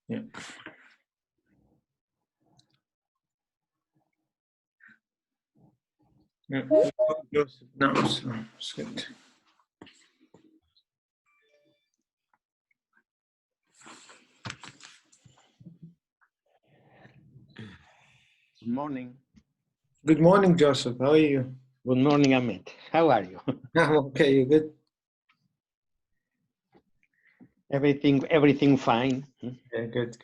Yeah. Yeah. Joseph now, so it's good. Good morning. Good morning, Joseph. How are you? Good morning, Ahmed. How are you? I'm okay. You good? Everything fine. Yeah, good.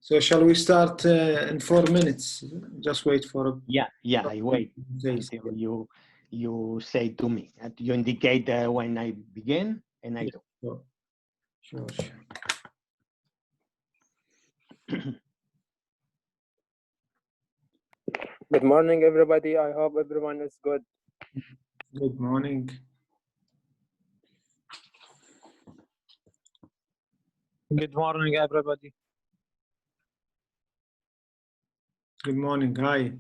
So shall we start in 4 minutes? Just wait for. Yeah. I wait days. until you say to me. You indicate when I begin, and I do. Sure. Good morning, everybody. I hope everyone is good. Good morning. Good morning, everybody. Good morning. Hi.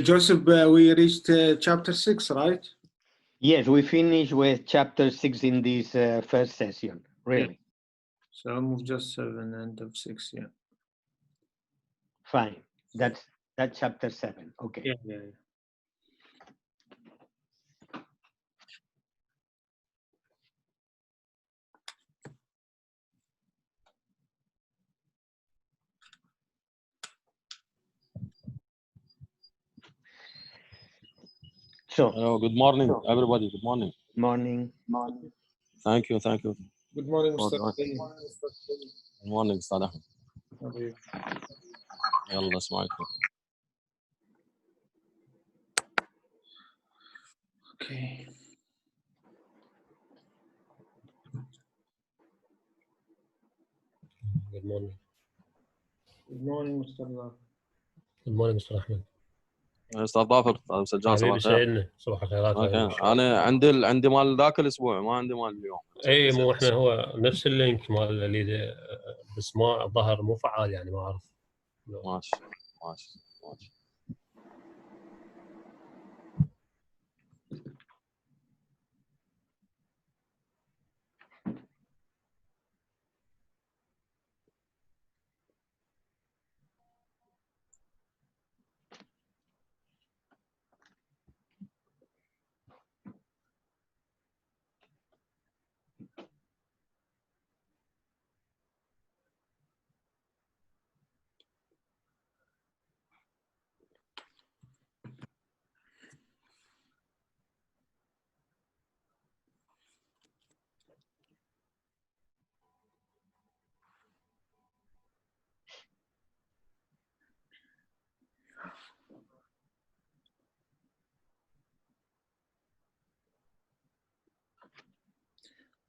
Joseph, we reached chapter 6, right? Yes, we finished with chapter 6 in this first session. Really. So I'll move just 7 and of 6. Yeah. Fine. That's chapter 7. Okay. Yeah. So. Hello. Good morning, everybody. Good morning. Morning. Thank you. Good morning, Well Mr. done. Ali. Good morning, أستاذ أحمد. How are you? يلا اسمعكم. Okay. Good morning. Good morning, Mr. Allah. Good morning, Mr. Ahmed. أستاذ ظافر أستاذ جان صباح حبيبي الخير. سعدنا صباح الخيرات. اوكي انا عندي مال ذاك الاسبوع ما عندي مال اليوم. اي مو احنا هو نفس اللينك مال اللي بس ما ظهر مو فعال يعني ما اعرف. ماشي.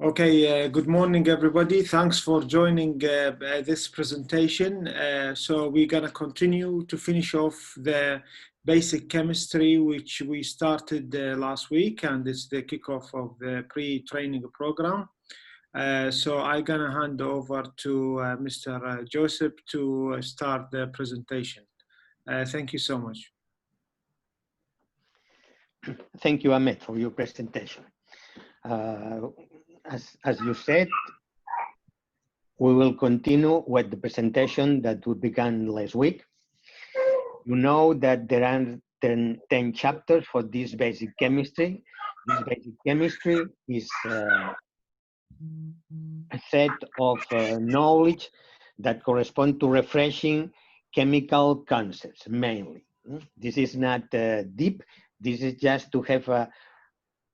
Okay, good morning, everybody. Thanks for joining this presentation. So we're going to continue to finish off the basic chemistry, which we started last week, and it's the kickoff of the pre-training program. So I'm going to hand over to Mr. Joseph to start the presentation. Thank you so much. Thank you, Ahmed, for your presentation. As you said, we will continue with the presentation that we began last week. You know that there are 10 chapters for this basic chemistry. This basic chemistry is a set of knowledge that correspond to refreshing chemical concepts mainly. This is not deep. This is just to have a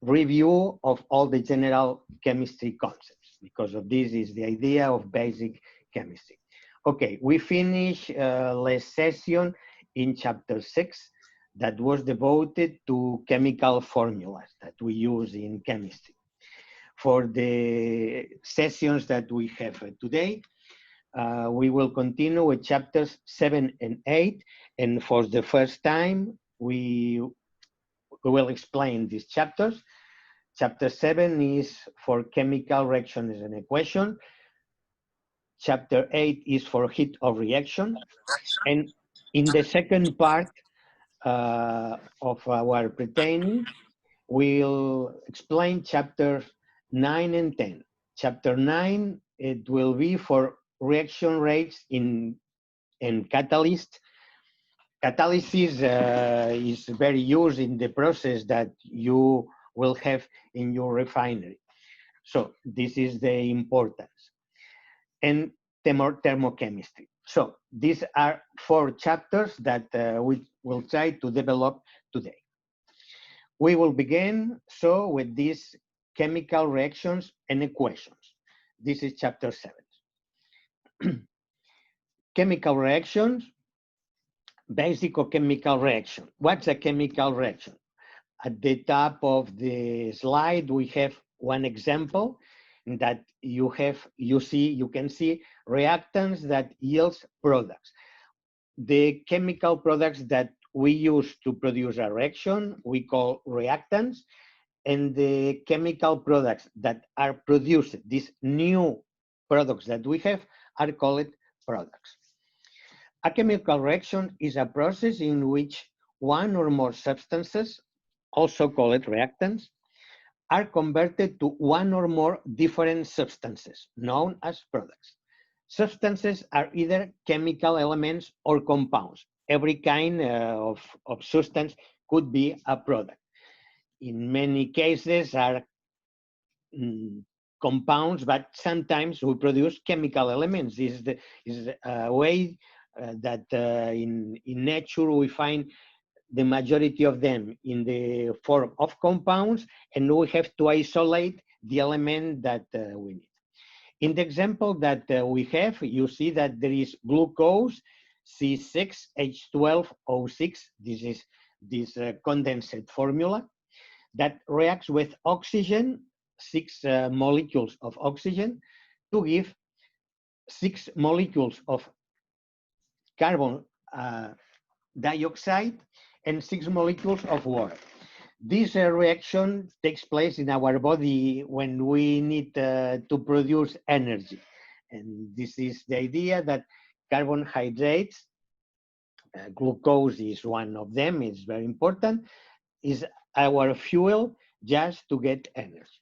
review of all the general chemistry concepts. Because of this is the idea of basic chemistry. Okay, we finish last session in chapter 6 that was devoted to chemical formulas that we use in chemistry. For the sessions that we have today, we will continue with chapters 7 and 8. And for the first time, we will explain these chapters. Chapter 7 is for chemical reaction as an equation. Chapter 8 is for heat of reaction. And in the second part of our pre-training, we'll explain chapters 9 and 10. Chapter 9, it will be for reaction rates in catalyst. Catalysis is very used in the process that you will have in your refinery. So this is the importance. And thermochemistry. So these are 4 chapters that we will try to develop today. We will begin so with these chemical reactions and equations. This is chapter 7. Chemical reactions, basic chemical reaction. What's a chemical reaction? At the top of the slide, we have one example that you can see reactants that yields products. The chemical products that we use to produce a reaction, we call reactants, and the chemical products that are produced, these new products that we have, are called products. A chemical reaction is a process in which one or more substances, also called reactants, are converted to one or more different substances, known as products. Substances are either chemical elements or compounds. Every kind of substance could be a product. In many cases are compounds, but sometimes we produce chemical elements. This is a way that in nature we find the majority of them in the form of compounds, and we have to isolate the element that we need. In the example that we have, you see that there is glucose, C6H12O6. This is this condensed formula that reacts with oxygen, 6 molecules of oxygen, to give 6 molecules of carbon dioxide and 6 molecules of water. This reaction takes place in our body when we need to produce energy. And this is the idea that carbohydrates, glucose is one of them, it's very important, is our fuel just to get energy.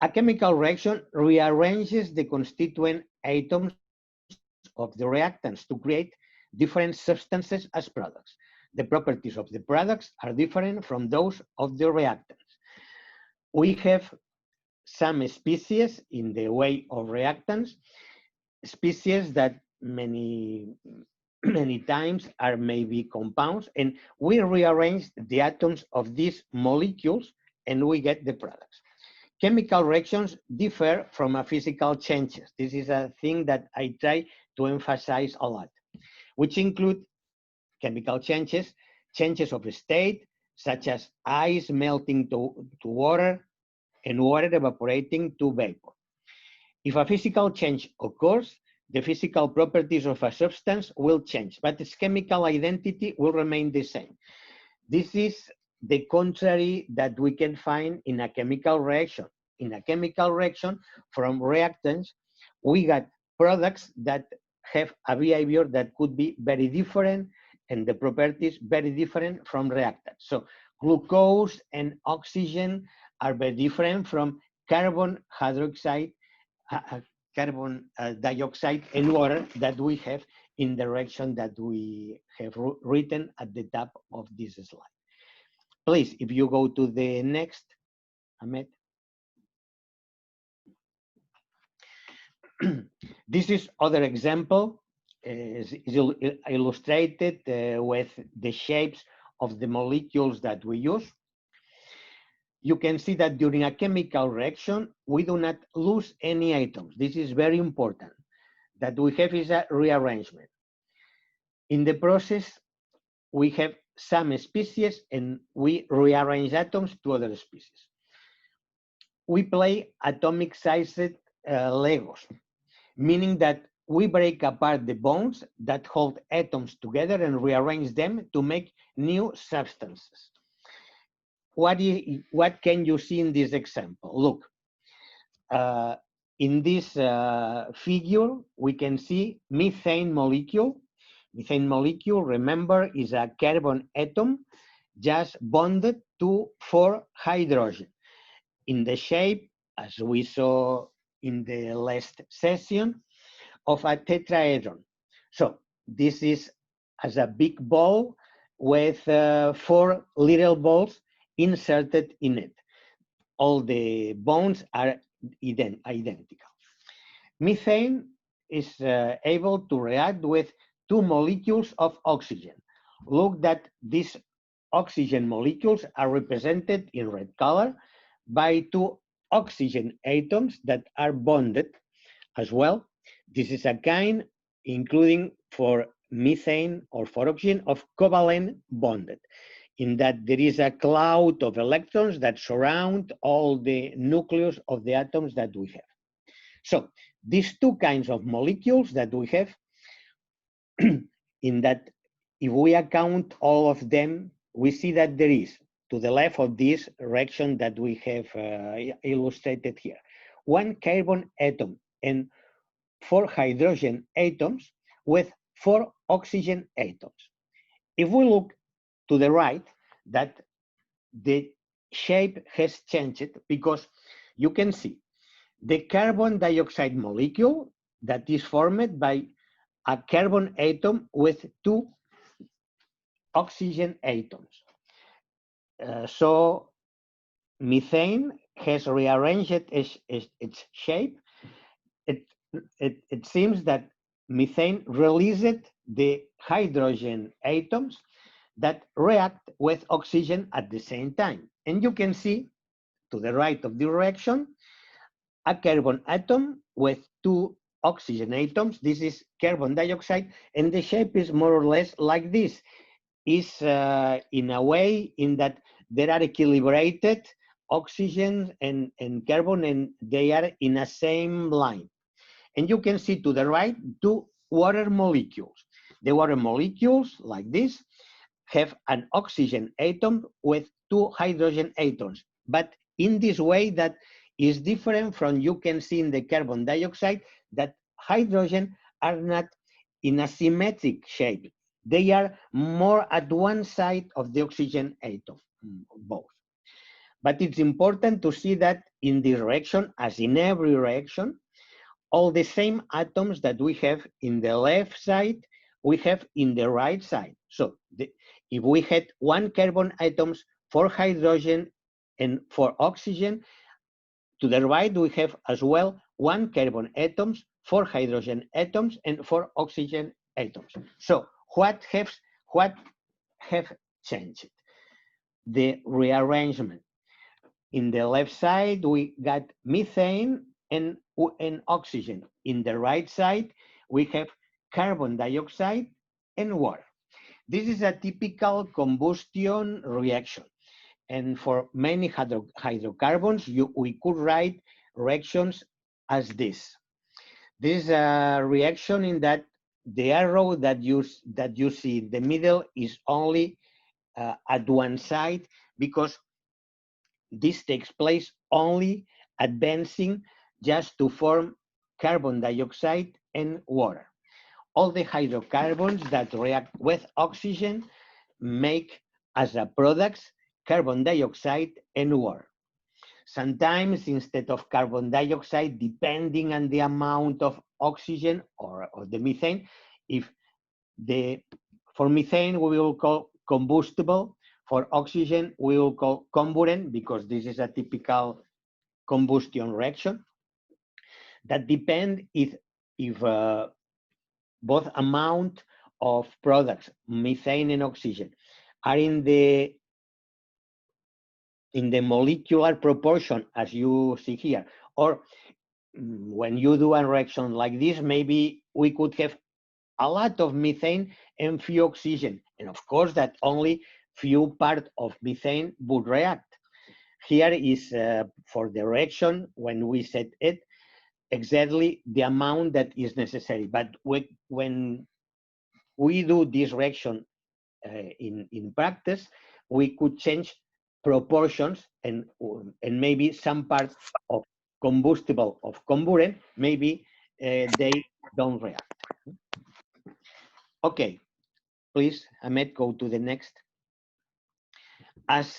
A chemical reaction rearranges the constituent atoms of the reactants to create different substances as products. The properties of the products are different from those of the reactants. We have some species in the way of reactants, species that many times are maybe compounds, and we rearrange the atoms of these molecules and we get the products. Chemical reactions differ from physical changes. This is a thing that I try to emphasize a lot, which include chemical changes, changes of state, such as ice melting to water and water evaporating to vapor. If a physical change occurs, the physical properties of a substance will change, but its chemical identity will remain the same. This is the contrary that we can find in a chemical reaction. In a chemical reaction from reactants, we got products that have a behavior that could be very different and the properties very different from reactants. So glucose and oxygen are very different from carbon dioxide and water that we have in the reaction that we have written at the top of this slide. Please, if you go to the next, Ahmed. This is other example, is illustrated with the shapes of the molecules that we use. You can see that during a chemical reaction, we do not lose any atoms. This is very important. That we have is a rearrangement. In the process, we have some species and we rearrange atoms to other species. We play atomic sized Legos, meaning that we break apart the bonds that hold atoms together and rearrange them to make new substances. What can you see in this example? Look, in this figure, we can see methane molecule. Methane molecule, remember, is a carbon atom just bonded to 4 hydrogen in the shape, as we saw in the last session, of a tetrahedron. So this is as a big ball with 4 little balls inserted in it. All the bonds are identical. Methane is able to react with 2 molecules of oxygen. Look that these oxygen molecules are represented in red color by 2 oxygen atoms that are bonded as well. This is a kind, including for methane or for oxygen, of covalent bonded, in that there is a cloud of electrons that surround all the nucleus of the atoms that we have. So these 2 kinds of molecules that we have, in that if we account all of them, we see that there is, to the left of this reaction that we have illustrated here, 1 carbon atom and 4 hydrogen atoms with 4 oxygen atoms. If we look to the right, that the shape has changed because you can see the carbon dioxide molecule that is formed by a carbon atom with 2 oxygen atoms. So methane has rearranged its shape. It seems that methane released the hydrogen atoms that react with oxygen at the same time. And you can see to the right of the reaction a carbon atom with 2 oxygen atoms. This is carbon dioxide, and the shape is more or less like this. Is in a way in that there are equilibrated oxygen and carbon, and they are in a same line. And you can see to the right 2 water molecules. The water molecules, like this, have an oxygen atom with 2 hydrogen atoms, but in this way that is different from you can see in the carbon dioxide that hydrogen are not in a symmetric shape. They are more at one side of the oxygen atom, both. But it's important to see that in this reaction, as in every reaction, all the same atoms that we have in the left side, we have in the right side. So if we had 1 carbon atoms, 4 hydrogen, and 4 oxygen, to the right we have as well 1 carbon atoms, 4 hydrogen atoms, and 4 oxygen atoms. So what have changed? The rearrangement. In the left side we got methane and oxygen. In the right side we have carbon dioxide and water. This is a typical combustion reaction. And for many hydrocarbons, we could write reactions as this. This is a reaction in that the arrow that you see in the middle is only at one side, because this takes place only advancing just to form carbon dioxide and water. All the hydrocarbons that react with oxygen make as a products carbon dioxide and water. Sometimes instead of carbon dioxide, depending on the amount of oxygen or the methane, for methane we will call combustible, for oxygen we will call comburent, because this is a typical combustion reaction. that depend if both amount of products, methane and oxygen, are in the molecular proportion as you see here, or when you do a reaction like this, maybe we could have a lot of methane and few oxygen, and of course that only few part of methane would react. Here is for the reaction, when we set it, exactly the amount that is necessary. But when we do this reaction in practice, we could change proportions, and maybe some parts of combustible, of comburent, maybe they don't react. Okay, please, Ahmed, go to the next. As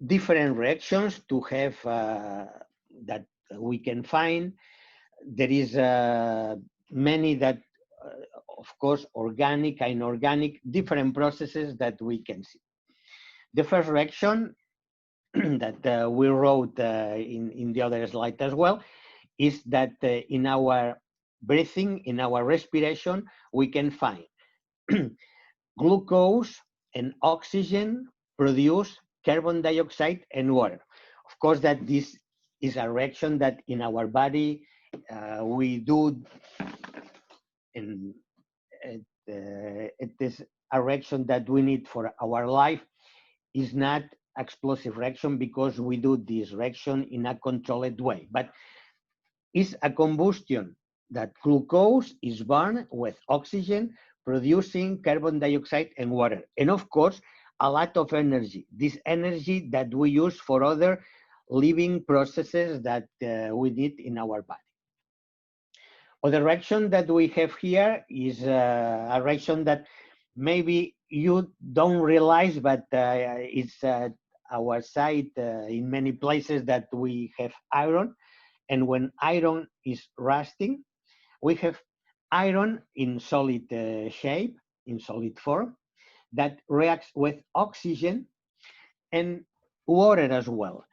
different reactions to have that we can find, there is many that, of course, organic, inorganic, different processes that we can see. The first reaction that we wrote in the other slide as well is that in our breathing, in our respiration, we can find glucose and oxygen produce carbon dioxide and water. Of course, that this is a reaction that in our body we do, and it is a reaction that we need for our life. Is not explosive reaction because we do this reaction in a controlled way, but it's a combustion that glucose is burned with oxygen, producing carbon dioxide and water. And of course, a lot of energy, this energy that we use for other living processes that we need in our body. Other reaction that we have here is a reaction that maybe you don't realize, but it's our side in many places that we have iron. And when iron is rusting, we have iron in solid shape, in solid form, that reacts with oxygen and water as well.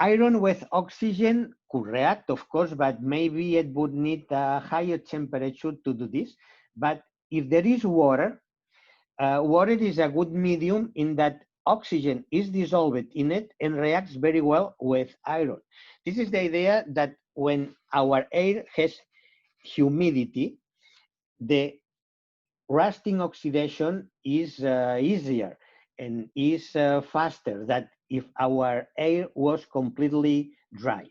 Iron with oxygen could react, of course, but maybe it would need a higher temperature to do this. But if there is water, water is a good medium in that oxygen is dissolved in it and reacts very well with iron. This is the idea that when our air has humidity, the rusting oxidation is easier and is faster than if our air was completely dry.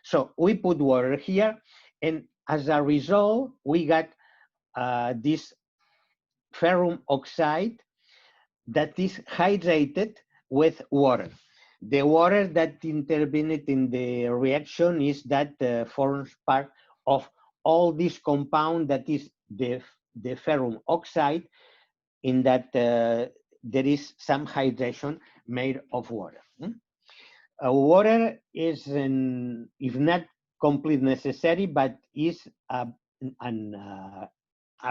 So we put water here, and as a result, we got this ferrum oxide that is hydrated with water. The water that intervened in the reaction is that forms part of all this compound that is the ferrum oxide, in that there is some hydration made of water. Water is, if not completely necessary, but is a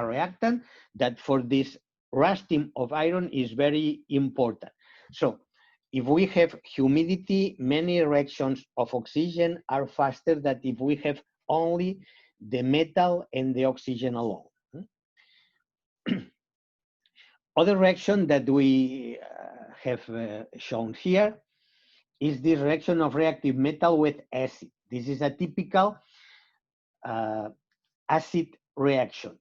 reactant that for this rusting of iron is very important. So if we have humidity, many reactions of oxygen are faster than if we have only the metal and the oxygen alone. Other reaction that we have shown here is this reaction of reactive metal with acid. This is a typical acid reaction.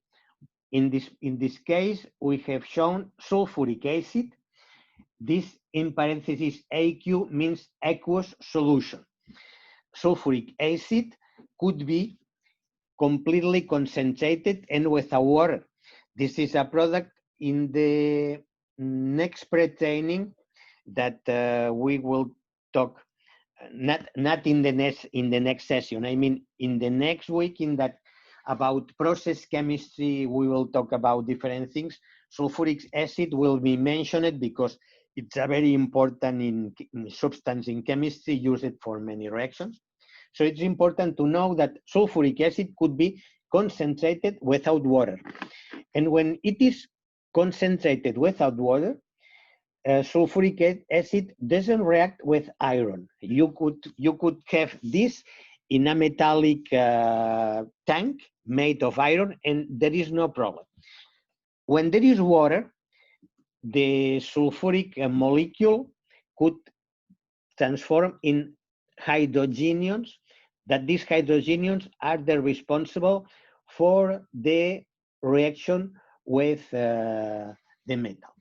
In this case, we have shown sulfuric acid. This in parentheses AQ means aqueous solution. Sulfuric acid could be completely concentrated and without water. This is a product in the next pre-training that we will talk, not in the next session. I mean, in the next week, in that about process chemistry, we will talk about different things. Sulfuric acid will be mentioned because it's a very important substance in chemistry, used for many reactions. So it's important to know that sulfuric acid could be concentrated without water. And when it is concentrated without water, sulfuric acid doesn't react with iron. You could have this in a metallic tank made of iron, and there is no problem. When there is water, the sulfuric molecule could transform in hydrogenions, that these hydrogenions are the responsible for the reaction with the metal.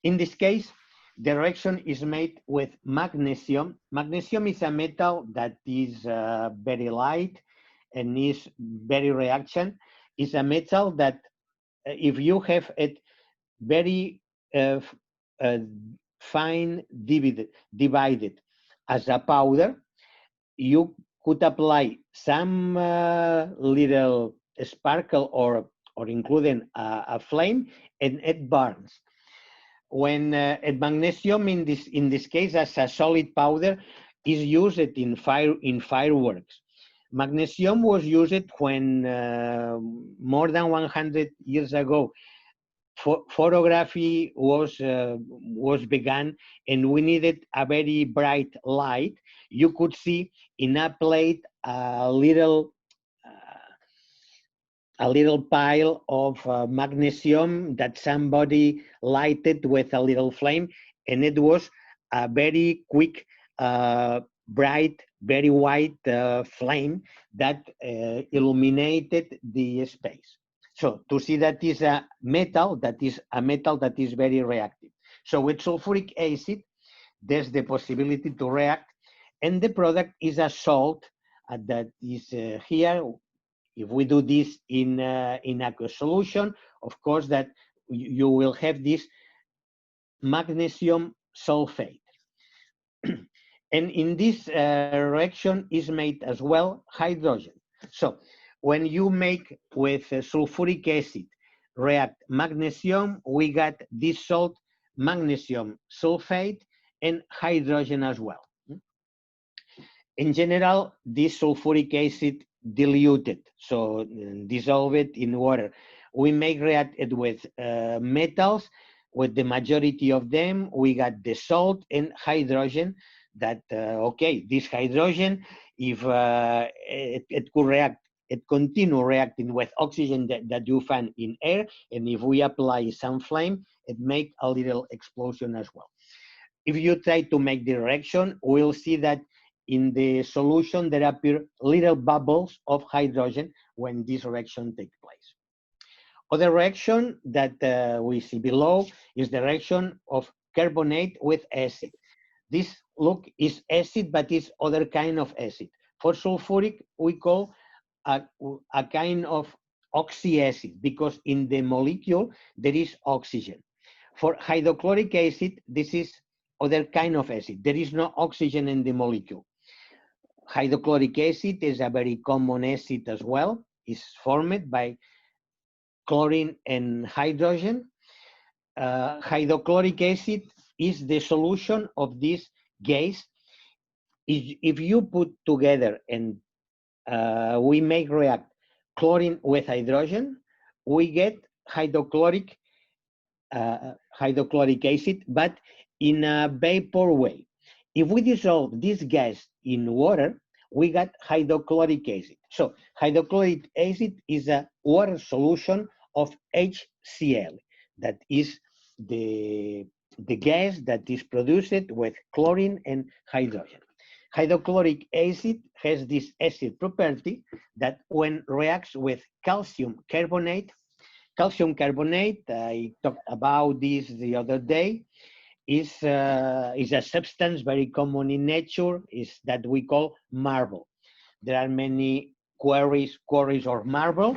In this case, the reaction is made with magnesium. Magnesium is a metal that is very light and is very reaction. It's a metal that if you have it very fine divided as a powder, you could apply some little sparkle or including a flame, and it burns. When magnesium in this case as a solid powder is used in fireworks. Magnesium was used when more than 100 years ago photography was begun, and we needed a very bright light. You could see in a plate a little pile of magnesium that somebody lighted with a little flame, and it was a very quick, bright, very white flame that illuminated the space. So to see that is a metal that is very reactive. So with sulfuric acid, there's the possibility to react, and the product is a salt that is here. If we do this in aqueous solution, of course that you will have this magnesium sulfate. And in this reaction is made as well hydrogen. So when you make with sulfuric acid react magnesium, we got this salt, magnesium sulfate, and hydrogen as well. In general, this sulfuric acid diluted, so dissolve it in water. We make react it with metals. With the majority of them, we got the salt and hydrogen. That okay, this hydrogen, if it could react, it continue reacting with oxygen that you find in air, and if we apply some flame, it make a little explosion as well. If you try to make the reaction, we'll see that in the solution there appear little bubbles of hydrogen when this reaction takes place. Other reaction that we see below is the reaction of carbonate with acid. This look is acid, but it's other kind of acid. For sulfuric, we call a kind of oxyacid because in the molecule there is oxygen. For hydrochloric acid, this is other kind of acid. There is no oxygen in the molecule. Hydrochloric acid is a very common acid as well. It's formed by chlorine and hydrogen. Hydrochloric acid is the solution of this gas. If you put together and we make react chlorine with hydrogen, we get hydrochloric acid, but in a vapor way. If we dissolve this gas in water, we got hydrochloric acid. So hydrochloric acid is a water solution of HCl. That is the gas that is produced with chlorine and hydrogen. Hydrochloric acid has this acid property that when reacts with calcium carbonate, I talked about this the other day, is a substance very common in nature, is that we call marble. There are many quarries of marble,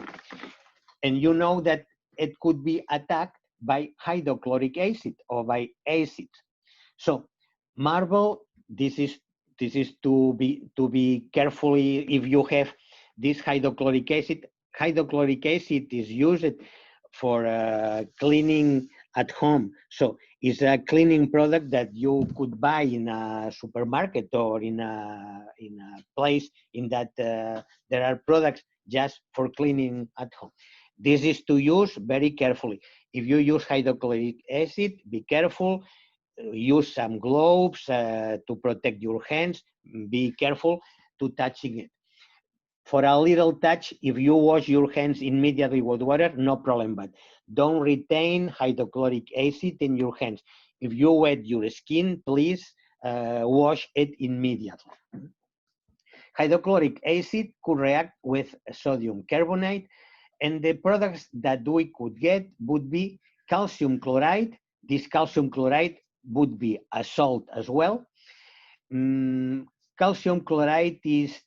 and you know that it could be attacked by hydrochloric acid or by acid. So marble, this is to be carefully, if you have this hydrochloric acid. Hydrochloric acid is used for cleaning at home. So it's a cleaning product that you could buy in a supermarket or in a place in that there are products just for cleaning at home. This is to use very carefully. If you use hydrochloric acid, be careful. Use some gloves to protect your hands. Be careful to touching it. for a little touch, if you wash your hands immediately with water, no problem, but don't retain hydrochloric acid in your hands. If you wet your skin, please wash it immediately. Hydrochloric acid could react with sodium carbonate, and the products that we could get would be calcium chloride. This calcium chloride would be a salt as well. Calcium chloride is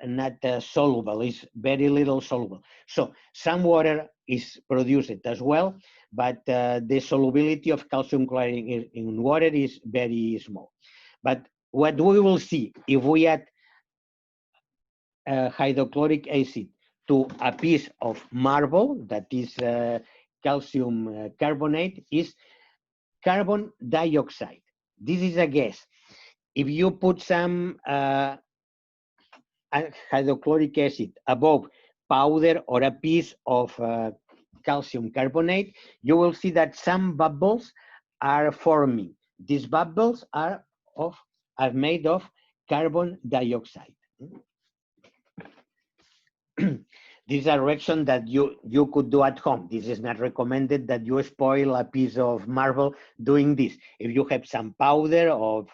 not soluble, it's very little soluble. So some water is produced as well, but the solubility of calcium chloride in water is very small. But what we will see if we add hydrochloric acid to a piece of marble, that is calcium carbonate, is carbon dioxide. This is a gas. If you put some hydrochloric acid above powder or a piece of calcium carbonate, you will see that some bubbles are forming. These bubbles are made of carbon dioxide. This is a reaction that you could do at home. This is not recommended that you spoil a piece of marble doing this. If you have some powder of,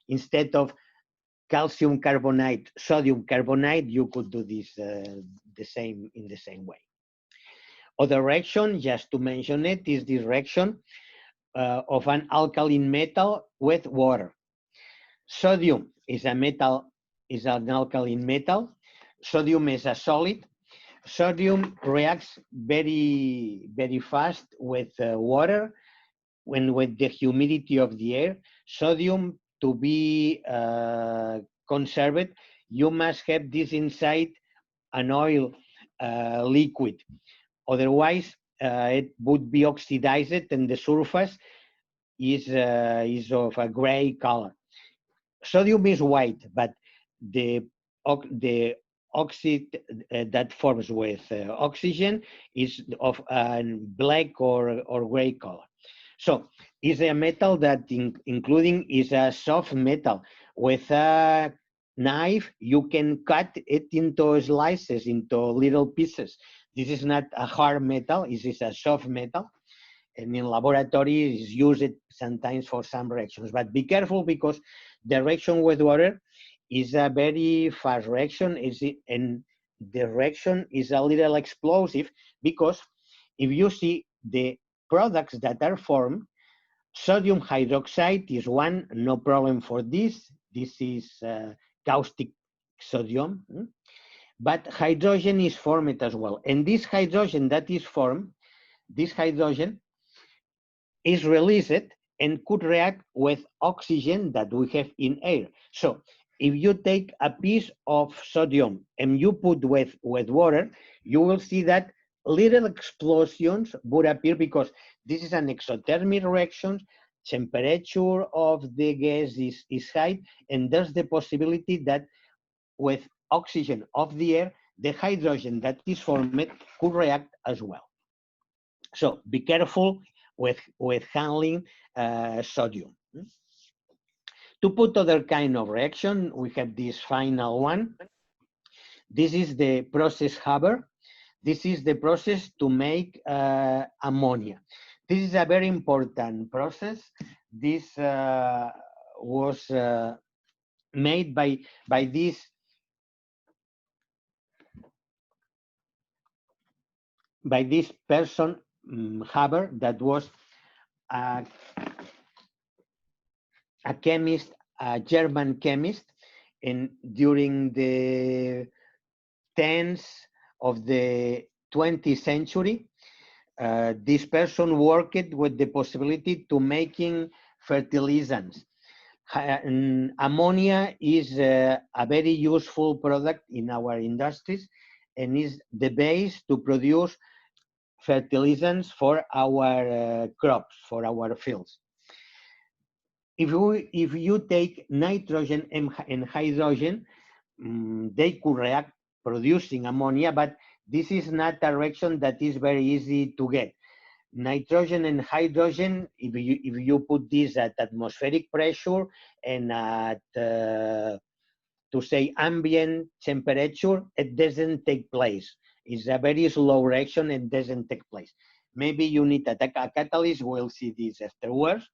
instead of calcium carbonate, sodium carbonate, you could do this in the same way. Other reaction, just to mention it, is this reaction of an alkaline metal with water. Sodium is a metal, is an alkaline metal. Sodium is a solid. Sodium reacts very, very fast with water when with the humidity of the air. Sodium, to be conserved, you must have this inside an oil liquid. Otherwise, it would be oxidized and the surface is of a gray color. Sodium is white, but the oxide that forms with oxygen is of a black or gray color. So it's a metal that including is a soft metal. With a knife, you can cut it into slices, into little pieces. This is not a hard metal, this is a soft metal. And in laboratory is used sometimes for some reactions, but be careful because the reaction with water is a very fast reaction, and the reaction is a little explosive because if you see the products that are formed, sodium hydroxide is one, no problem for this. This is caustic sodium, but hydrogen is formed as well. And this hydrogen that is formed, this hydrogen is released and could react with oxygen that we have in air. So if you take a piece of sodium and you put with water, you will see that little explosions would appear because this is an exothermic reaction, temperature of the gas is high, and there's the possibility that with oxygen of the air, the hydrogen that is formed could react as well. So be careful with handling sodium. To put other kind of reaction, we have this final one. This is the process Haber. This is the process to make ammonia. This is a very important process. This was made by this person, Haber, that was a chemist, a German chemist, and during the 10th of the 20th century, this person worked with the possibility to making fertilizants. Ammonia is a very useful product in our industries and is the base to produce fertilizants for our crops, for our fields. If you take nitrogen and hydrogen, they could react producing ammonia, but this is not a reaction that is very easy to get. Nitrogen and hydrogen, if you put this at atmospheric pressure and at to to say ambient temperature, it doesn't take place. It's a very slow reaction, it doesn't take place. Maybe you need a catalyst, we'll see this afterwards.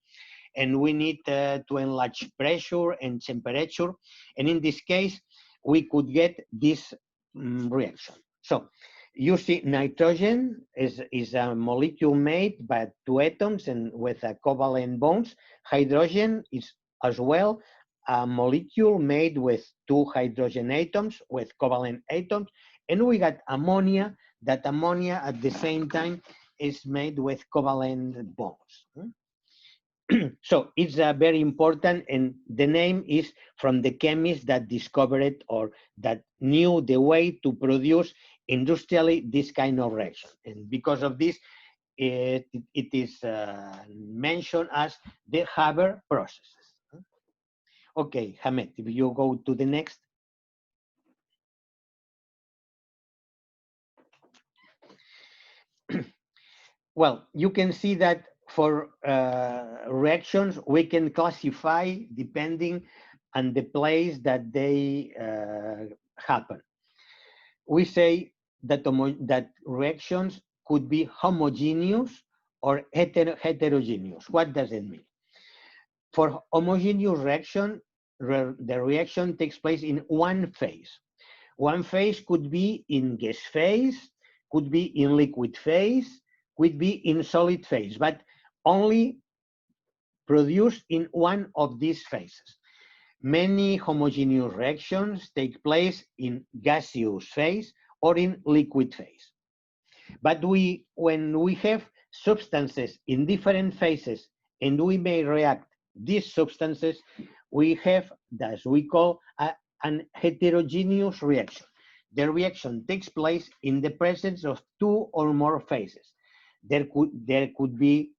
And we need to enlarge pressure and temperature. And in this case, we could get this reaction. So you see nitrogen is a molecule made by 2 atoms and with a covalent bonds. Hydrogen is as well a molecule made with 2 hydrogen atoms with covalent atoms. And we got ammonia, that ammonia at the same time is made with covalent bonds. So it's very important, and the name is from the chemist that discovered it or that knew the way to produce industrially this kind of reaction. And because of this, it is mentioned as the Haber processes. Okay, Hamed, if you go to the next. Well, you can see that for reactions, we can classify depending on the place that they happen. We say that, that reactions could be homogeneous or heterogeneous. What does it mean? For homogeneous reaction, the reaction takes place in one phase. One phase could be in gas phase, could be in liquid phase, could be in solid phase, but only produced in one of these phases. Many homogeneous reactions take place in gaseous phase or in liquid phase. But when we have substances in different phases and we may react these substances, we have that we call an heterogeneous reaction. The reaction takes place in the presence of 2 or more phases. There could be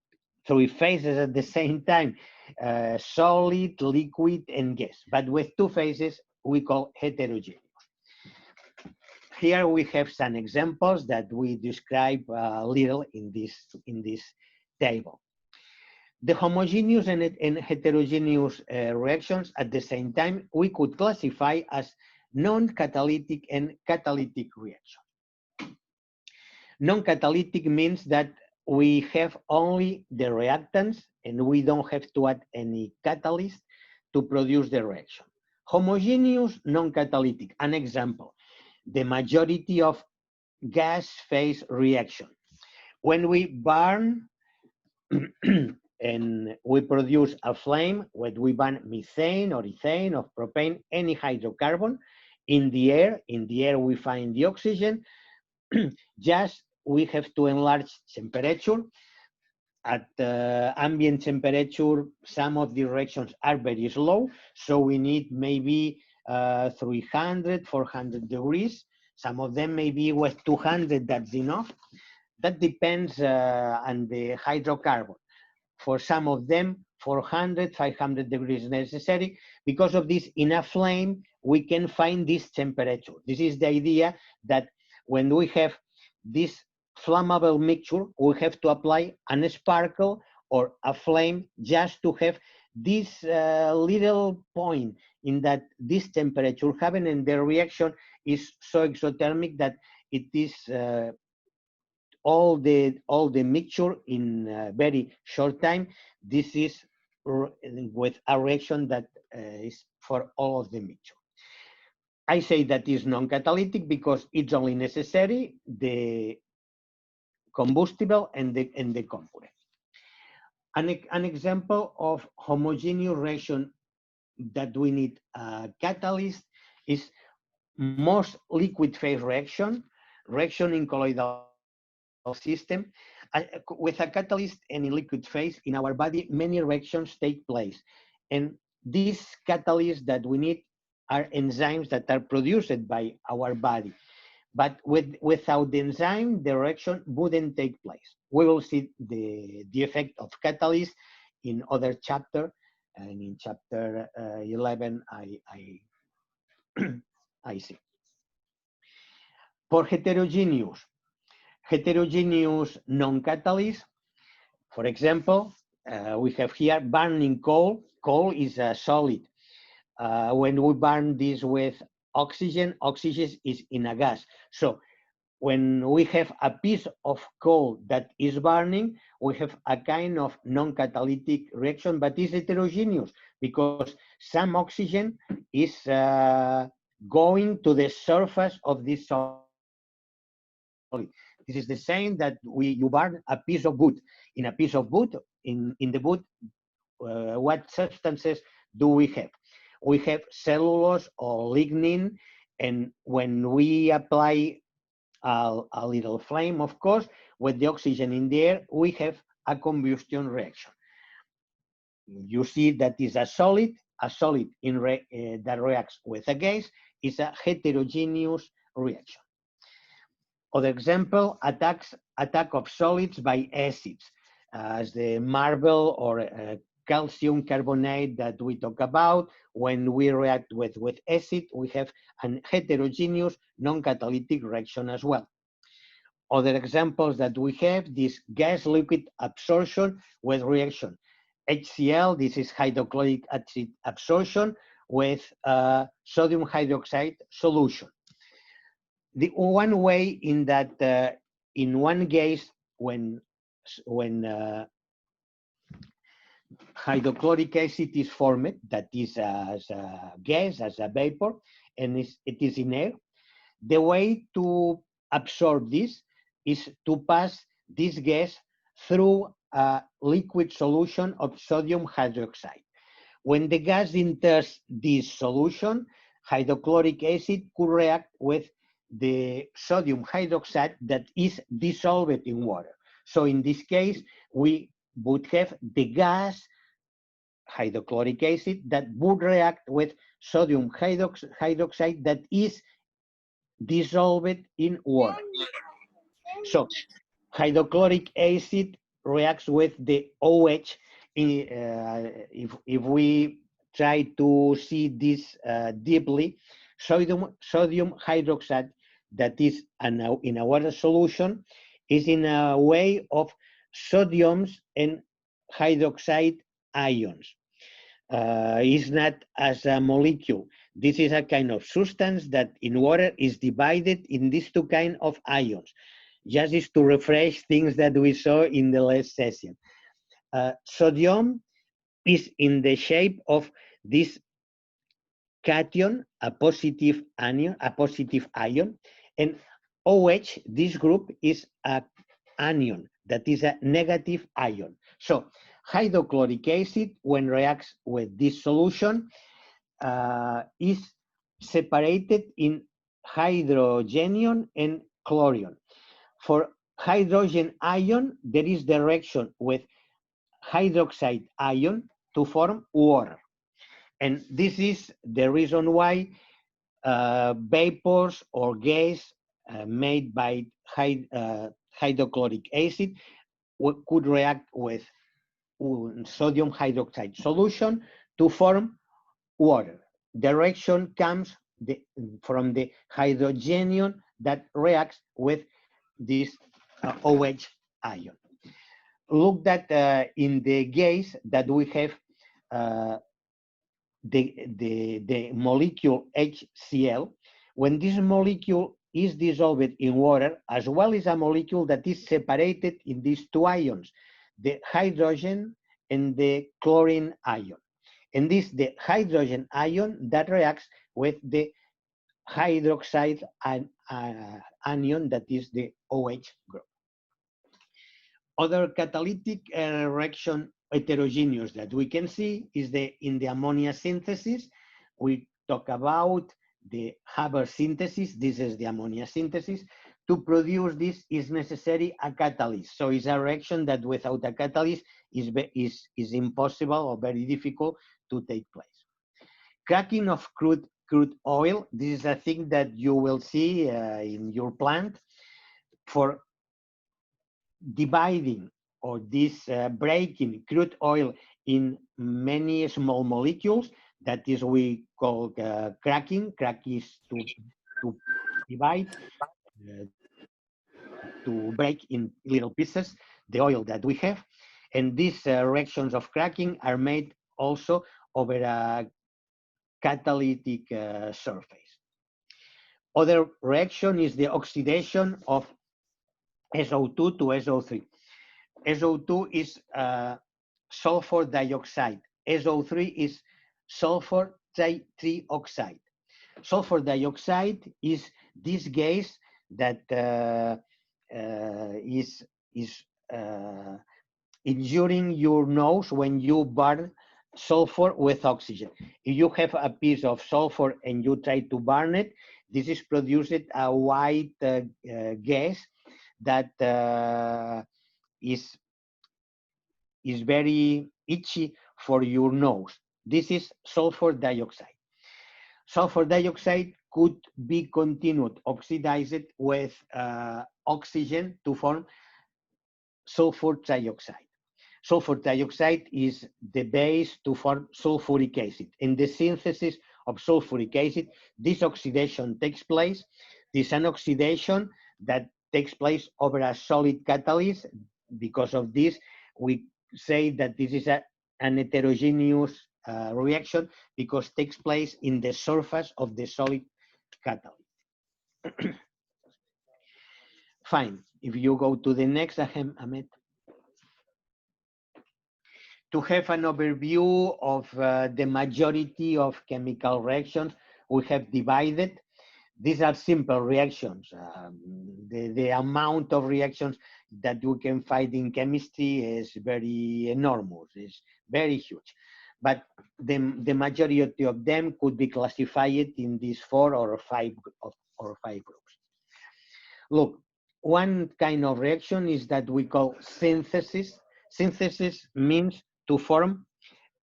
3 phases at the same time, solid, liquid, and gas. But with 2 phases, we call heterogeneous. Here we have some examples that we describe a little in this table. The homogeneous and heterogeneous reactions at the same time, we could classify as non-catalytic and catalytic reaction. Non-catalytic means that we have only the reactants and we don't have to add any catalyst to produce the reaction. Homogeneous, non-catalytic, an example, the majority of gas phase reaction. When we burn and we produce a flame, when we burn methane or ethane or propane, any hydrocarbon, in the air we find the oxygen. Just we have to enlarge temperature. At ambient temperature, some of the reactions are very slow, so we need maybe 300, 400 degrees. Some of them maybe with 200, that's enough. That depends on the hydrocarbon. For some of them, 400, 500 degrees necessary. Because of this, in a flame, we can find this temperature. This is the idea that when we have this flammable mixture, we have to apply a sparkle or a flame just to have this little point in that this temperature happen, and the reaction is so exothermic that it is all the mixture in a very short time. This is with a reaction that is for all of the mixture. I say that is non-catalytic because it's only necessary the combustible and the component. An example of homogeneous reaction that we need a catalyst is most liquid phase reaction in colloidal system. With a catalyst and in liquid phase in our body, many reactions take place. And these catalysts that we need are enzymes that are produced by our body. But without the enzyme, the reaction wouldn't take place. We will see the effect of catalyst in other chapter, and in chapter 11, I see. For heterogeneous non-catalyst, for example, we have here burning coal. Coal is a solid. When we burn this with oxygen, oxygen is in a gas. So when we have a piece of coal that is burning, we have a kind of non-catalytic reaction, but it's heterogeneous because some oxygen is going to the surface of this solid. This is the same that you burn a piece of wood. In a piece of wood, in the wood, what substances do we have? We have cellulose or lignin, and when we apply a little flame, of course, with the oxygen in the air, we have a combustion reaction. You see that is a solid that reacts with a gas is a heterogeneous reaction. Other example, attack of solids by acids, as the marble or calcium carbonate that we talk about. When we react with acid, we have an heterogeneous non-catalytic reaction as well. Other examples that we have, this gas-liquid absorption with reaction. HCl, this is hydrochloric acid absorption with sodium hydroxide solution. The one way in that in one gas, when hydrochloric acid is formed, that is as a gas, as a vapor, and it is in air, the way to absorb this is to pass this gas through a liquid solution of sodium hydroxide. When the gas enters this solution, hydrochloric acid could react with the sodium hydroxide that is dissolved in water. So in this case, we would have the gas hydrochloric acid that would react with sodium hydroxide that is dissolved in water. So hydrochloric acid reacts with the OH. If we try to see this deeply, sodium hydroxide that is in a water solution is in a way of sodiums and hydroxide ions. It's not as a molecule. This is a kind of substance that in water is divided in these two kinds of ions. Just is to refresh things that we saw in the last session. Sodium is in the shape of this cation, a positive anion, and OH, this group is an anion that is a negative ion. So hydrochloric acid, when reacts with this solution, is separated in hydrogenium and chlorium. For hydrogen ion, there is the reaction with hydroxide ion to form water. And this is the reason why vapors or gas made by hydrochloric acid could react with sodium hydroxide solution to form water. The reaction comes from the hydrogenium that reacts with this OH ion. Look that in the gas that we have the molecule HCl, when this molecule is dissolved in water, as well as a molecule that is separated in these two ions, the hydrogen and the chlorine ion. And this, the hydrogen ion that reacts with the hydroxide anion that is the OH group. Other catalytic reaction heterogeneous that we can see is in the ammonia synthesis. We talk about the Haber synthesis. This is the ammonia synthesis. To produce this is necessary a catalyst. So it's a reaction that without a catalyst is impossible or very difficult to take place. Cracking of crude oil. This is a thing that you will see in your plant. For dividing or this breaking crude oil in many small molecules, that is we call cracking. Crack is to divide, to break in little pieces the oil that we have. And these reactions of cracking are made also over a catalytic surface. Other reaction is the oxidation of SO2 to SO3. SO2 is sulfur dioxide. SO3 is sulfur trioxide. Sulfur dioxide is this gas that is injuring your nose when you burn sulfur with oxygen. If you have a piece of sulfur and you try to burn it, this is produced a white gas that is very itchy for your nose. This is sulfur dioxide. Sulfur dioxide could be continued oxidized with oxygen to form sulfur trioxide. Sulfur trioxide is the base to form sulfuric acid. In the synthesis of sulfuric acid, this oxidation takes place. This is an oxidation that takes place over a solid catalyst. Because of this, we say that this is an heterogeneous reaction because it takes place in the surface of the solid catalyst. Fine. If you go to the next, Ahmed. To have an overview of the majority of chemical reactions, we have divided. These are simple reactions. The amount of reactions that we can find in chemistry is very enormous, it's very huge. But the majority of them could be classified in these 4 or 5 groups. Look, one kind of reaction is that we call synthesis. Synthesis means to form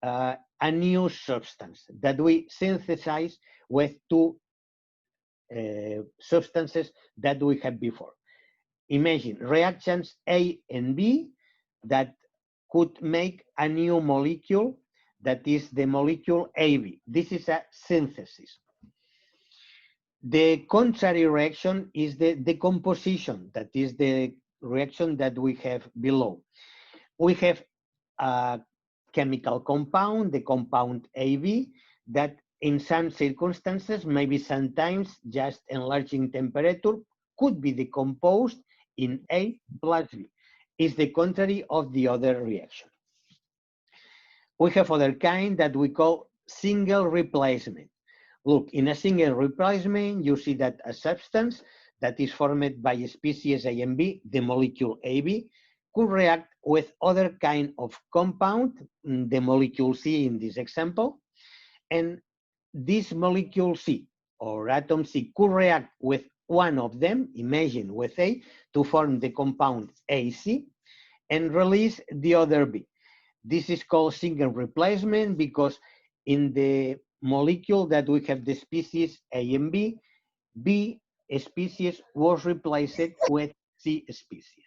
a new substance that we synthesize with 2 substances that we had before. Imagine reactions A and B that could make a new molecule that is the molecule AB. This is a synthesis. The contrary reaction is the decomposition, that is the reaction that we have below. We have a chemical compound, the compound AB, that in some circumstances, maybe sometimes just enlarging temperature, could be decomposed in A plus B. Is the contrary of the other reaction. We have other kind that we call single replacement. Look, in a single replacement, you see that a substance that is formed by species A and B, the molecule AB, could react with other kind of compound, the molecule C in this example, and this molecule C or atom C could react with one of them, imagine with A, to form the compound AC and release the other B. This is called single replacement because in the molecule that we have the species A and B, B species was replaced with C species.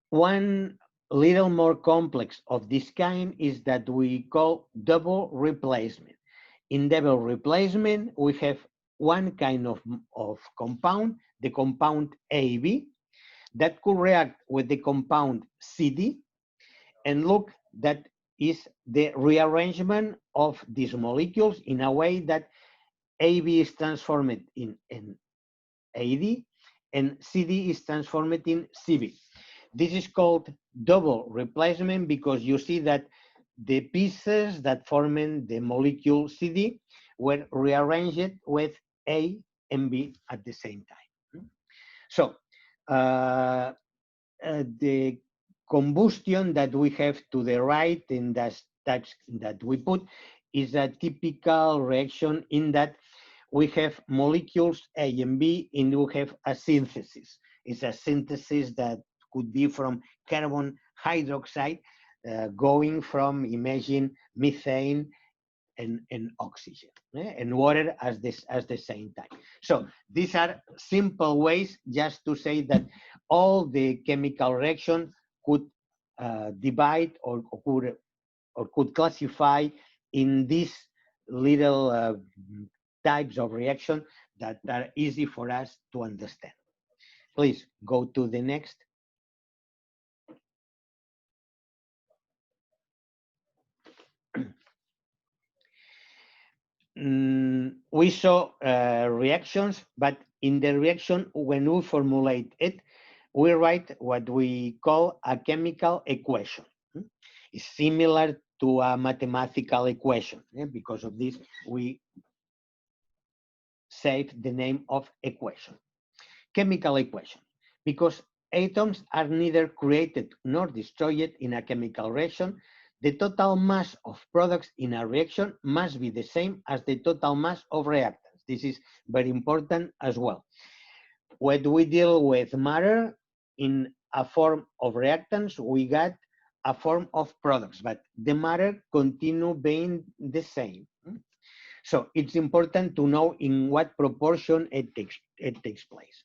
One little more complex of this kind is that we call double replacement. In double replacement, we have one kind of compound, the compound AB, that could react with the compound CD, and look, that is the rearrangement of these molecules in a way that AB is transformed in AD and CD is transformed in CB. This is called double replacement because you see that the pieces that form the molecule CD were rearranged with A and B at the same time. So the combustion that we have to the right in that we put is a typical reaction in that we have molecules A and B and we have a synthesis. It's a synthesis that could be from carbon hydroxide going from, imagine, methane and oxygen and water at the same time. So these are simple ways just to say that all the chemical reaction could divide or could classify in these little types of reaction that are easy for us to understand. Please go to the next. we saw reactions, but in the reaction, when we formulate it, we write what we call a chemical equation. It's similar to a mathematical equation. Because of this, we save the name of equation. Chemical equation, because atoms are neither created nor destroyed in a chemical reaction, the total mass of products in a reaction must be the same as the total mass of reactants. This is very important as well. When we deal with matter in a form of reactants, we got a form of products, but the matter continue being the same. So it's important to know in what proportion it takes place.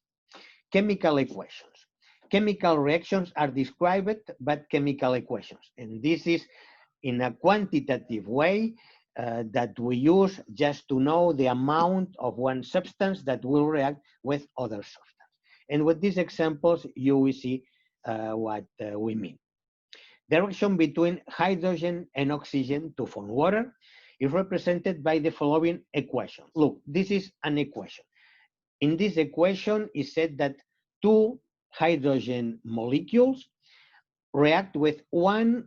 Chemical equations. Chemical reactions are described by chemical equations, and this is in a quantitative way that we use just to know the amount of one substance that will react with other substance. And with these examples, you will see what we mean. The reaction between hydrogen and oxygen to form water is represented by the following equation. Look, this is an equation. In this equation, it said that two hydrogen molecules react with one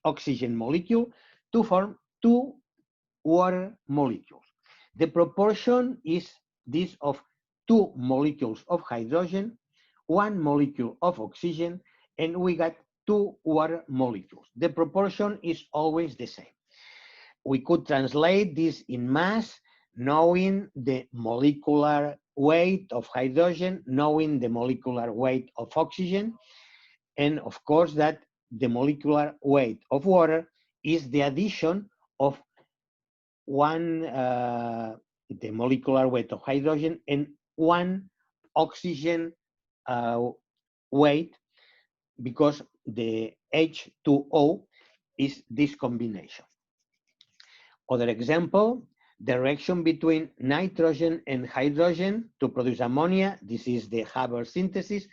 oxygen molecule to form two water molecules. The proportion is this of two molecules of hydrogen, one molecule of oxygen, and we got two water molecules. The proportion is always the same. We could translate this in mass, knowing the molecular weight of hydrogen, knowing the molecular weight of oxygen, and of course that the molecular weight of water is the addition of the molecular weight of hydrogen and one oxygen weight, because the H2O is this combination. Other example, the reaction between nitrogen and hydrogen to produce ammonia. This is the Haber synthesis.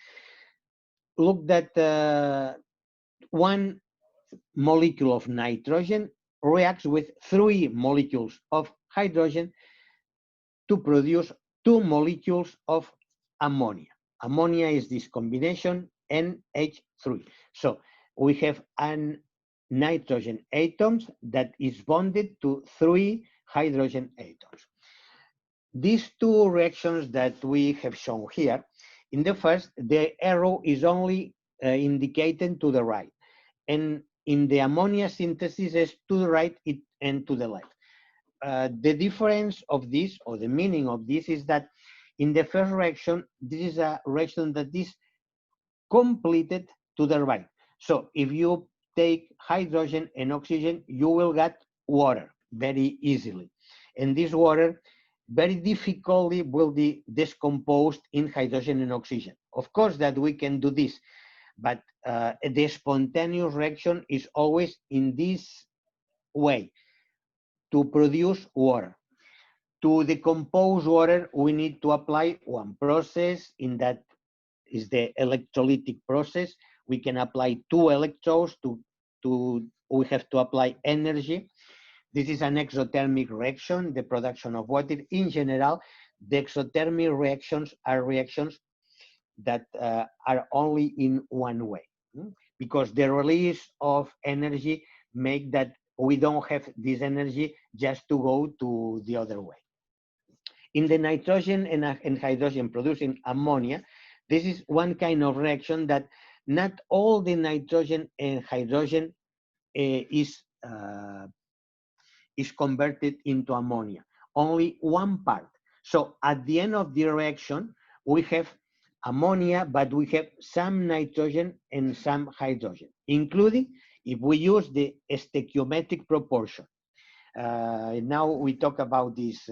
Look that one molecule of nitrogen reacts with 3 molecules of hydrogen to produce 2 molecules of ammonia. Ammonia is this combination NH3. So we have an nitrogen atoms that is bonded to 3 hydrogen atoms. These two reactions that we have shown here, in the first, the arrow is only indicated to the right. And in the ammonia synthesis is to the right and to the left. The difference of this, or the meaning of this, is that in the first reaction, this is a reaction that is completed to the right. So if you take hydrogen and oxygen, you will get water very easily. And this water very difficultly will be decomposed in hydrogen and oxygen. Of course that we can do this, but the spontaneous reaction is always in this way, to produce water. To decompose water, we need to apply one process, in that is the electrolytic process. We can apply 2 electrodes we have to apply energy. This is an exothermic reaction, the production of water. In general, the exothermic reactions are reactions that are only in one way, because the release of energy make that we don't have this energy just to go to the other way. In the nitrogen and hydrogen producing ammonia, this is one kind of reaction that not all the nitrogen and hydrogen is converted into ammonia, only one part. So at the end of the reaction, we have ammonia, but we have some nitrogen and some hydrogen, including if we use the stoichiometric proportion. Now we talk about this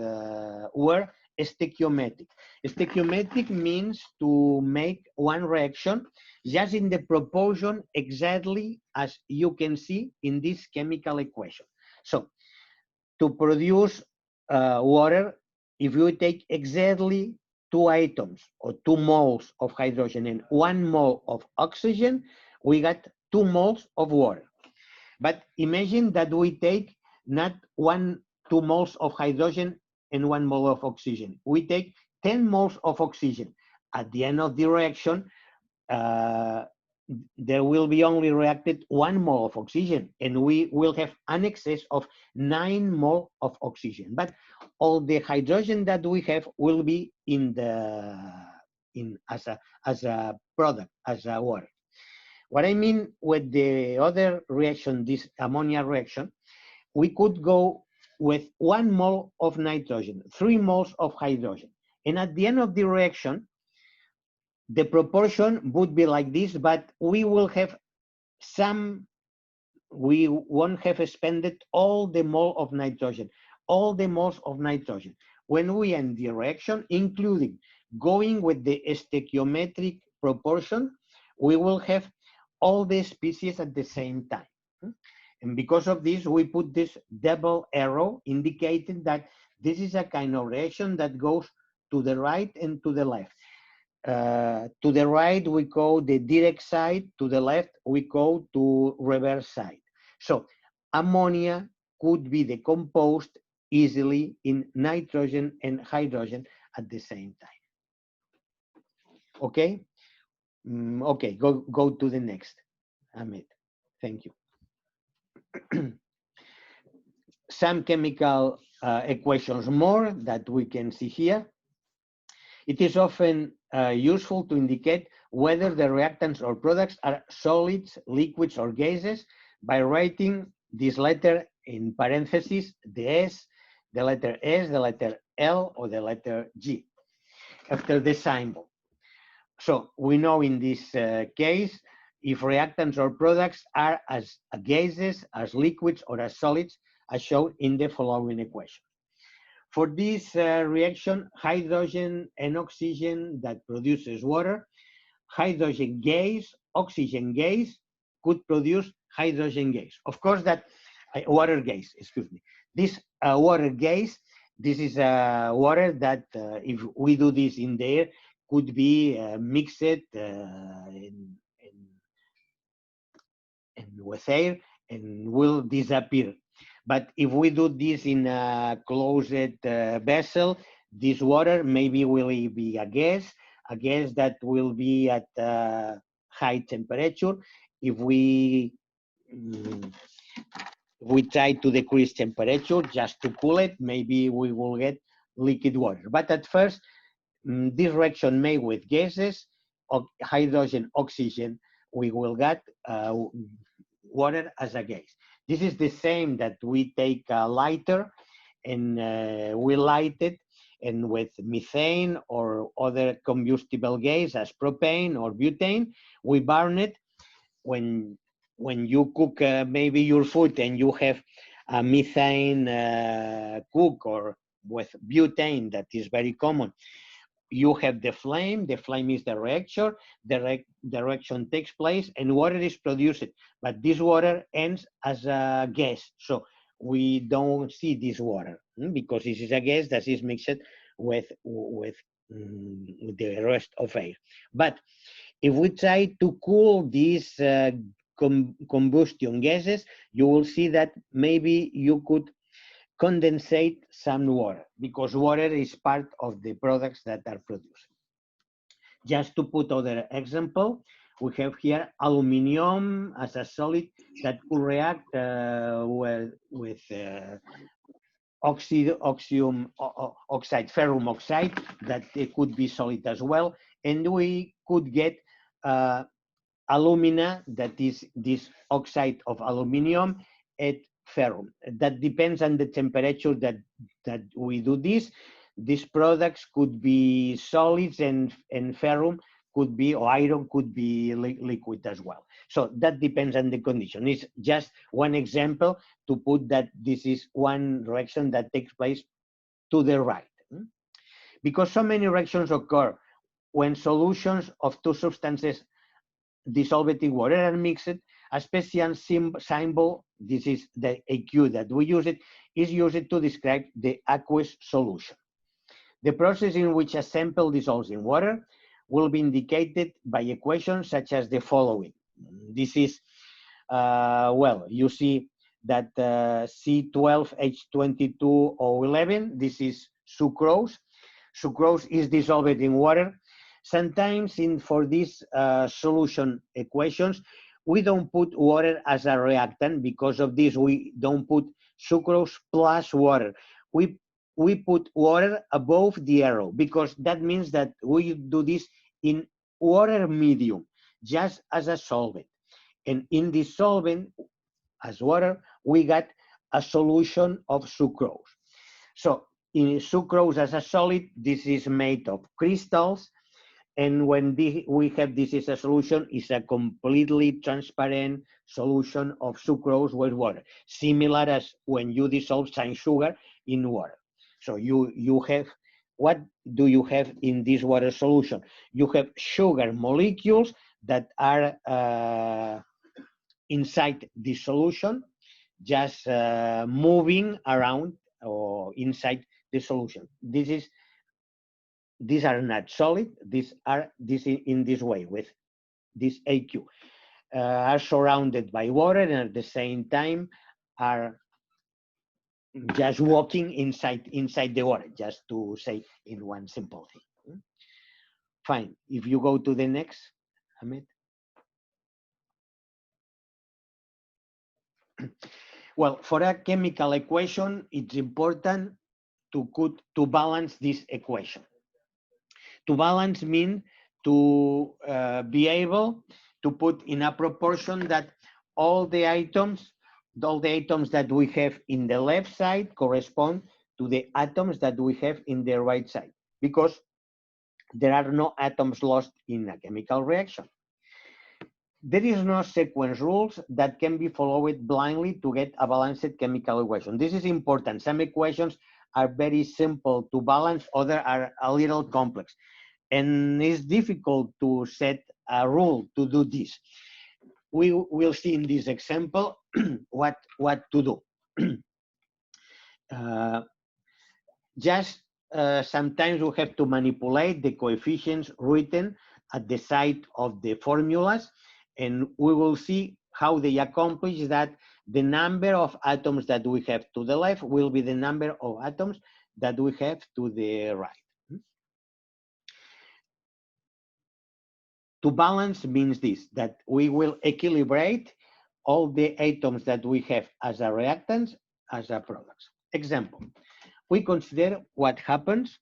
word, stoichiometric. Stoichiometric means to make one reaction just in the proportion exactly as you can see in this chemical equation. So to produce water, if you take exactly 2 atoms or 2 moles of hydrogen and 1 mole of oxygen, we got 2 moles of water. But imagine that we take not 2 moles of hydrogen and 1 mole of oxygen. We take 10 moles of oxygen. At the end of the reaction, there will be only reacted 1 mole of oxygen, and we will have an excess of 9 mole of oxygen. But all the hydrogen that we have will be as a product, as a water. What I mean with the other reaction, this ammonia reaction, we could go with 1 mole of nitrogen, 3 moles of hydrogen. And at the end of the reaction, the proportion would be like this, but we will have we won't have expended all the mole of nitrogen, all the moles of nitrogen. When we end the reaction, including going with the stoichiometric proportion, we will have all the species at the same time. And because of this, we put this double arrow indicating that this is a kind of reaction that goes to the right and to the left. To the right, we go the direct side. To the left, we go to reverse side. So ammonia could be decomposed easily in nitrogen and hydrogen at the same time. Okay? Okay, go to the next, Ahmed. Thank you. Some chemical equations more that we can see here. It is often useful to indicate whether the reactants or products are solids, liquids, or gases by writing this letter in parentheses, the S, the letter S, the letter L, or the letter G after the symbol. So we know in this case, if reactants or products are as gases, as liquids, or as solids, as shown in the following equation. For this reaction, hydrogen and oxygen that produces water, hydrogen gas, oxygen gas could produce hydrogen gas. Of course, that water gas, excuse me. This water gas, this is water that if we do this in the air, could be mixed with air and will disappear. But if we do this in a closed vessel, this water maybe will be a gas that will be at high temperature. If we try to decrease temperature just to cool it, maybe we will get liquid water. But at first, this reaction made with gases, hydrogen, oxygen, we will get water as a gas. This is the same that we take a lighter and we light it, and with methane or other combustible gas as propane or butane, we burn it. When you cook maybe your food and you have a methane cook or with butane, that is very common, you have the flame is the reactor, the reaction takes place and water is produced, but this water ends as a gas. So we don't see this water because this is a gas that is mixed with the rest of air. But if we try to cool these combustion gases, you will see that maybe you could condensate some water, because water is part of the products that are produced. Just to put other example, we have here aluminum as a solid that could react with oxide, ferrum oxide, that it could be solid as well, and we could get alumina, that is this oxide of aluminum, at ferrum. That depends on the temperature that we do this. These products could be solids, and ferrum could be, or iron could be liquid as well. So that depends on the condition. It's just one example to put that this is one reaction that takes place to the right. Because so many reactions occur when solutions of two substances dissolved in water are mixed, a special symbol, this is the AQ that we use it, is used to describe the aqueous solution. The process in which a sample dissolves in water will be indicated by equations such as the following. This is, well, you see that C12H22O11, this is sucrose. Sucrose is dissolved in water. Sometimes for these solution equations, we don't put water as a reactant. Because of this, we don't put sucrose plus water. We put water above the arrow, because that means that we do this in water medium, just as a solvent. And in this solvent, as water, we got a solution of sucrose. So in sucrose as a solid, this is made of crystals. And when we have this as a solution, it's a completely transparent solution of sucrose with water, similar as when you dissolve cane sugar in water. So you have, what do you have in this water solution? You have sugar molecules that are inside the solution, just moving around or inside the solution. These are not solid. These are in this way, with this AQ, are surrounded by water, and at the same time are just walking inside the water, just to say in one simple thing. Fine. If you go to the next, Ahmed. Well, for a chemical equation, it's important to balance this equation. To balance means to be able to put in a proportion that all the atoms that we have in the left side correspond to the atoms that we have in the right side, because there are no atoms lost in a chemical reaction. There is no sequence rules that can be followed blindly to get a balanced chemical equation. This is important. Some equations are very simple to balance, others are a little complex. And it's difficult to set a rule to do this. We will see in this example what to do. Sometimes we have to manipulate the coefficients written at the side of the formulas, and we will see how they accomplish that. The number of atoms that we have to the left will be the number of atoms that we have to the right. To balance means this, that we will equilibrate all the atoms that we have as a reactants as a products. Example, we consider what happens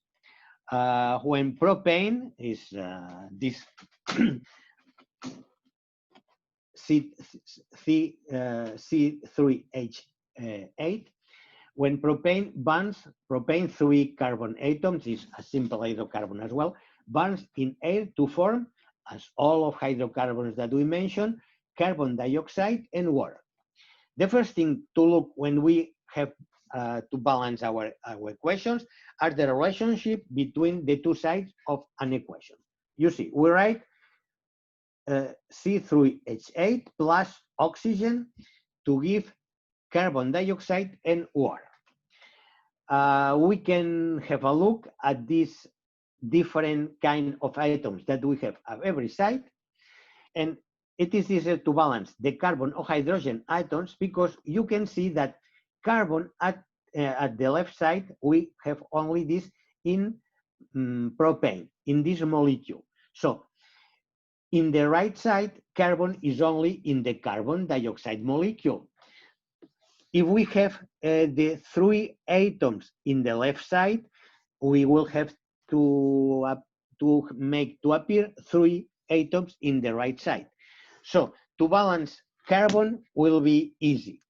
when propane is this C3H8. When propane burns, propane 3 carbon atoms is a simple hydrocarbon as well, burns in air to form, as all of hydrocarbons that we mentioned, carbon dioxide and water. The first thing to look when we have to balance our equations are the relationship between the two sides of an equation. You see, we write C3H8 plus oxygen to give carbon dioxide and water. We can have a look at these different kind of atoms that we have at every side, and it is easier to balance the carbon or hydrogen atoms, because you can see that carbon at the left side, we have only this in propane, in this molecule. So in the right side, carbon is only in the carbon dioxide molecule. If we have the 3 atoms in the left side, we will have to appear 3 atoms in the right side. So to balance carbon will be easy.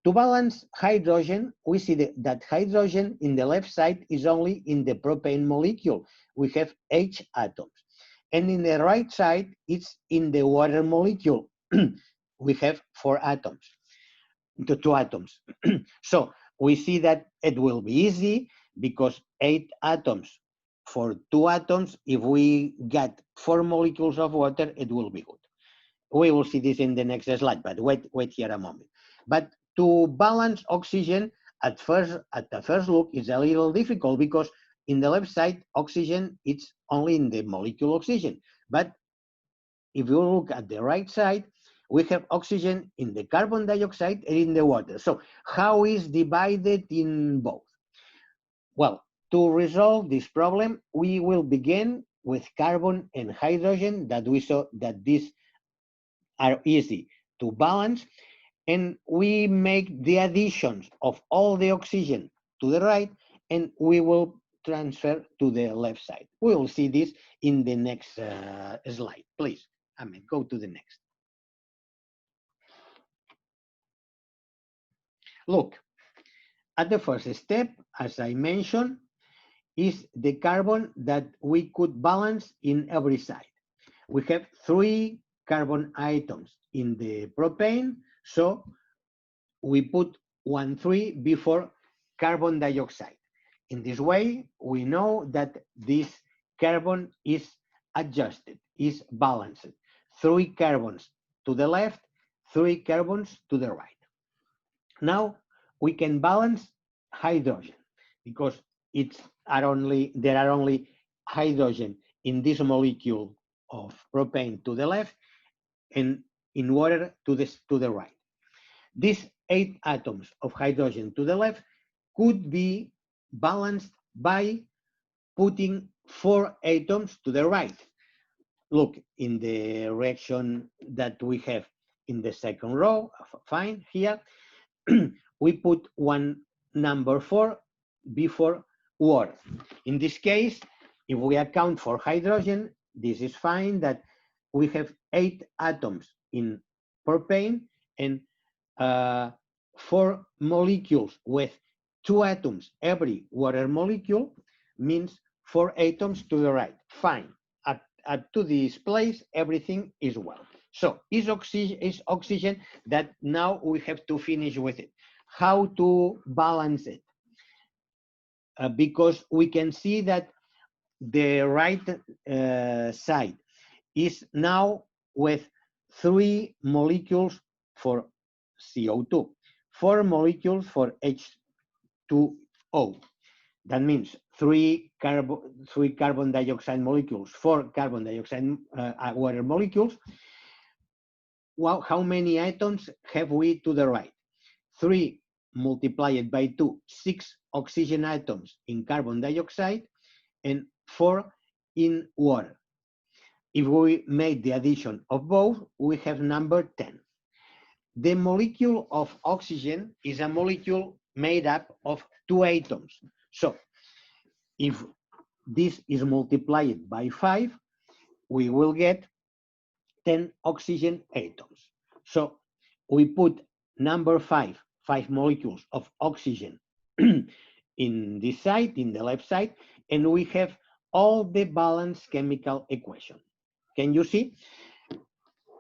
To balance hydrogen, we see that hydrogen in the left side is only in the propane molecule. We have H atoms. And in the right side, it's in the water molecule. We have 4 atoms, 2 atoms. So we see that it will be easy, because 8 atoms for 2 atoms, if we get 4 molecules of water, it will be good. We will see this in the next slide, but wait here a moment. But to balance oxygen, at the first look, is a little difficult, because in the left side, oxygen, it's only in the molecule oxygen. But if you look at the right side, We have oxygen in the carbon dioxide and in the water. So how is divided in both? Well, to resolve this problem, we will begin with carbon and hydrogen that we saw that these are easy to balance. And we make the additions of all the oxygen to the right, and we will transfer to the left side. We will see this in the next slide. Please, Ahmed, go to the next. Look, at the first step, as I mentioned, is the carbon that we could balance in every side. We have 3 carbon atoms in the propane, so we put 1, 3 before carbon dioxide. In this way, we know that this carbon is adjusted, is balanced. 3 carbons to the left, 3 carbons to the right. Now we can balance hydrogen because there are only hydrogen in this molecule of propane to the left and in water to the right. These 8 atoms of hydrogen to the left could be balanced by putting 4 atoms to the right. Look, in the reaction that we have in the second row, fine, here, we put one number 4 before water. In this case, if we account for hydrogen, this is fine that we have 8 atoms in propane and 4 molecules with 2 atoms every water molecule means 4 atoms to the right. Fine. To this place, everything is well. So is oxygen that now we have to finish with it. How to balance it? Because we can see that the right side is now with 3 molecules for CO2, 4 molecules for H2O. That means 3 carbon dioxide molecules, 4 carbon dioxide water molecules. Well, how many atoms have we to the right? 3 multiplied by 2, 6 oxygen atoms in carbon dioxide and 4 in water. If we make the addition of both, we have number 10. The molecule of oxygen is a molecule made up of 2 atoms. So if this is multiplied by 5, we will get 10 oxygen atoms. So we put number 5 molecules of oxygen in this side, in the left side, and we have all the balanced chemical equation. Can you see?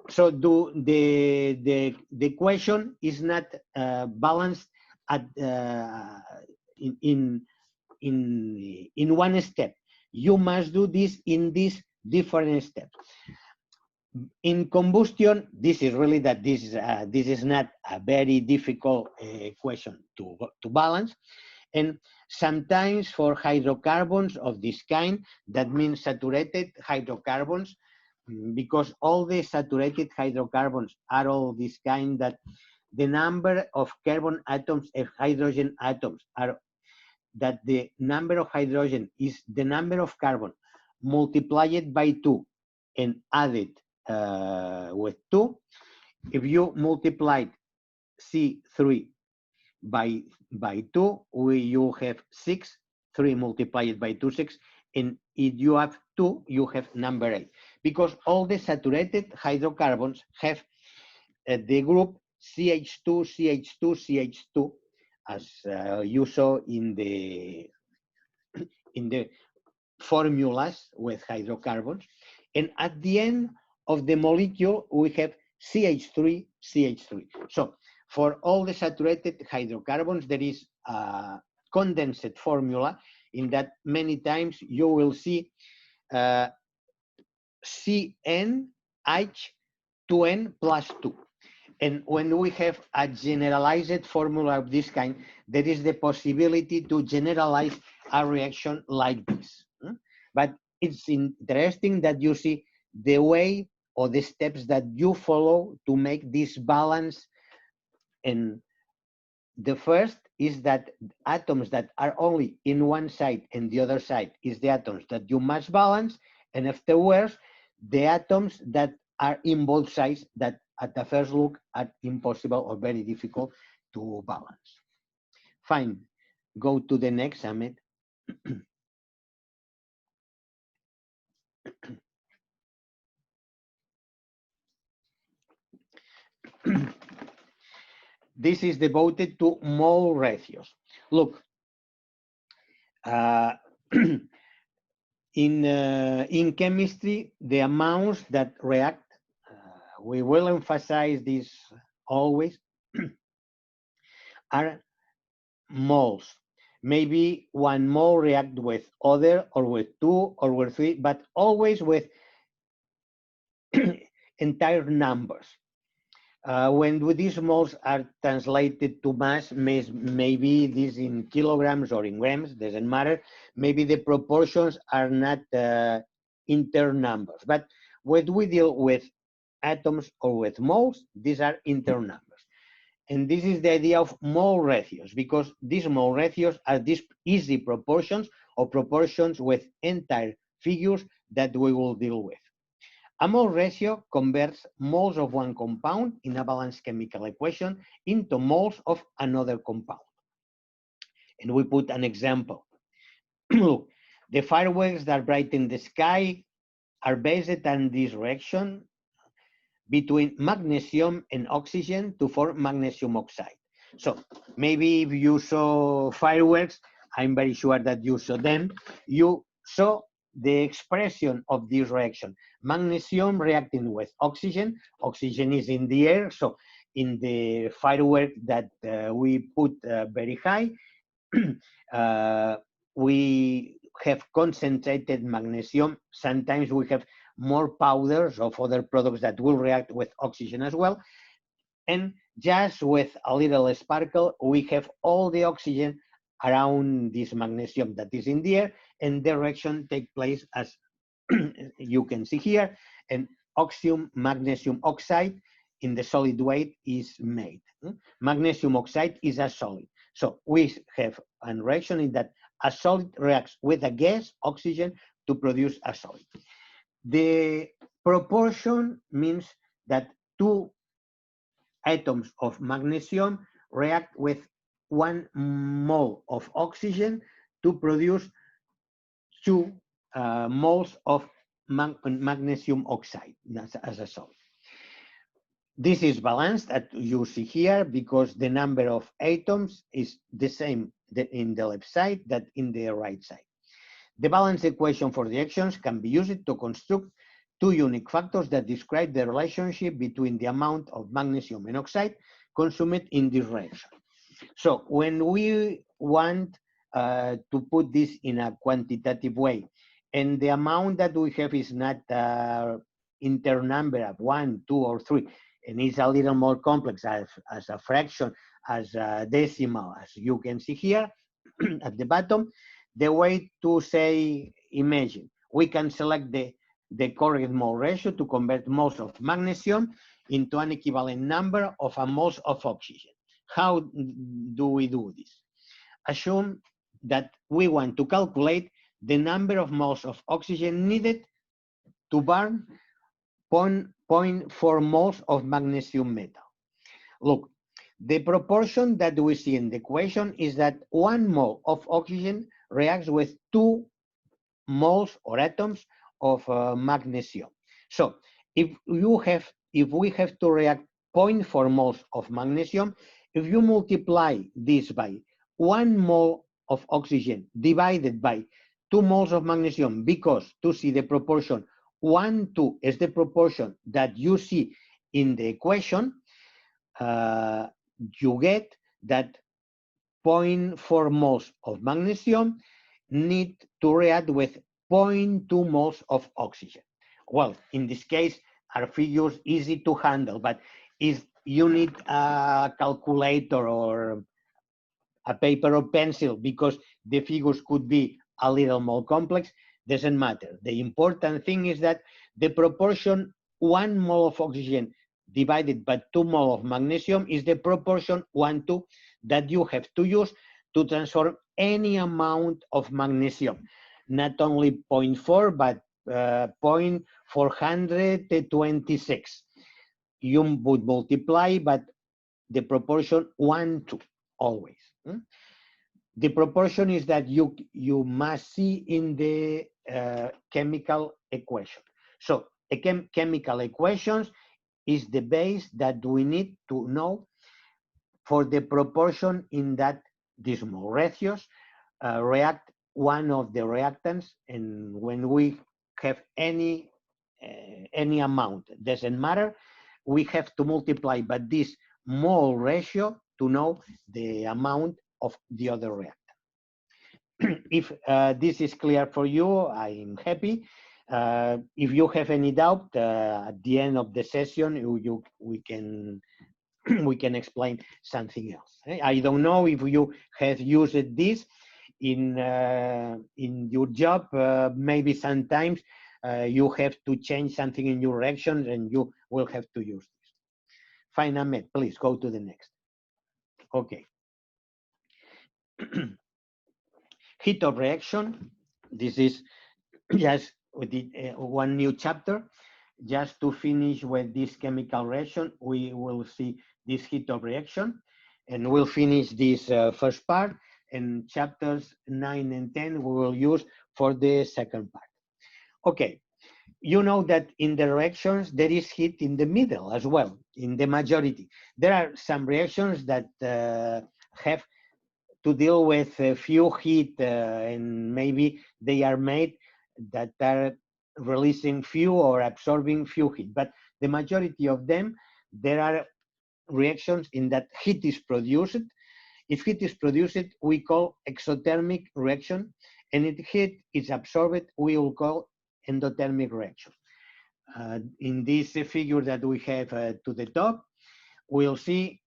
So the equation is not balanced at in one step. You must do this in these different steps. In combustion, this is really that this is not a very difficult equation to balance. And sometimes for hydrocarbons of this kind, that means saturated hydrocarbons, because all the saturated hydrocarbons are all this kind that the number of carbon atoms and hydrogen atoms are that the number of hydrogen is the number of carbon multiplied by 2 and added with 2. If you multiplied C3 by 2, you have 6, 3 multiplied by 2, 6, and if you have 2, you have number 8. Because all the saturated hydrocarbons have the group CH2, CH2, CH2, as you saw in the formulas with hydrocarbons. And at the end of the molecule, we have CH3, CH3. So for all the saturated hydrocarbons, there is a condensed formula in that many times you will see CnH2n plus 2. And when we have a generalized formula of this kind, there is the possibility to generalize a reaction like this. But it's interesting that you see the way or the steps that you follow to make this balance. And the first is that atoms that are only in one side and the other side is the atoms that you must balance, and afterwards the atoms that are in both sides that at the first look are impossible or very difficult to balance. Fine, go to the next, Ahmed. This is devoted to mole ratios. Look, in chemistry, the amounts that react, we will emphasize this always, are moles. Maybe one mole react with other, or with two, or with three, but always with entire numbers. When these moles are translated to mass, maybe this in kilograms or in grams, doesn't matter. Maybe the proportions are not inter numbers, but when we deal with atoms or with moles, these are inter numbers. And this is the idea of mole ratios, because these mole ratios are these easy proportions or proportions with entire figures that we will deal with. A mole ratio converts moles of one compound in a balanced chemical equation into moles of another compound. And we put an example. Look, the fireworks that brighten the sky are based on this reaction between magnesium and oxygen to form magnesium oxide. So maybe if you saw fireworks, I'm very sure that you saw them, you saw the expression of this reaction. Magnesium reacting with oxygen. Oxygen is in the air, so in the firework that we put very high, we have concentrated magnesium. Sometimes we have more powders of other products that will react with oxygen as well. And just with a little sparkle, we have all the oxygen around this magnesium that is in the air, and the reaction takes place as you can see here, and oxygen magnesium oxide in the solid weight is made. Magnesium oxide is a solid. So we have a reaction in that a solid reacts with a gas, oxygen, to produce a solid. The proportion means that two atoms of magnesium react with 1 mole of oxygen to produce 2 moles of magnesium oxide as a solid. This is balanced, as you see here, because the number of atoms is the same in the left side that in the right side. The balance equation for reactions can be used to construct 2 unique factors that describe the relationship between the amount of magnesium and oxide consumed in this reaction. So when we want to put this in a quantitative way, and the amount that we have is not inter number of 1, 2, or 3, and it's a little more complex as a fraction, as a decimal, as you can see here at the bottom, the way to say, imagine, we can select the correct mole ratio to convert moles of magnesium into an equivalent number of moles of oxygen. How do we do this? Assume that we want to calculate the number of moles of oxygen needed to burn 0.4 moles of magnesium metal. Look, the proportion that we see in the equation is that 1 mole of oxygen reacts with 2 moles or atoms of magnesium. So if we have to react 0.4 moles of magnesium, if you multiply this by 1 mole of oxygen divided by 2 moles of magnesium, because to see the proportion 1:2 is the proportion that you see in the equation, you get that 0.4 moles of magnesium need to react with 0.2 moles of oxygen. Well, in this case, our figures easy to handle, but if you need a calculator or a paper or pencil, because the figures could be a little more complex, doesn't matter. The important thing is that the proportion 1 mole of oxygen divided by 2 mole of magnesium is the proportion 1:2 that you have to use to transform any amount of magnesium, not only 0.4 but 0.426. You would multiply, but the proportion 1:2 always. The proportion is that you must see in the chemical equation. So a chemical equations is the base that we need to know for the proportion in that these mole ratios react one of the reactants, and when we have any amount, doesn't matter, we have to multiply by this mole ratio to know the amount of the other reactant. If this is clear for you, I'm happy. If you have any doubt, at the end of the session, we can we can explain something else. I don't know if you have used this in your job. Maybe sometimes you have to change something in your reactions, and you will have to use this. Fine, Ahmed, please go to the next. Okay. Heat of reaction. This is just one new chapter. Just to finish with this chemical reaction, we will see this heat of reaction, and we'll finish this first part, and chapters 9 and 10 we will use for the second part. Okay, you know that in the reactions there is heat in the middle as well, in the majority. There are some reactions that have to deal with few heat, and maybe they are made that are releasing few or absorbing few heat, but the majority of them, there are reactions in that heat is produced. If heat is produced, we call exothermic reaction, and if heat is absorbed, we will call endothermic reaction. In this figure that we have to the top, we'll see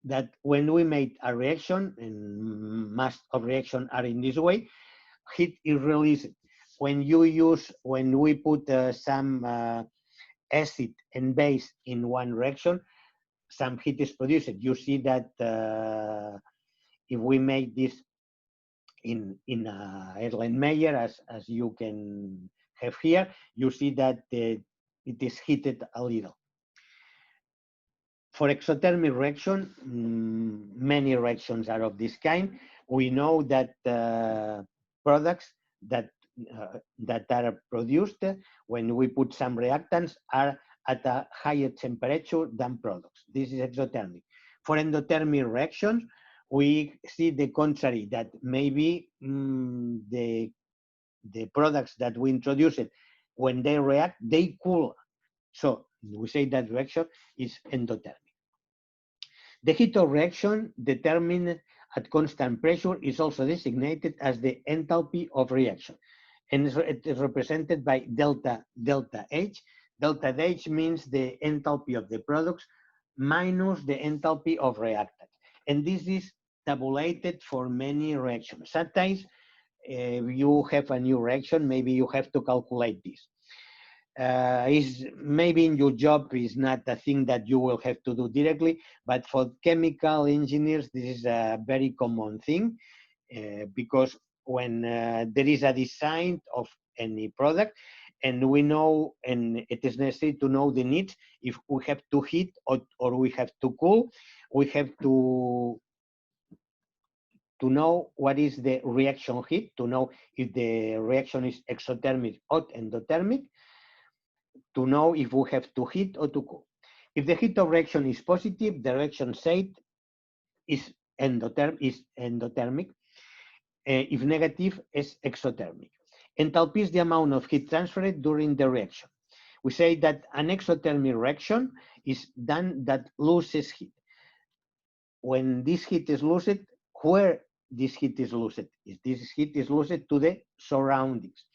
that when we make a reaction, and most of reactions are in this way, heat is released. When we put some acid and base in one reaction, some heat is produced. You see that if we make this in Erlenmeyer, as you can have here, you see that it is heated a little. For exothermic reaction, many reactions are of this kind. We know that products that are produced when we put some reactants are at a higher temperature than products. This is exothermic. For endothermic reactions, we see the contrary, that maybe the products that we introduced, when they react, they cool. So we say that reaction is endothermic. The heat of reaction determined at constant pressure is also designated as the enthalpy of reaction, and it is represented by delta H. Delta H means the enthalpy of the products minus the enthalpy of reactants, and this is tabulated for many reactions. Sometimes if you have a new reaction, maybe you have to calculate this. Is maybe in your job is not a thing that you will have to do directly, but for chemical engineers, this is a very common thing, because when there is a design of any product, and we know, and it is necessary to know the needs, if we have to heat or we have to cool, we have to know what is the reaction heat, to know if the reaction is exothermic or endothermic, to know if we have to heat or to cool. If the heat of reaction is positive, the reaction state is endothermic. If negative, is exothermic. Enthalpy is the amount of heat transferred during the reaction. We say that an exothermic reaction is done that loses heat. When this heat is lost, where this heat is lost? This heat is lost to the surroundings.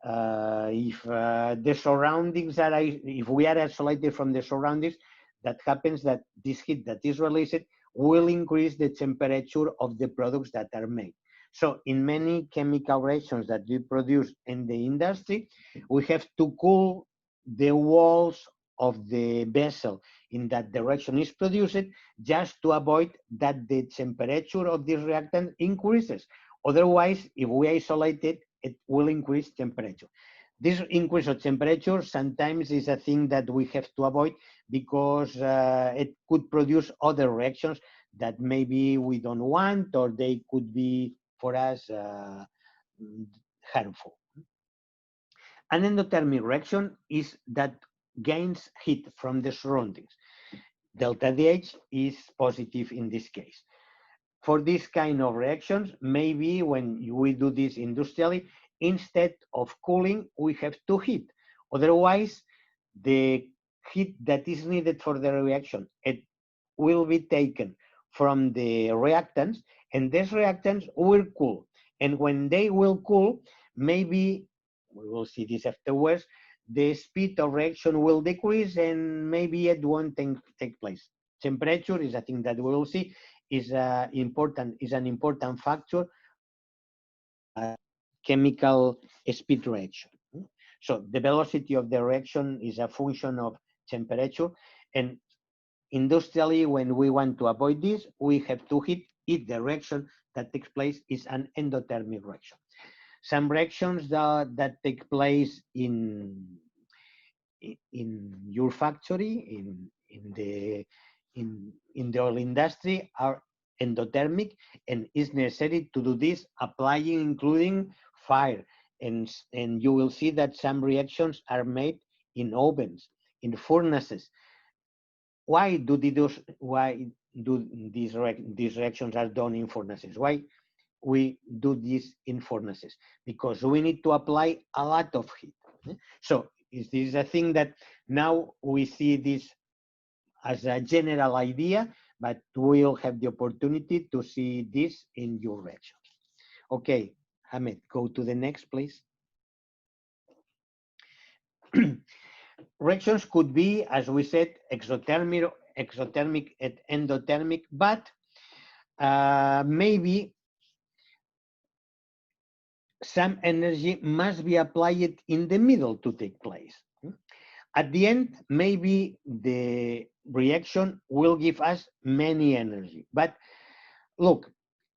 If the surroundings are, if we are isolated from the surroundings, that happens that this heat that is released will increase the temperature of the products that are made. So in many chemical reactions that we produce in the industry, we have to cool the walls of the vessel in that direction is produced, just to avoid that the temperature of this reactant increases. Otherwise, if we isolate it, it will increase temperature. This increase of temperature sometimes is a thing that we have to avoid because it could produce other reactions that maybe we don't want, or they could be for us harmful. An endothermic reaction is that gains heat from the surroundings. Delta DH is positive in this case. For this kind of reactions, maybe when we do this industrially, instead of cooling, we have to heat. Otherwise, the heat that is needed for the reaction, it will be taken from the reactants, and these reactants will cool. And when they will cool, maybe, we will see this afterwards, the speed of reaction will decrease and maybe it won't take place. Temperature is a thing that we will see, is an important factor, chemical speed reaction. So the velocity of the reaction is a function of temperature, and industrially, when we want to avoid this, we have to heat if the reaction that takes place is an endothermic reaction. Some reactions that take place in your factory, in the oil industry, are endothermic, and it's necessary to do this applying, including fire. And you will see that some reactions are made in ovens, in furnaces. Why do these reactions are done in furnaces? Why we do this in furnaces? Because we need to apply a lot of heat. So this is a thing that now we see this as a general idea, but we'll have the opportunity to see this in your reactions. Okay, Ahmed, go to the next, please. Reactions could be, as we said, exothermic and endothermic, but maybe some energy must be applied in the middle to take place. At the end, maybe the reaction will give us many energy. But look,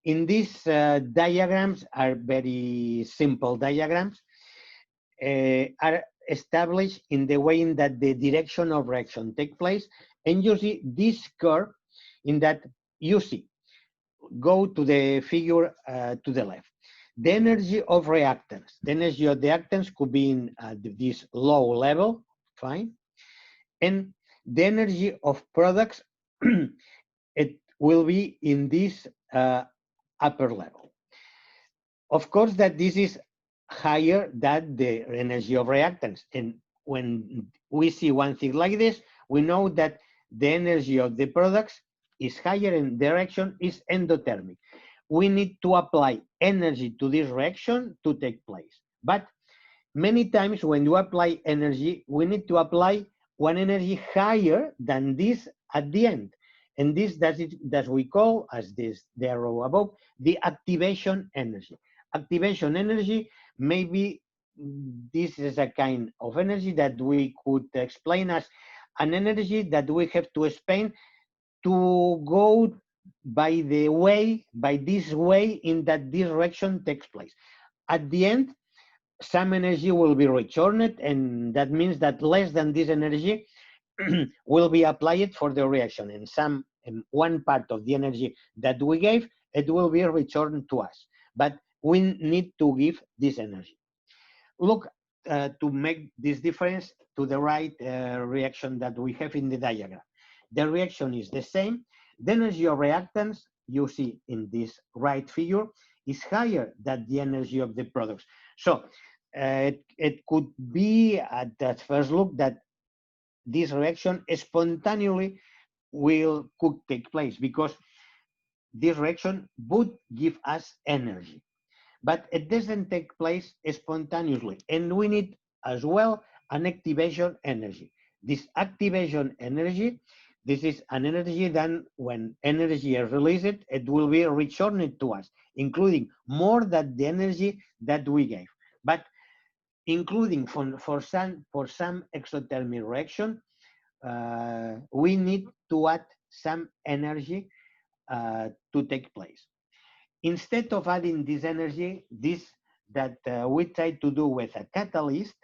in these diagrams are very simple diagrams, are established in the way in that the direction of reaction take place. And you see this curve in that you see, go to the figure to the left. The energy of reactants. The energy of the reactants could be in this low level, fine. And the energy of products, it will be in this upper level. Of course, that this is higher than the energy of reactants. And when we see one thing like this, we know that the energy of the products is higher and the reaction is endothermic. We need to apply energy to this reaction to take place. But many times when you apply energy, we need to apply one energy higher than this at the end. And this that we call, as this the arrow above, the activation energy. Activation energy, maybe this is a kind of energy that we could explain as an energy that we have to spend to go by this way in that this reaction takes place. At the end, some energy will be returned, and that means that less than this energy will be applied for the reaction, and one part of the energy that we gave, it will be returned to us. But we need to give this energy. Look, to make this difference to the right reaction that we have in the diagram. The reaction is the same. The energy of reactants, you see in this right figure, is higher than the energy of the products. So it could be at that first look that this reaction spontaneously could take place, because this reaction would give us energy. But it doesn't take place spontaneously. And we need as well an activation energy. This activation energy, this is an energy that when energy is released, it will be returned to us, including more than the energy that we gave. But including for some exothermic reaction, we need to add some energy to take place. Instead of adding this energy, that we try to do with a catalyst,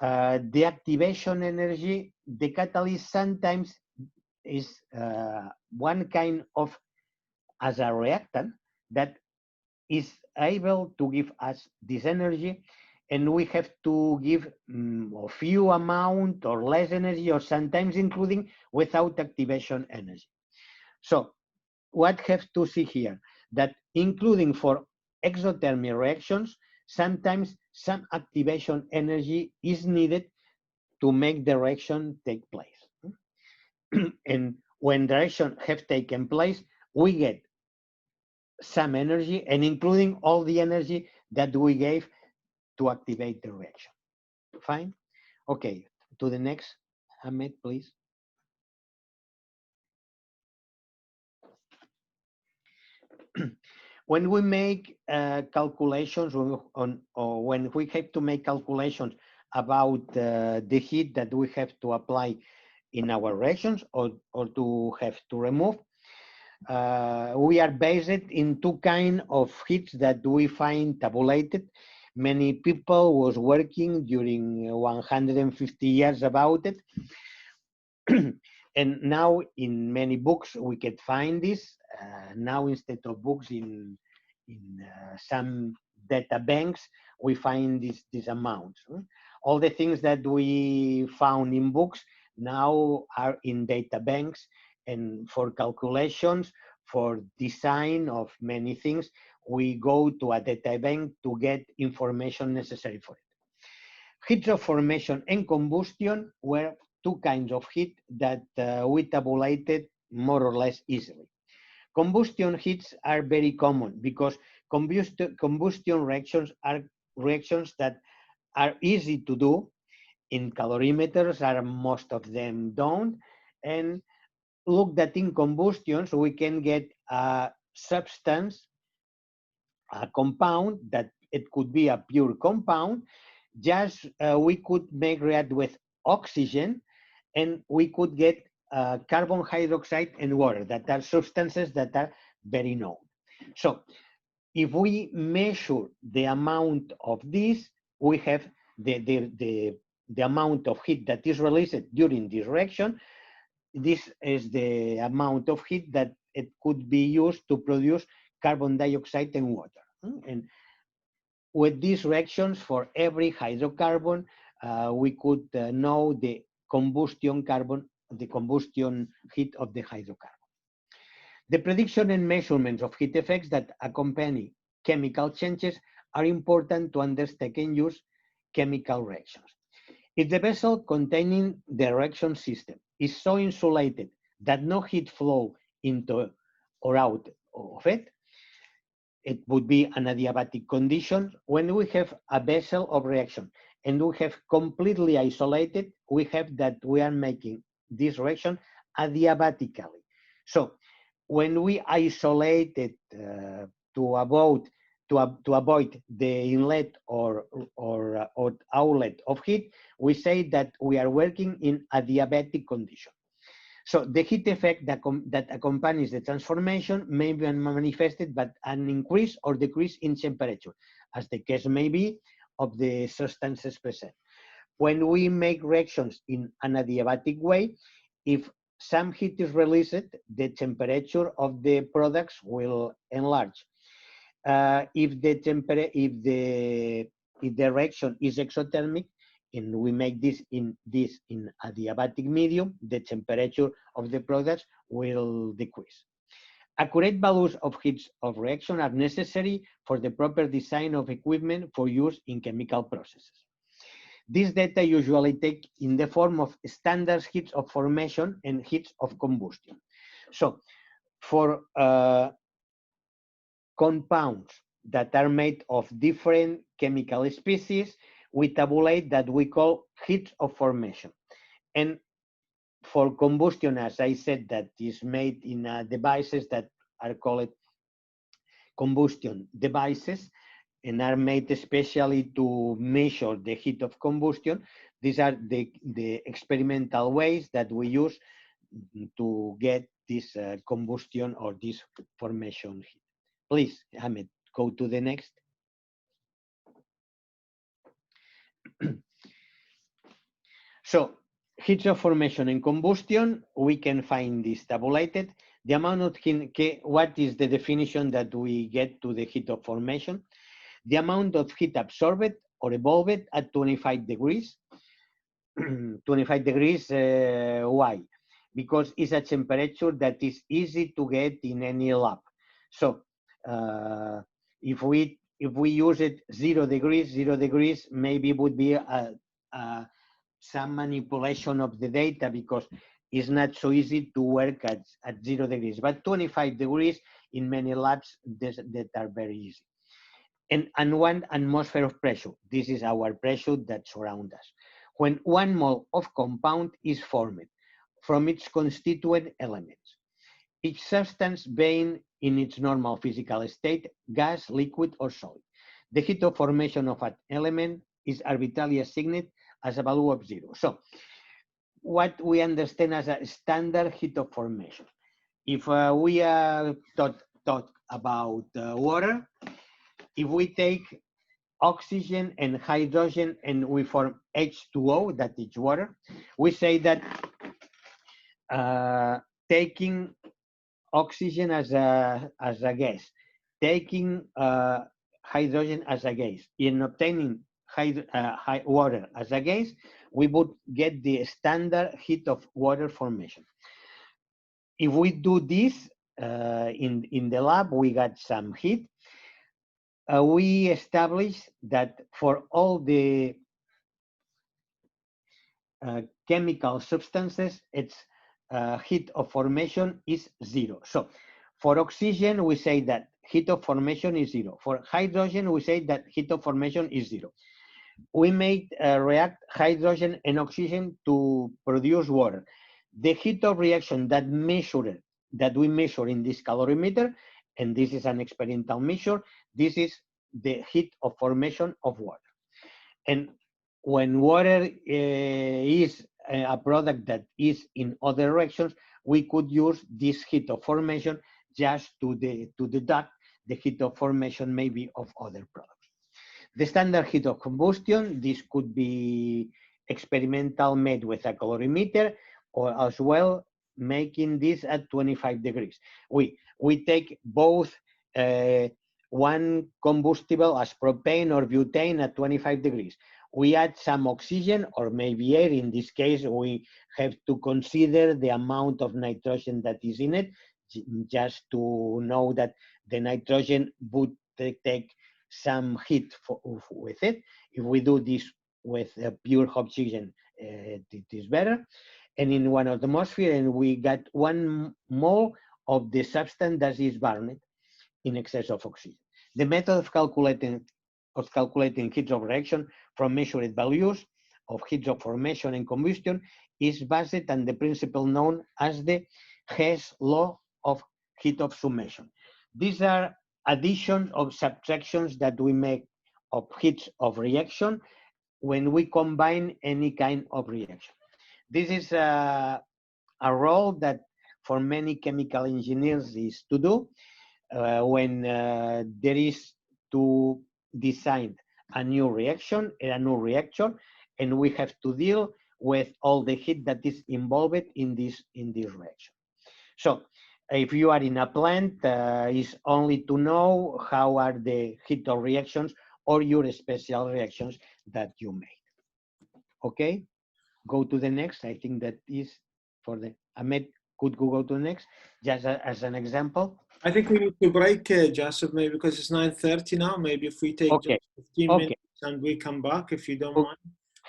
the activation energy, the catalyst sometimes is one kind of, as a reactant, that is able to give us this energy, and we have to give a few amount or less energy, or sometimes including without activation energy. So what have to see here? That including for exothermic reactions, sometimes some activation energy is needed to make the reaction take place. And when the reaction have taken place, we get some energy, and including all the energy that we gave to activate the reaction. Fine? Okay, to the next, Ahmed, please. When we make calculations or when we have to make calculations about the heat that we have to apply in our reactions or to have to remove, we are based in two kinds of heats that we find tabulated. Many people was working during 150 years about it. And now in many books we can find this. Now instead of books in some data banks, we find these amounts. All the things that we found in books now are in data banks, and for calculations, for design of many things, we go to a data bank to get information necessary for it. Heats of formation and combustion were two kinds of heat that we tabulated more or less easily. Combustion heats are very common because combustion reactions are reactions that are easy to do. In calorimeters, are most of them don't. And look that in combustions, we can get a substance, a compound, that it could be a pure compound. Just we could make react with oxygen, and we could get carbon hydroxide and water, that are substances that are very known. So if we measure the amount of this, we have the amount of heat that is released during this reaction. This is the amount of heat that it could be used to produce carbon dioxide and water. And with these reactions, for every hydrocarbon, we could know the combustion heat of the hydrocarbon. The prediction and measurements of heat effects that accompany chemical changes are important to understand and use chemical reactions. If the vessel containing the reaction system is so insulated that no heat flow into or out of it, it would be an adiabatic condition. When we have a vessel of reaction and we have completely isolated, we have that we are making this reaction adiabatically. So when we isolate it to avoid the inlet or outlet of heat, we say that we are working in a adiabatic condition. So the heat effect that accompanies the transformation may be manifested by an increase or decrease in temperature, as the case may be of the substances present. When we make reactions in an adiabatic way, if some heat is released, the temperature of the products will enlarge. If the reaction is exothermic, and we make this in adiabatic medium, the temperature of the products will decrease. Accurate values of heats of reaction are necessary for the proper design of equipment for use in chemical processes. These data usually take in the form of standard heats of formation and heats of combustion. So for compounds that are made of different chemical species, we tabulate that we call heats of formation. And for combustion, as I said, that is made in devices that are called combustion devices, and are made especially to measure the heat of combustion. These are the experimental ways that we use to get this combustion or this formation heat. Please, Ahmed, go to the next. So, heats of formation and combustion, we can find this tabulated. The amount of heat, what is the definition that we get to the heat of formation? The amount of heat absorbed or evolved at 25 degrees. 25 degrees, why? Because it's a temperature that is easy to get in any lab. So if we use it 0 degrees maybe would be some manipulation of the data, because it's not so easy to work at 0 degrees. But 25 degrees in many labs that are very easy. And 1 atmosphere of pressure. This is our pressure that surrounds us. When 1 mole of compound is formed from its constituent elements, each substance being in its normal physical state, gas, liquid, or solid. The heat of formation of an element is arbitrarily assigned as a value of 0. So, what we understand as a standard heat of formation. If we talk about water, if we take oxygen and hydrogen and we form H2O, that is water, we say that taking oxygen as a gas, taking hydrogen as a gas, in obtaining water as a gas, we would get the standard heat of water formation. If we do this in the lab, we got some heat. We establish that for all the chemical substances, its heat of formation is 0. So for oxygen, we say that heat of formation is 0. For hydrogen, we say that heat of formation is 0. We make react hydrogen and oxygen to produce water. The heat of reaction that we measure in this calorimeter, and this is an experimental measure, this is the heat of formation of water. And when water is a product that is in other reactions, we could use this heat of formation just to deduct the heat of formation maybe of other products. The standard heat of combustion, this could be experimental made with a calorimeter, or as well making this at 25 degrees. We take both one combustible as propane or butane at 25 degrees. We add some oxygen or maybe air. In this case, we have to consider the amount of nitrogen that is in it, just to know that the nitrogen would take some heat with it. If we do this with pure oxygen, it is better. And in 1 atmosphere, and we got 1 mole of the substance that is burned in excess of oxygen. The method of calculating heats of reaction from measured values of heats of formation and combustion is based on the principle known as the Hess law of heat of summation. These are additions or subtractions that we make of heats of reaction when we combine any kind of reaction. This is a role that for many chemical engineers is to do when there is to design a new reaction and a new reactor, and we have to deal with all the heat that is involved in this reaction. So if you are in a plant, is only to know how are the heat of reactions or your special reactions that you made. Okay, go to the next. I think that is for the Ahmed. Could go to the next, just as an example. I think we need to break, Joseph, maybe because it's 9:30 now. Maybe if we take okay. just 15 minutes and we come back, if you don't mind.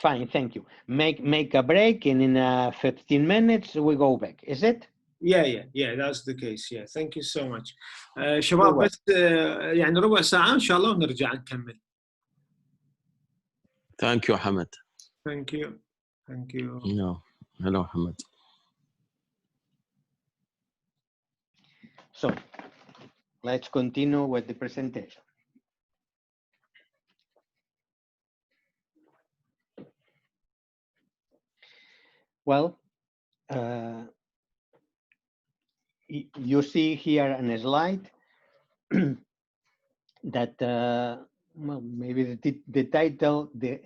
Fine, thank you. Make a break, and in 15 minutes we go back. Is it? Yeah, that's the case. Yeah, thank you so much. شباب بس يعني ربع ساعة إن شاء الله ونرجع نكمل. Thank you, Hamad. Thank you. No. Hello, Hamad. So let's continue with the presentation. Well, you see here on a slide that well, maybe the title, the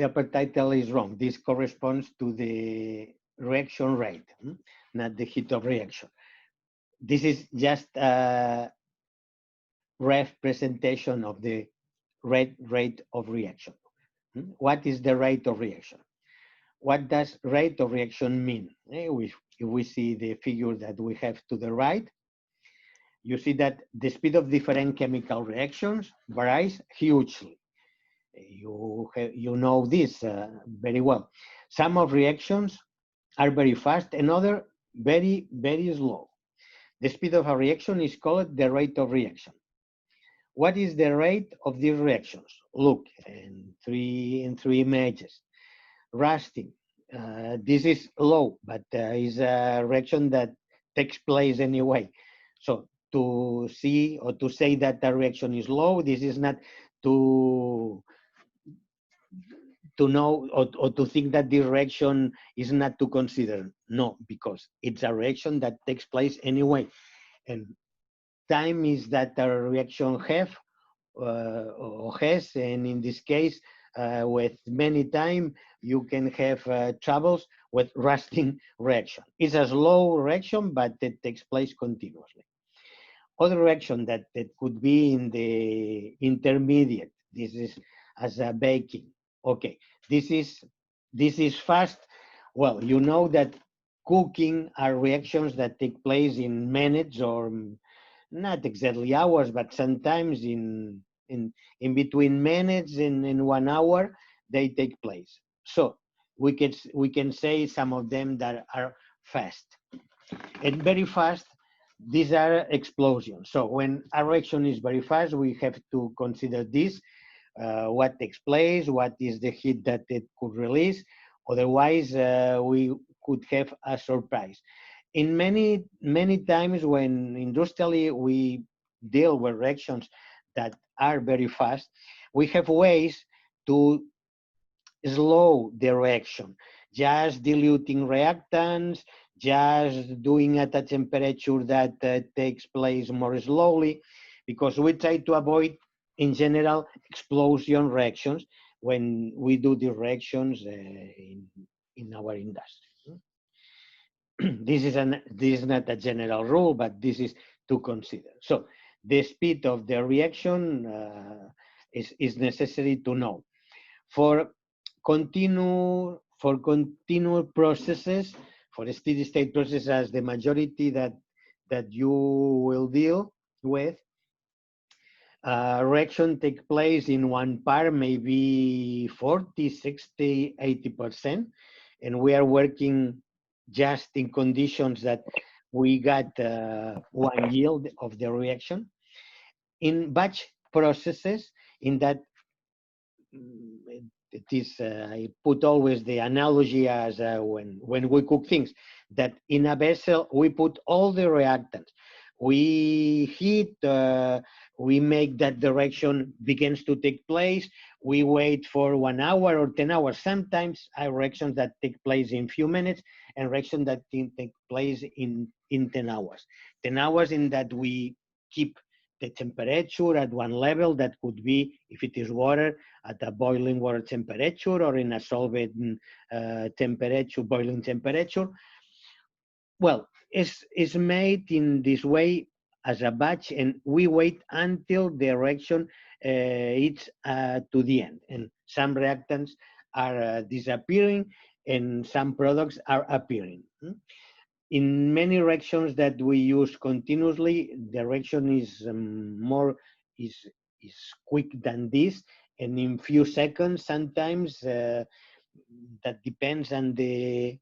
upper title is wrong. This corresponds to the reaction rate, not the heat of reaction. This is just a ref presentation of the rate of reaction. What is the rate of reaction? What does rate of reaction mean? If we see the figure that we have to the right, you see that the speed of different chemical reactions varies hugely. You know this very well. Some of reactions are very fast and other very, very slow. The speed of a reaction is called the rate of reaction. What is the rate of these reactions? Look in three images. Rusting. This is low, but is a reaction that takes place anyway. So to see or to say that the reaction is low, this is not to know or to think that the reaction is not to consider. No, because it's a reaction that takes place anyway. And time is that a reaction have or has, and in this case, with many time, you can have troubles with rusting reaction. It's a slow reaction, but it takes place continuously. Other reaction that could be in the intermediate, this is as a baking. Okay, this is fast. Well, you know that cooking are reactions that take place in minutes or not exactly hours, but sometimes in between minutes and in 1 hour, they take place. So we can say some of them that are fast. And very fast, these are explosions. So when a reaction is very fast, we have to consider this, what takes place, what is the heat that it could release. Otherwise, we could have a surprise. In many times when industrially we deal with reactions that are very fast, we have ways to slow the reaction, just diluting reactants, just doing at a temperature that takes place more slowly, because we try to avoid, in general, explosion reactions when we do the reactions in our industry. This is not a general rule, but this is to consider. So the speed of the reaction is necessary to know. For continual processes, for steady state processes, as the majority that you will deal with, reaction take place in one part, maybe 40, 60, 80%, and we are working just in conditions that we got one yield of the reaction. In batch processes, in that it is, I put always the analogy as when we cook things, that in a vessel, we put all the reactants. We heat, we make that the reaction begins to take place. We wait for 1 hour or 10 hours. Sometimes reactions that take place in few minutes and reactions that take place in 10 hours. 10 hours in that we keep the temperature at one level that could be, if it is water, at a boiling water temperature or in a solvent temperature, boiling temperature. Well, it's made in this way as a batch, and we wait until the reaction is to the end. And some reactants are disappearing and some products are appearing. In many reactions that we use continuously, the reaction is is quick than this, and in few seconds sometimes that depends on the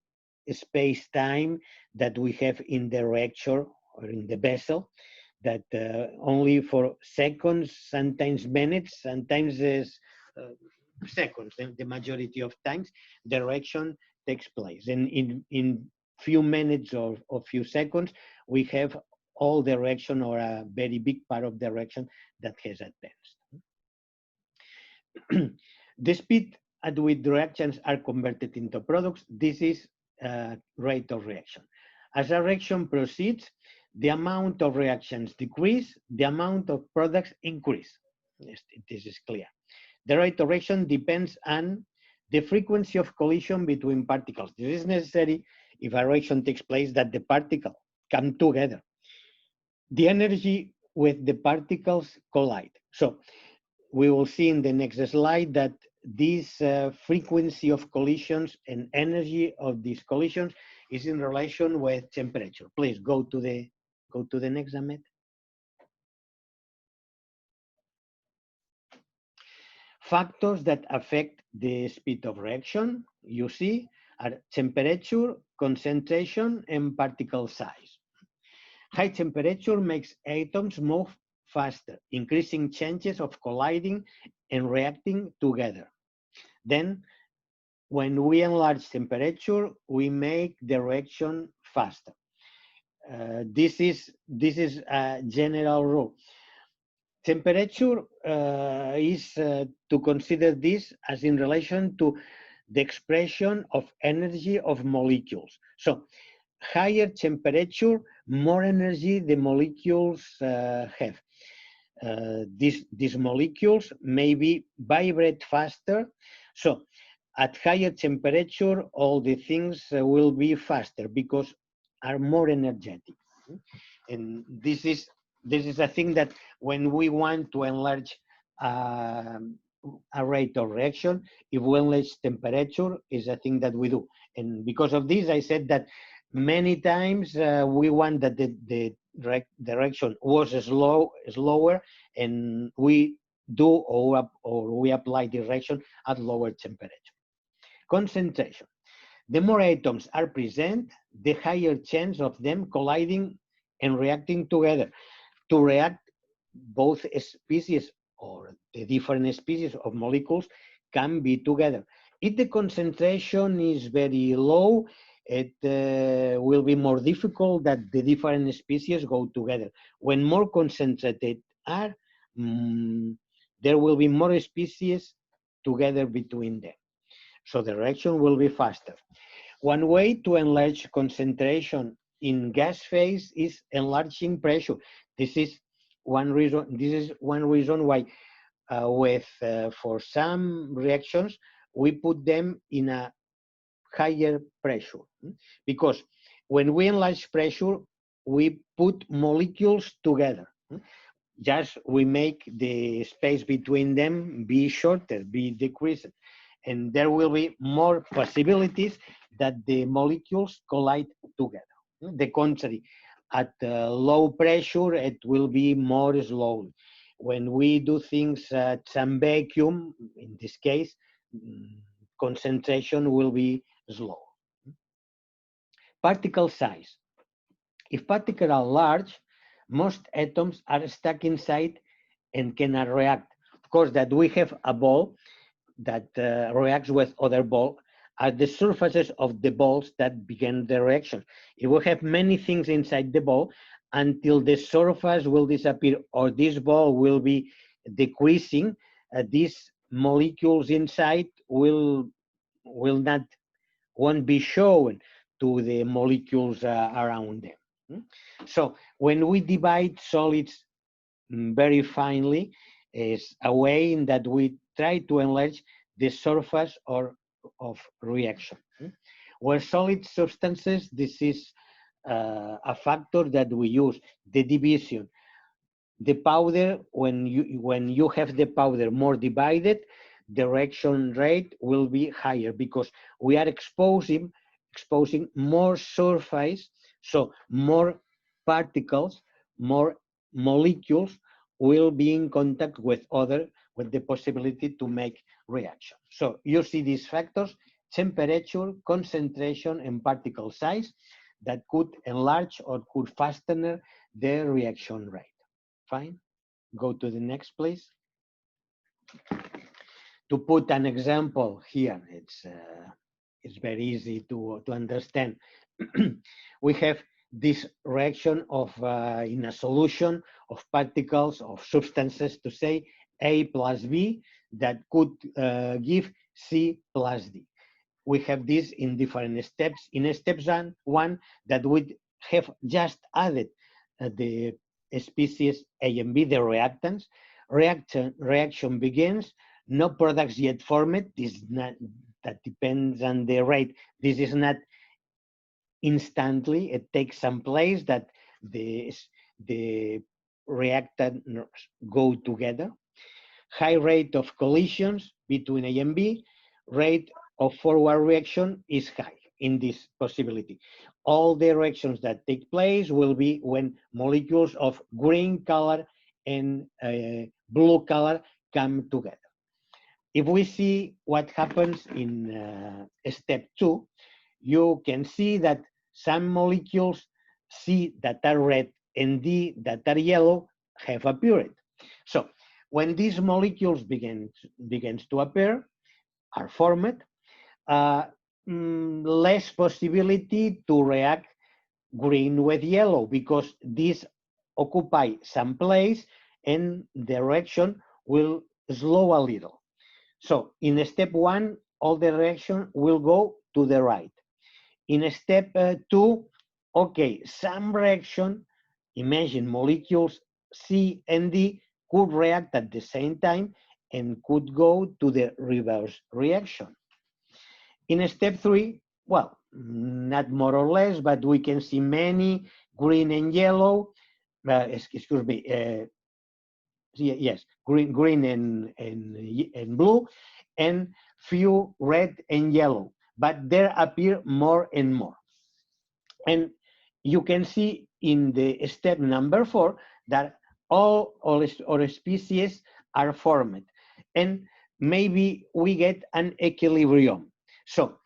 space-time that we have in the reactor or in the vessel, that only for seconds, sometimes minutes, sometimes seconds, the majority of times, the reaction takes place. And in few minutes or few seconds, we have all the reaction or a very big part of the reaction that has advanced. The speed at which reactions are converted into products, this is rate of reaction. As a reaction proceeds, the amount of reactions decrease, the amount of products increase. This is clear. The rate of reaction depends on the frequency of collision between particles. This is necessary if a reaction takes place that the particles come together. The energy with the particles collide. So we will see in the next slide that this frequency of collisions and energy of these collisions is in relation with temperature. Please go to the next, Ahmed. Factors that affect the speed of reaction, you see, are temperature, concentration, and particle size. High temperature makes atoms move faster, increasing chances of colliding and reacting together. Then, when we enlarge temperature, we make the reaction faster. This is a general rule. Temperature is to consider this as in relation to the expression of energy of molecules. So higher temperature, more energy the molecules have. These molecules maybe vibrate faster. So at higher temperature, all the things will be faster because are more energetic. And this is a thing that when we want to enlarge a rate of reaction, if we enlarge temperature, is a thing that we do. And because of this, I said that many times we want that the reaction was slower, and we do or we apply the reaction at lower temperature. Concentration. The more atoms are present, the higher chance of them colliding and reacting together. To react, both species or the different species of molecules can be together. If the concentration is very low, it will be more difficult that the different species go together. When more concentrated are, there will be more species together between them. So the reaction will be faster. One way to enlarge concentration in gas phase is enlarging pressure. This is one reason. This is one reason why, for some reactions, we put them in a higher pressure, because when we enlarge pressure, we put molecules together. Just we make the space between them be shorter, be decreased, and there will be more possibilities that the molecules collide together. The contrary, at low pressure, it will be more slowly. When we do things at some vacuum, in this case, concentration will be slow. Particle size. If particles are large, most atoms are stuck inside and cannot react. Of course, that we have a ball that reacts with other ball are the surfaces of the balls that begin the reaction. If we have many things inside the ball, until the surface will disappear or this ball will be decreasing, these molecules inside won't be shown to the molecules around them. So when we divide solids very finely, is a way in that we try to enlarge the surface of reaction. Where solid substances, this is a factor that we use, the division. The powder, when you have the powder more divided, the reaction rate will be higher because we are exposing more surface, so more particles, more molecules will be in contact with the possibility to make reaction. So you see these factors, temperature, concentration, and particle size that could enlarge or could fasten the reaction rate. Fine. Go to the next, please. To put an example here, it's very easy to understand. We have this reaction of in a solution of particles of substances, to say A plus B, that could give C plus D. we have this in different steps. In step one, that we have just added the species A and B, the reactants. Reaction begins, no products yet formed. This is not, that depends on the rate. This is not instantly. It takes some place that the reactants go together. High rate of collisions between A and B, rate of forward reaction is high in this possibility. All the reactions that take place will be when molecules of green color and blue color come together. If we see what happens in step 2, you can see that some molecules C that are red and D that are yellow have appeared. So when these molecules begins to appear, are formed, less possibility to react green with yellow because these occupy some place and the reaction will slow a little. So in step 1, all the reaction will go to the right. In step 2, okay, some reaction, imagine molecules C and D could react at the same time and could go to the reverse reaction. In step 3, well, not more or less, but we can see many green and yellow, excuse me, yes, green and blue, and few red and yellow, but there appear more and more. And you can see in the step number 4 that all species are formed, and maybe we get an equilibrium. So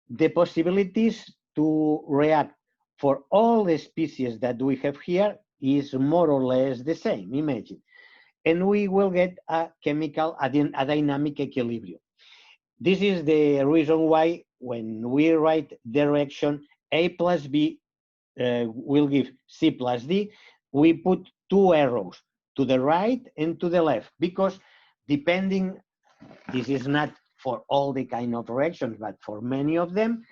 the possibilities to react for all the species that we have here is more or less the same, imagine. And we will get a chemical, a dynamic equilibrium. This is the reason why when we write the reaction A plus B will give C plus D, we put 2 arrows to the right and to the left, because depending, this is not for all the kind of reactions, but for many of them,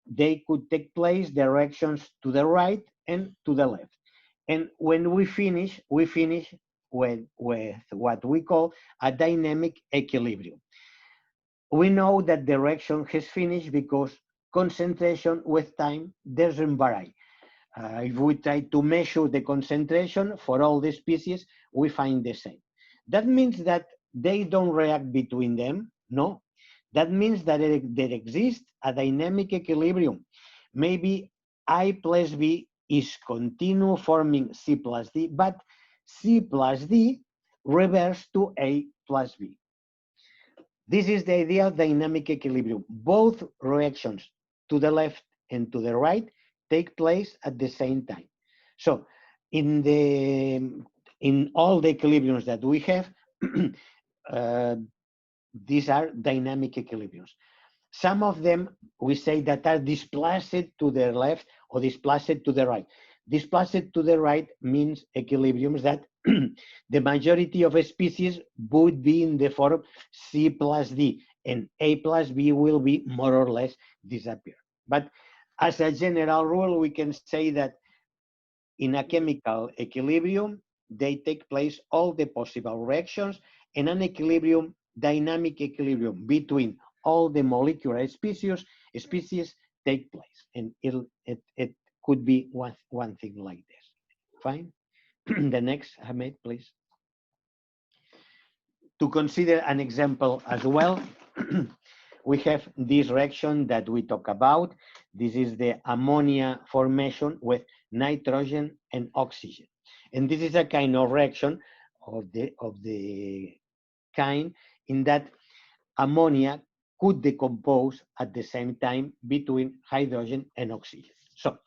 they could take place directions to the right and to the left. And when we finish with what we call a dynamic equilibrium. We know that the reaction has finished because concentration with time doesn't vary. If we try to measure the concentration for all the species, we find the same. That means that they don't react between them, no. That means that there exists a dynamic equilibrium. Maybe I plus B is continue forming C plus D, but C plus D reverse to A plus B. This is the ideal dynamic equilibrium. Both reactions to the left and to the right take place at the same time. So in all the equilibriums that we have, these are dynamic equilibriums. Some of them we say that are displaced to the left or displaced to the right. Displaced to the right means equilibriums that the majority of species would be in the form C plus D, and A plus B will be more or less disappear. But as a general rule, we can say that in a chemical equilibrium, they take place all the possible reactions, and an equilibrium, dynamic equilibrium between all the molecular species take place. And it could be one thing like this. Fine. The next, Ahmed, please. To consider an example as well, we have this reaction that we talk about. This is the ammonia formation with nitrogen and oxygen. And this is a kind of reaction of the kind in that ammonia could decompose at the same time between hydrogen and oxygen. So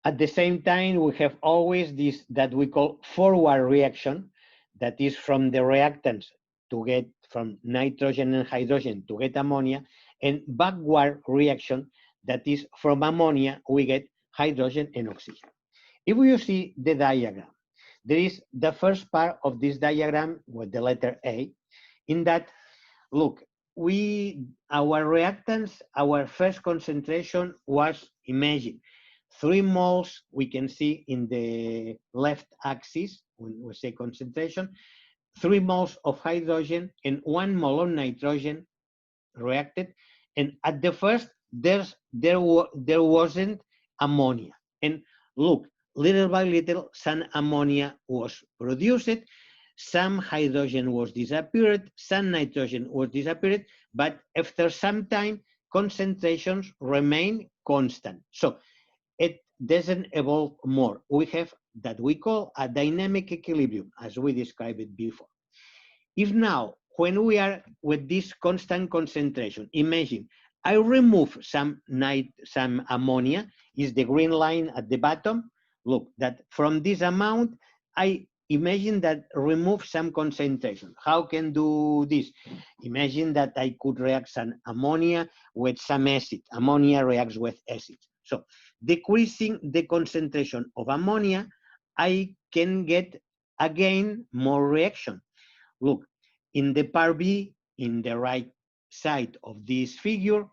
at the same time, we have always this that we call forward reaction, that is from the reactants to get from nitrogen and hydrogen to get ammonia, and backward reaction, that is from ammonia we get hydrogen and oxygen. If you see the diagram, there is the first part of this diagram with the letter A, in that, look, our reactants, our first concentration was, imagine, 3 moles, we can see in the left axis, when we say concentration, 3 moles of hydrogen and 1 mole of nitrogen reacted. And at the first, there wasn't ammonia. And look, little by little, some ammonia was produced, some hydrogen was disappeared, some nitrogen was disappeared, but after some time, concentrations remain constant. So it doesn't evolve more. We have that we call a dynamic equilibrium, as we described it before. If now, when we are with this constant concentration, imagine I remove some ammonia, is the green line at the bottom. Look, that from this amount, I imagine that remove some concentration. How can do this? Imagine that I could react some ammonia with some acid. Ammonia reacts with acid. So decreasing the concentration of ammonia, I can get again more reaction. Look, in the part B, in the right side of this figure,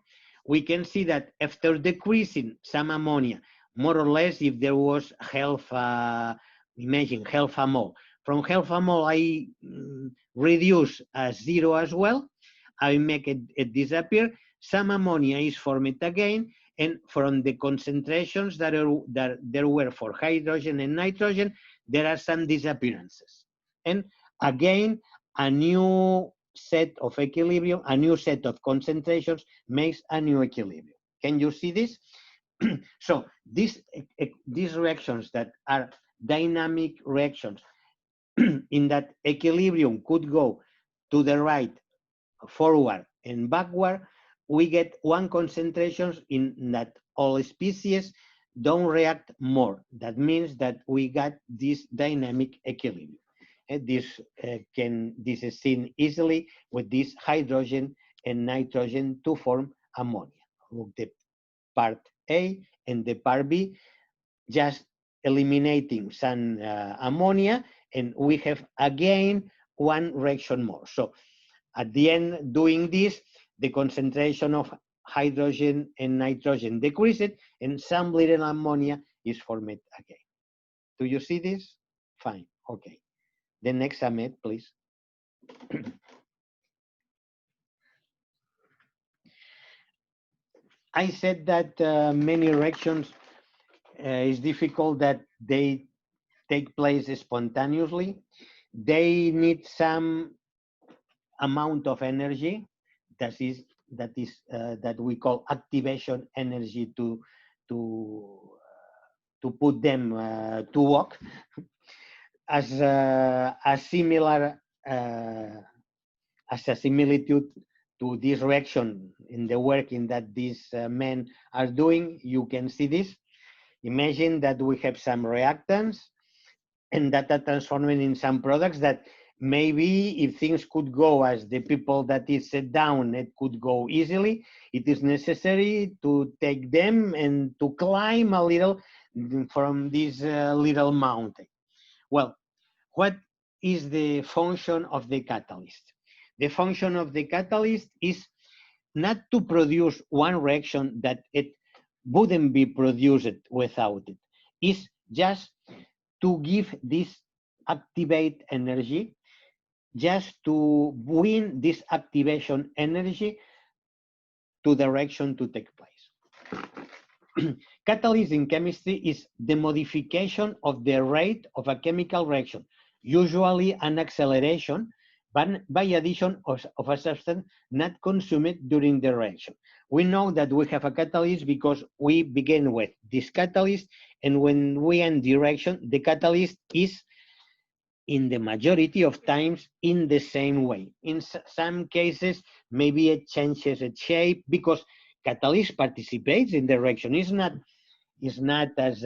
we can see that after decreasing some ammonia, more or less if there was imagine half a mole. From half a mole, I reduce a 0 as well. I make it disappear. Some ammonia is formed again, and from the concentrations that there were for hydrogen and nitrogen, there are some disappearances. And again, a new set of equilibrium, a new set of concentrations makes a new equilibrium. Can you see this? So these reactions that are dynamic reactions in that equilibrium could go to the right, forward, and backward, we get one concentration in that all species don't react more. That means that we got this dynamic equilibrium. And this is seen easily with this hydrogen and nitrogen to form ammonia. Look, the part A and the part B, just eliminating some ammonia, and we have again one reaction more. So at the end, doing this, the concentration of hydrogen and nitrogen decreases, and some little ammonia is formed again. Do you see this? Fine, okay. The next, Ahmed, please. I said that many reactions is difficult that they take place spontaneously. They need some amount of energy that we call activation energy to put them to work. As a similitude to this reaction in the working that these men are doing, you can see this. Imagine that we have some reactants and that are transforming in some products that maybe if things could go as the people that is set down, it could go easily. It is necessary to take them and to climb a little from this little mountain. Well, what is the function of the catalyst? The function of the catalyst is not to produce one reaction that it wouldn't be produced without it. It's just to give this activate energy, just to bring this activation energy to the reaction to take place. Catalyst in chemistry is the modification of the rate of a chemical reaction, usually an acceleration, but by addition of a substance not consumed during the reaction. We know that we have a catalyst because we begin with this catalyst, and when we end the reaction, the catalyst is in the majority of times in the same way. In some cases, maybe it changes its shape because catalyst participates in the reaction. It's not as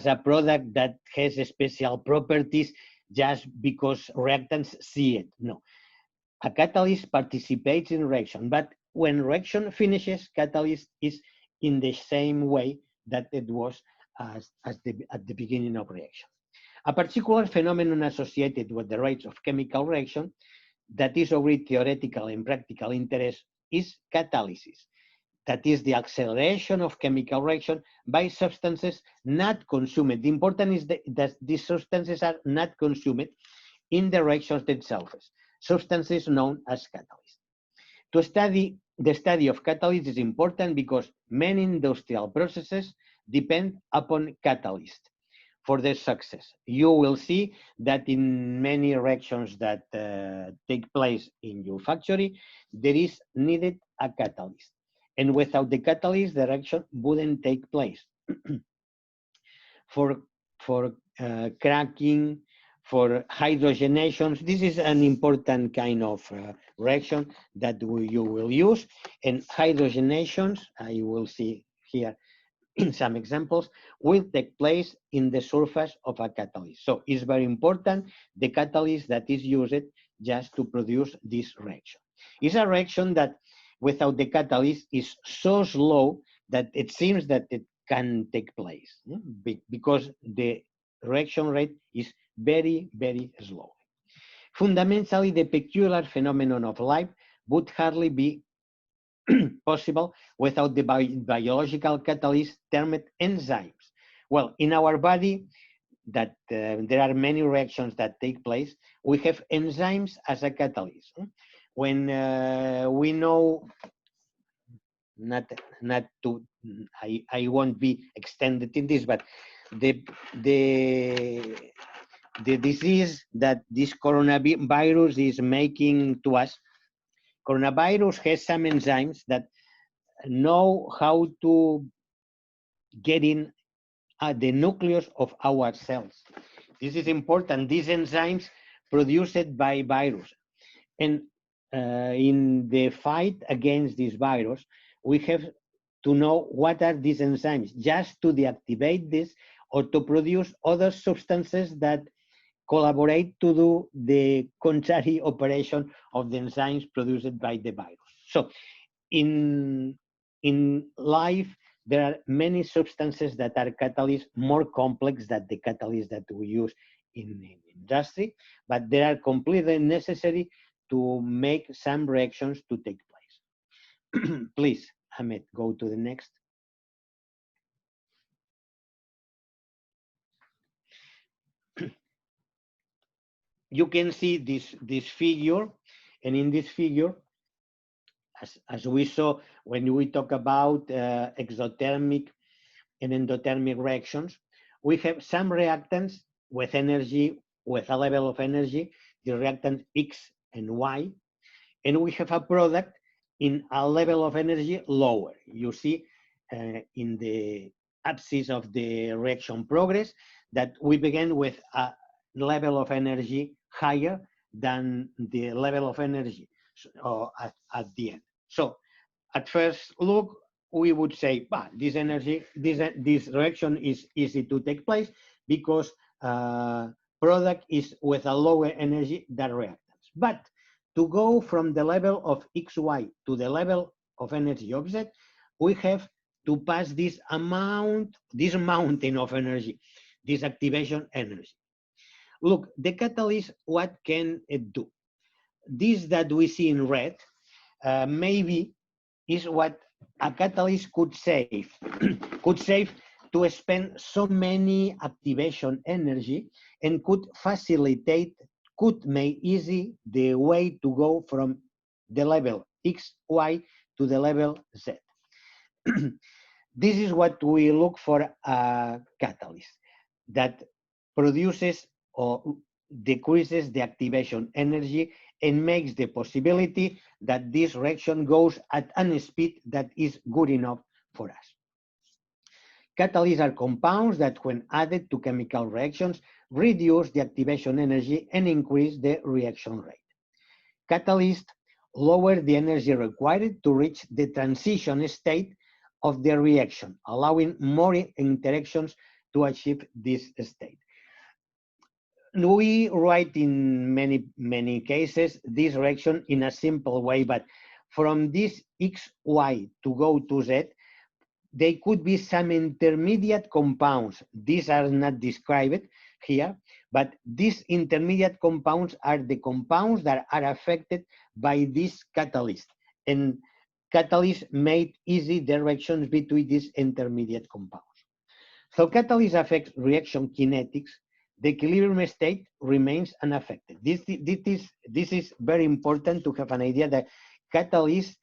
a product that has special properties just because reactants see it. No, a catalyst participates in reaction, but when reaction finishes, catalyst is in the same way that it was at the beginning of reaction. A particular phenomenon associated with the rates of chemical reaction that is of great theoretical and practical interest is catalysis. That is the acceleration of chemical reaction by substances not consumed. The important is that these substances are not consumed in the reactions themselves, substances known as catalysts. To study the study of catalysts is important because many industrial processes depend upon catalysts for their success. You will see that in many reactions that take place in your factory, there is needed a catalyst. And without the catalyst, the reaction wouldn't take place. For cracking, for hydrogenations, this is an important kind of reaction that you will use. And hydrogenations, I will see here in some examples, will take place in the surface of a catalyst. So it's very important, the catalyst that is used just to produce this reaction. It's a reaction that without the catalyst is so slow that it seems that it can take place because the reaction rate is very, very slow. Fundamentally, the peculiar phenomenon of life would hardly be possible without the biological catalyst termed enzymes. Well, in our body, that there are many reactions that take place, we have enzymes as a catalyst. When we know, not to, I won't be extended in this, but the disease that this coronavirus is making to us, coronavirus has some enzymes that know how to get in the nucleus of our cells. This is important. These enzymes produced by virus. And in the fight against this virus, we have to know what are these enzymes, just to deactivate this or to produce other substances that collaborate to do the contrary operation of the enzymes produced by the virus. So in life, there are many substances that are catalysts more complex than the catalysts that we use in industry, but they are completely necessary to make some reactions to take place. Please, Ahmed, go to the next. You can see this figure, and in this figure, as we saw when we talk about exothermic and endothermic reactions, we have some reactants with energy, with a level of energy, the reactant X and Y, and we have a product in a level of energy lower. You see in the axis of the reaction progress that we begin with a level of energy higher than the level of energy at the end. So at first look, we would say, this reaction is easy to take place because product is with a lower energy than reactants. But to go from the level of XY to the level of energy of Z, we have to pass this mountain of energy, this activation energy. Look, the catalyst, what can it do? This that we see in red, maybe is what a catalyst could save, to spend so many activation energy and could facilitate, could make easy the way to go from the level X, Y to the level Z. This is what we look for a catalyst that produces or decreases the activation energy and makes the possibility that this reaction goes at a speed that is good enough for us. Catalysts are compounds that, when added to chemical reactions, reduce the activation energy and increase the reaction rate. Catalysts lower the energy required to reach the transition state of the reaction, allowing more interactions to achieve this state. We write in many cases this reaction in a simple way, but from this XY to go to Z, they could be some intermediate compounds. These are not described here, but these intermediate compounds are the compounds that are affected by this catalyst. And catalyst made easy the reactions between these intermediate compounds. So catalyst affects reaction kinetics. The equilibrium state remains unaffected. This is very important to have an idea that catalyst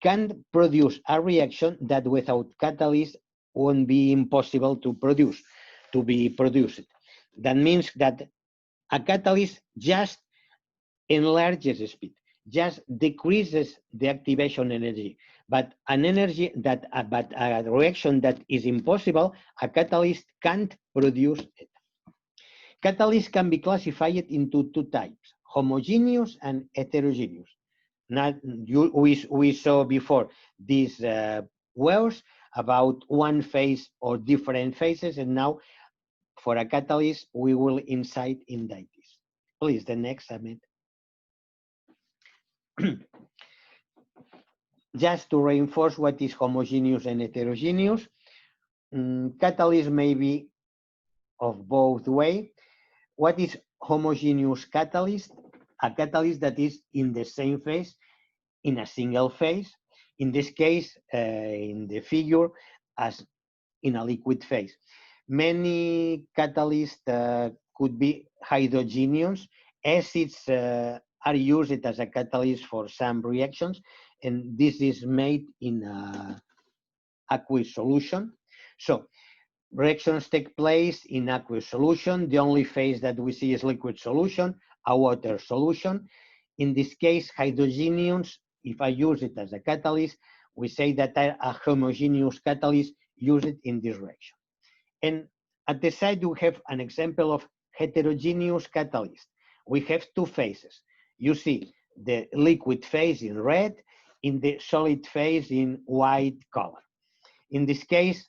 can produce a reaction that without catalyst won't be impossible to be produced. That means that a catalyst just enlarges speed, just decreases the activation energy, but an energy that, but a reaction that is impossible, a catalyst can't produce it. Catalysts can be classified into two types, homogeneous and heterogeneous. We saw before these words about one phase or different phases, and now for a catalyst, we will insight in this. Please, the next, Ahmed. Just to reinforce what is homogeneous and heterogeneous, catalyst may be of both way. What is homogeneous catalyst? A catalyst that is in the same phase, in a single phase. In this case, in the figure, as in a liquid phase. Many catalysts could be hydrogeneous. Acids are used as a catalyst for some reactions, and this is made in aqueous solution. So reactions take place in aqueous solution. The only phase that we see is liquid solution, a water solution. In this case, hydrogeneous, if I use it as a catalyst, we say that a homogeneous catalyst used in this reaction. And at the side, we have an example of heterogeneous catalyst. We have two phases. You see the liquid phase in red, in the solid phase in white color. In this case,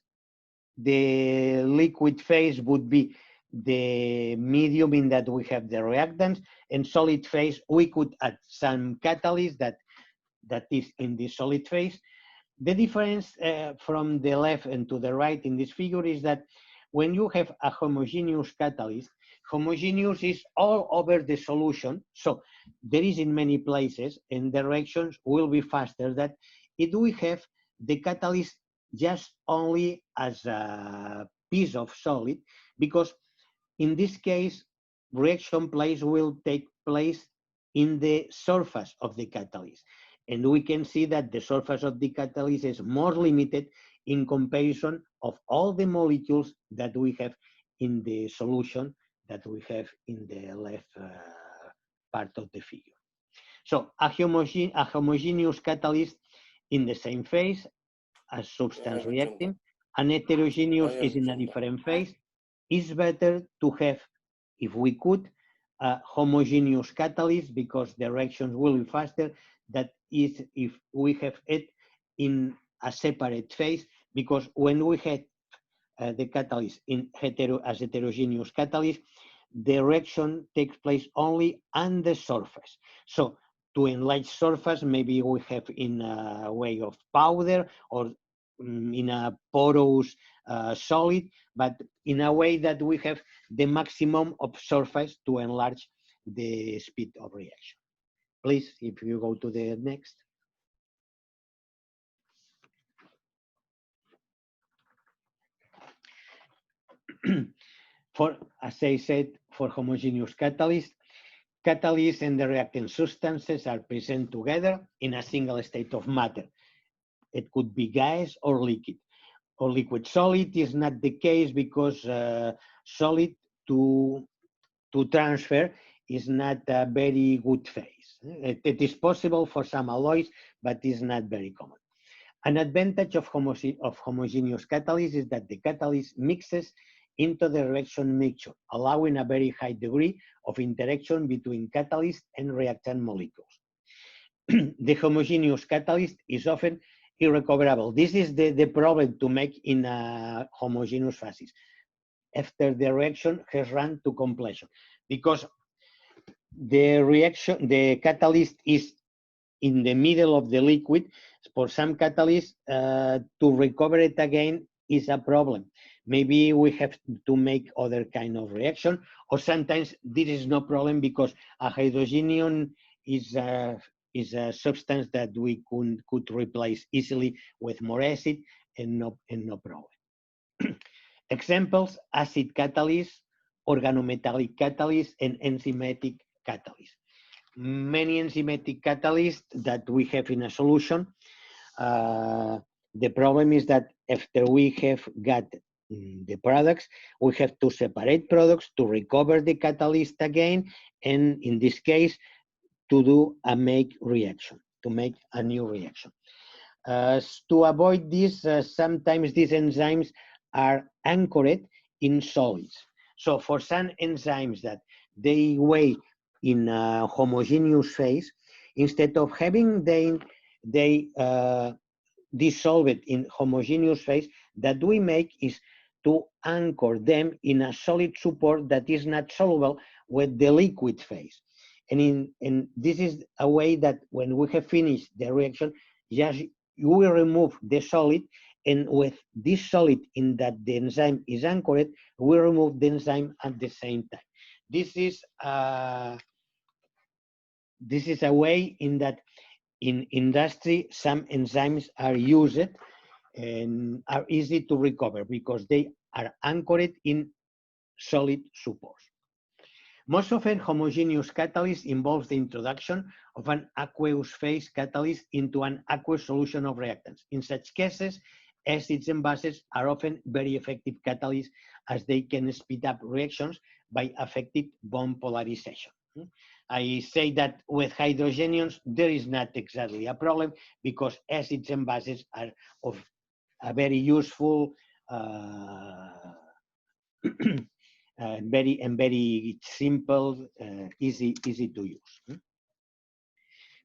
the liquid phase would be the medium in that we have the reactants, and solid phase, we could add some catalyst that is in the solid phase. The difference from the left and to the right in this figure is that when you have a homogeneous catalyst, homogeneous is all over the solution, so there is in many places, and the reactions will be faster than if we have the catalyst just only as a piece of solid, because in this case, reaction place will take place in the surface of the catalyst. And we can see that the surface of the catalyst is more limited in comparison of all the molecules that we have in the solution that we have in the left part of the figure. So a homogeneous catalyst in the same phase as substance reacting, and heterogeneous is in a different phase. It's better to have, if we could, a homogeneous catalyst because the reactions will be faster. That is if we have it in a separate phase, because when we had the catalyst in as heterogeneous catalyst, the reaction takes place only on the surface. So to enlarge surface, maybe we have in a way of powder or in a porous solid, but in a way that we have the maximum of surface to enlarge the speed of reaction. Please, if you go to the next. As I said, for homogeneous catalyst, catalysts and the reactant substances are present together in a single state of matter. It could be gas or liquid. Or liquid solid is not the case because solid to transfer is not a very good phase. It is possible for some alloys, but is not very common. An advantage of homogeneous catalyst is that the catalyst mixes into the reaction mixture, allowing a very high degree of interaction between catalyst and reactant molecules. The homogeneous catalyst is often irrecoverable. This is the problem to make in a homogeneous phases after the reaction has run to completion, because the catalyst is in the middle of the liquid, for some catalysts, to recover it again is a problem. Maybe we have to make other kind of reaction, or sometimes this is no problem because a hydrogenium is a substance that we could replace easily with more acid and no problem. Examples: acid catalyst, organometallic catalyst, and enzymatic catalyst. Many enzymatic catalysts that we have in a solution. The problem is that after we have got the products, we have to separate products to recover the catalyst again, and in this case, to do a make reaction, to make a new reaction. To avoid this, sometimes these enzymes are anchored in solids. So for some enzymes that they weigh in a homogeneous phase, instead of having they dissolve it in homogeneous phase, that we make is to anchor them in a solid support that is not soluble with the liquid phase. And this is a way that when we have finished the reaction, just you will remove the solid, and with this solid in that the enzyme is anchored, we remove the enzyme at the same time. This is a way in that in industry some enzymes are used and are easy to recover because they are anchored in solid supports. Most often, homogeneous catalyst involves the introduction of an aqueous phase catalyst into an aqueous solution of reactants. In such cases, acids and bases are often very effective catalysts as they can speed up reactions by affecting bond polarization. I say that with hydrogeniums, there is not exactly a problem because acids and bases are of a very useful very simple, easy to use.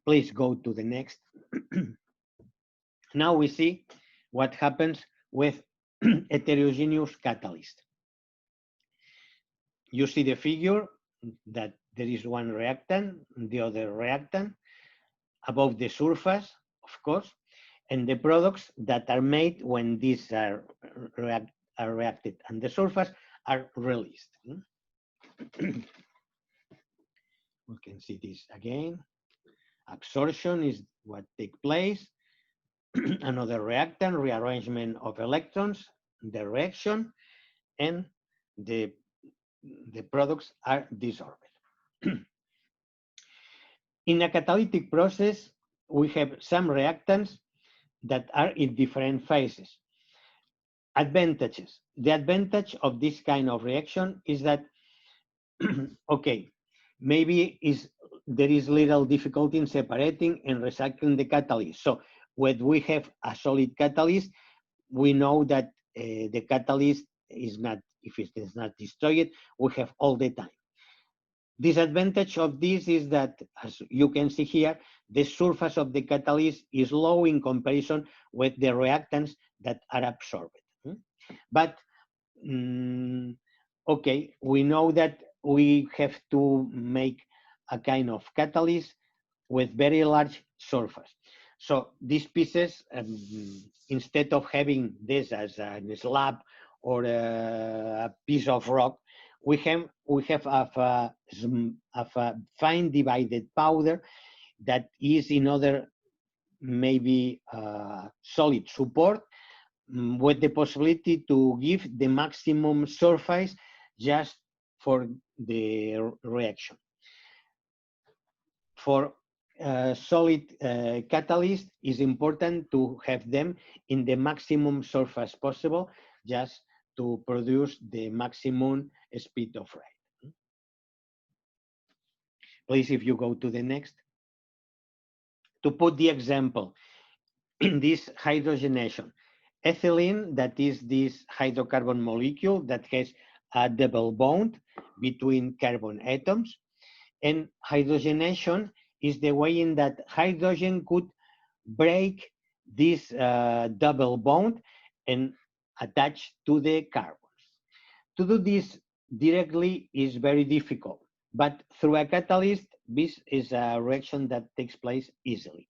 Please go to the next. Now we see what happens with heterogeneous catalyst. You see the figure that there is one reactant, the other reactant, above the surface, of course, and the products that are made when these are reacted on the surface are released. We can see this again. Absorption is what takes place. Another reactant, rearrangement of electrons, the reaction, and the products are dissolved. In a catalytic process, we have some reactants that are in different phases. Advantages. The advantage of this kind of reaction is that, okay, maybe there is little difficulty in separating and recycling the catalyst. So when we have a solid catalyst, we know that the catalyst is not, if it is not destroyed, we have all the time. Disadvantage of this is that, as you can see here, the surface of the catalyst is low in comparison with the reactants that are absorbed. But, okay, we know that we have to make a kind of catalyst with very large surface. So these pieces, instead of having this as a slab or a piece of rock, we have a fine divided powder that is in other maybe solid support with the possibility to give the maximum surface just for the reaction. For solid catalyst, it's important to have them in the maximum surface possible just to produce the maximum speed of ride. Please, if you go to the next. To put the example, in this hydrogenation, ethylene, that is this hydrocarbon molecule that has a double bond between carbon atoms, and hydrogenation is the way in that hydrogen could break this double bond and attach to the carbons. To do this directly is very difficult, but through a catalyst, this is a reaction that takes place easily.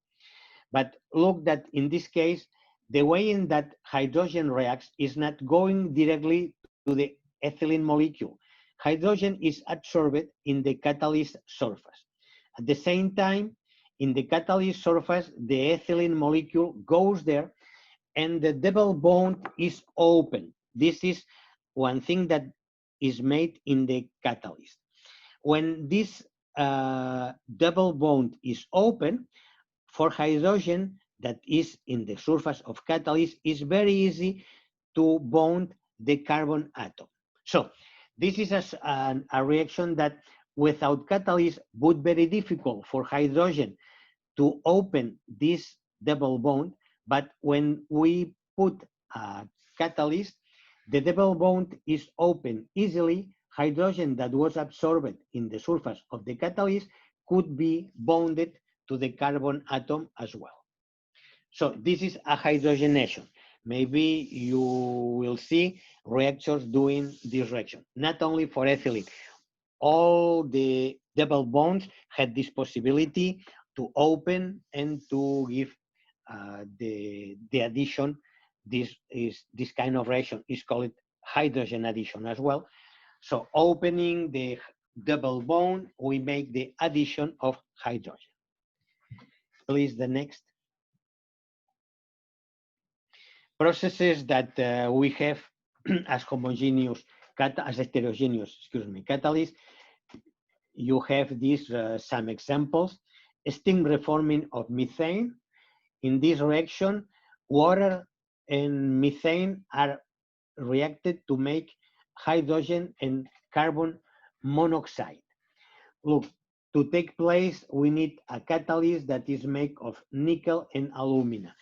But look that in this case, the way in that hydrogen reacts is not going directly to the ethylene molecule. Hydrogen is absorbed in the catalyst surface. At the same time, in the catalyst surface, the ethylene molecule goes there and the double bond is open. This is one thing that is made in the catalyst. When this double bond is open, for hydrogen that is in the surface of catalyst, it's very easy to bond the carbon atom. So this is a reaction that without catalyst would be very difficult for hydrogen to open this double bond, but when we put a catalyst, the double bond is open easily. Hydrogen that was absorbed in the surface of the catalyst could be bonded to the carbon atom as well. So this is a hydrogenation. Maybe you will see reactors doing this reaction, not only for ethylene. All the double bonds had this possibility to open and to give the addition. This kind of reaction is called hydrogen addition as well. So opening the double bond, we make the addition of hydrogen. Please, the next. Processes that we have as homogeneous, as heterogeneous, catalysts. You have these some examples. Steam reforming of methane. In this reaction, water and methane are reacted to make hydrogen and carbon monoxide. Look, to take place, we need a catalyst that is made of nickel and alumina.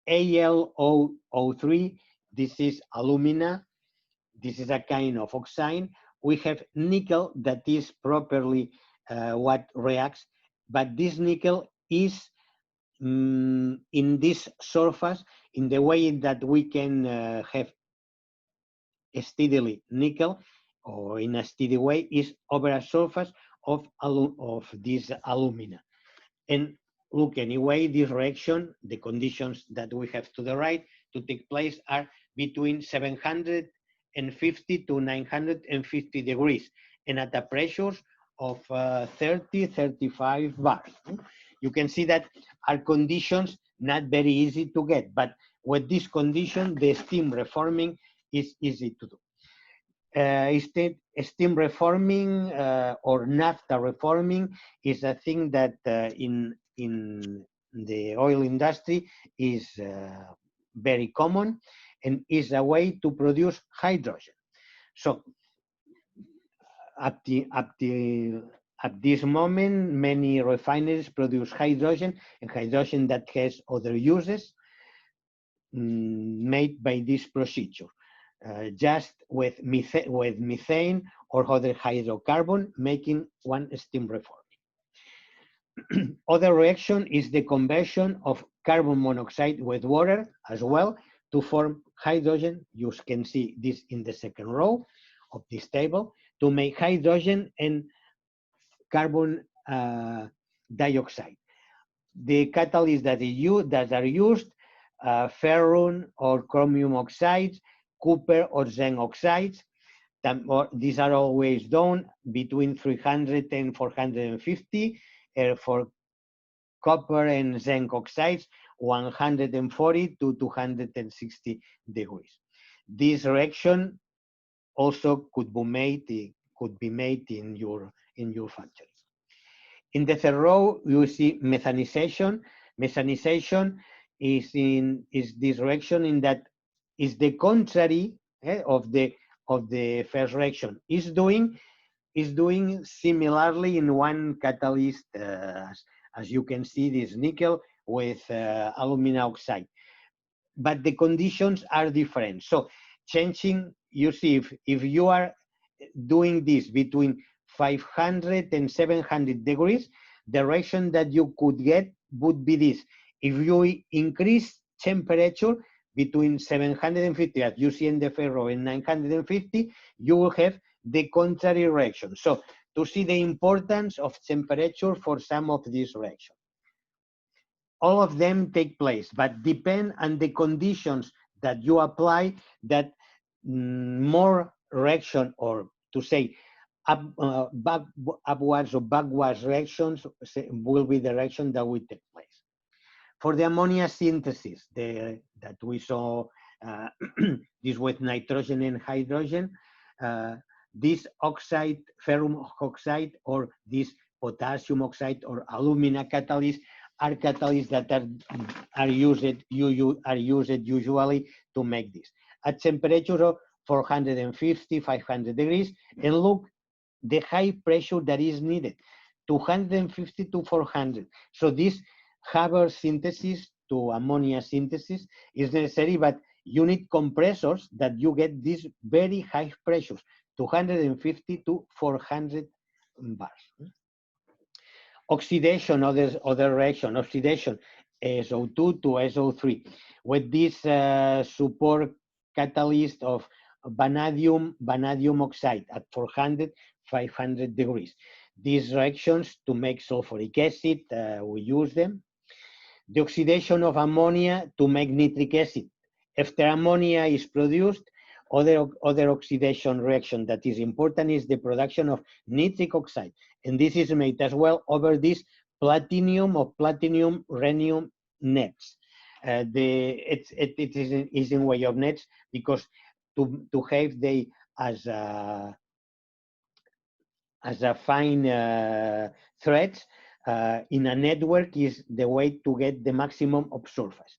AlO3, this is alumina. This is a kind of oxide. We have nickel that is properly what reacts, but this nickel is in this surface, in the way that we can have steadily nickel, or in a steady way, is over a surface of this alumina. And look, anyway, this reaction, the conditions that we have to the right to take place are between 750 to 950 degrees, and at a pressure of 30-35 bars. You can see that are conditions not very easy to get, but with this condition, the steam reforming is easy to do. Steam reforming or naphtha reforming is a thing that in the oil industry is very common and is a way to produce hydrogen. So at this moment, many refineries produce hydrogen, and hydrogen that has other uses made by this procedure. Just with methane or other hydrocarbon, making one steam reforming. Other reaction is the conversion of carbon monoxide with water as well to form hydrogen. You can see this in the second row of this table, to make hydrogen and carbon dioxide. The catalysts that are used, ferrous or chromium oxides, copper or zinc oxides. These are always done between 300 and 450. For copper and zinc oxides, 140 to 260 degrees. This reaction also could be made in your factory. In the third row, you see methanization. Methanization is this reaction in that is the contrary of the first reaction. Is doing similarly in one catalyst, as you can see, this nickel with alumina oxide, but the conditions are different. So changing, you see, if you are doing this between 500 and 700 degrees, the reaction that you could get would be this. If you increase temperature between 750, as you see in the ferro, and 950, you will have the contrary reaction. So to see the importance of temperature for some of these reactions. All of them take place, but depend on the conditions that you apply, that more reaction, or to say upwards or backwards reactions will be the reaction that will take place. For the ammonia synthesis that we saw, this with nitrogen and hydrogen, this oxide, ferrum oxide, or this potassium oxide or alumina catalyst are catalysts that are used usually to make this at temperature of 450, 500 degrees, and look the high pressure that is needed, 250 to 400. So this Haber synthesis to ammonia synthesis is necessary, but you need compressors that you get these very high pressures, 250 to 400 bars. Oxidation, other reaction, oxidation, SO2 to SO3, with this support catalyst of vanadium oxide at 400, 500 degrees. These reactions to make sulfuric acid, we use them. The oxidation of ammonia to make nitric acid. After ammonia is produced, other oxidation reaction that is important is the production of nitric oxide, and this is made as well over this platinum or platinum rhenium nets. It is in way of nets because to have they as a fine threads in a network is the way to get the maximum of surface.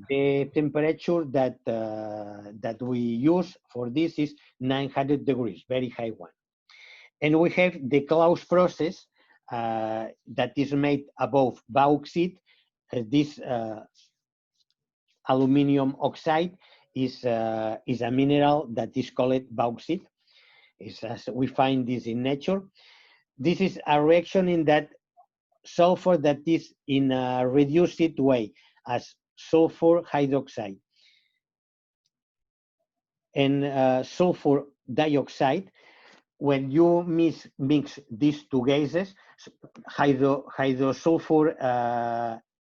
The temperature that we use for this is 900 degrees, very high one. And we have the Claus process that is made above bauxite. This aluminium oxide is a mineral that is called bauxite. As we find this in nature. This is a reaction in that sulfur that is in a reduced way as sulfur hydroxide and sulfur dioxide. When you mix these two gases, hydrosulfur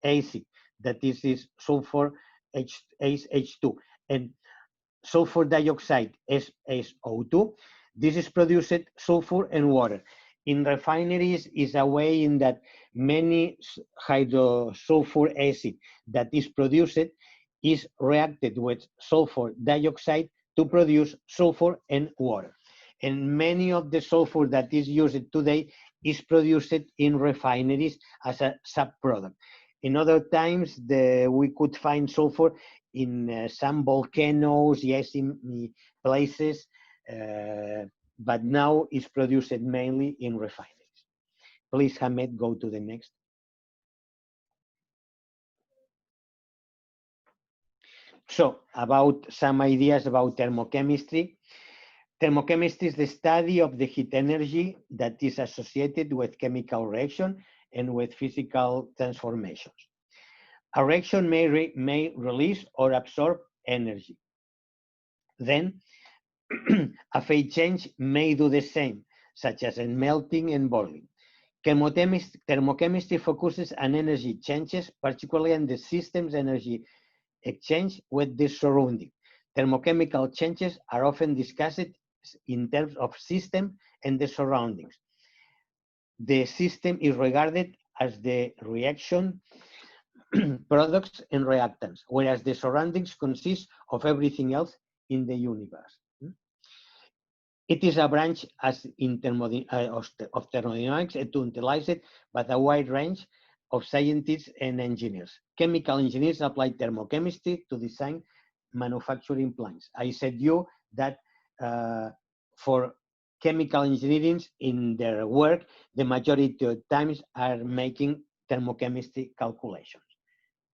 acid, that is sulfur H2, and sulfur dioxide SO2, this is produced sulfur and water. In refineries is a way in that many hydrosulfur acid that is produced is reacted with sulfur dioxide to produce sulfur and water. And many of the sulfur that is used today is produced in refineries as a subproduct. In other times, we could find sulfur in some volcanoes, yes, in places, but now it's produced mainly in refineries. Please, Hamed, go to the next. So, about some ideas about thermochemistry. Thermochemistry is the study of the heat energy that is associated with chemical reaction and with physical transformations. A reaction may release or absorb energy. Then, a phase change may do the same, such as in melting and boiling. Thermochemistry focuses on energy changes, particularly on the system's energy exchange with the surrounding. Thermochemical changes are often discussed in terms of system and the surroundings. The system is regarded as the reaction, products, and reactants, whereas the surroundings consist of everything else in the universe. It is a branch as in of thermodynamics and utilized by a wide range of scientists and engineers. Chemical engineers apply thermochemistry to design manufacturing plants. I said you that for chemical engineering in their work, the majority of times are making thermochemistry calculations.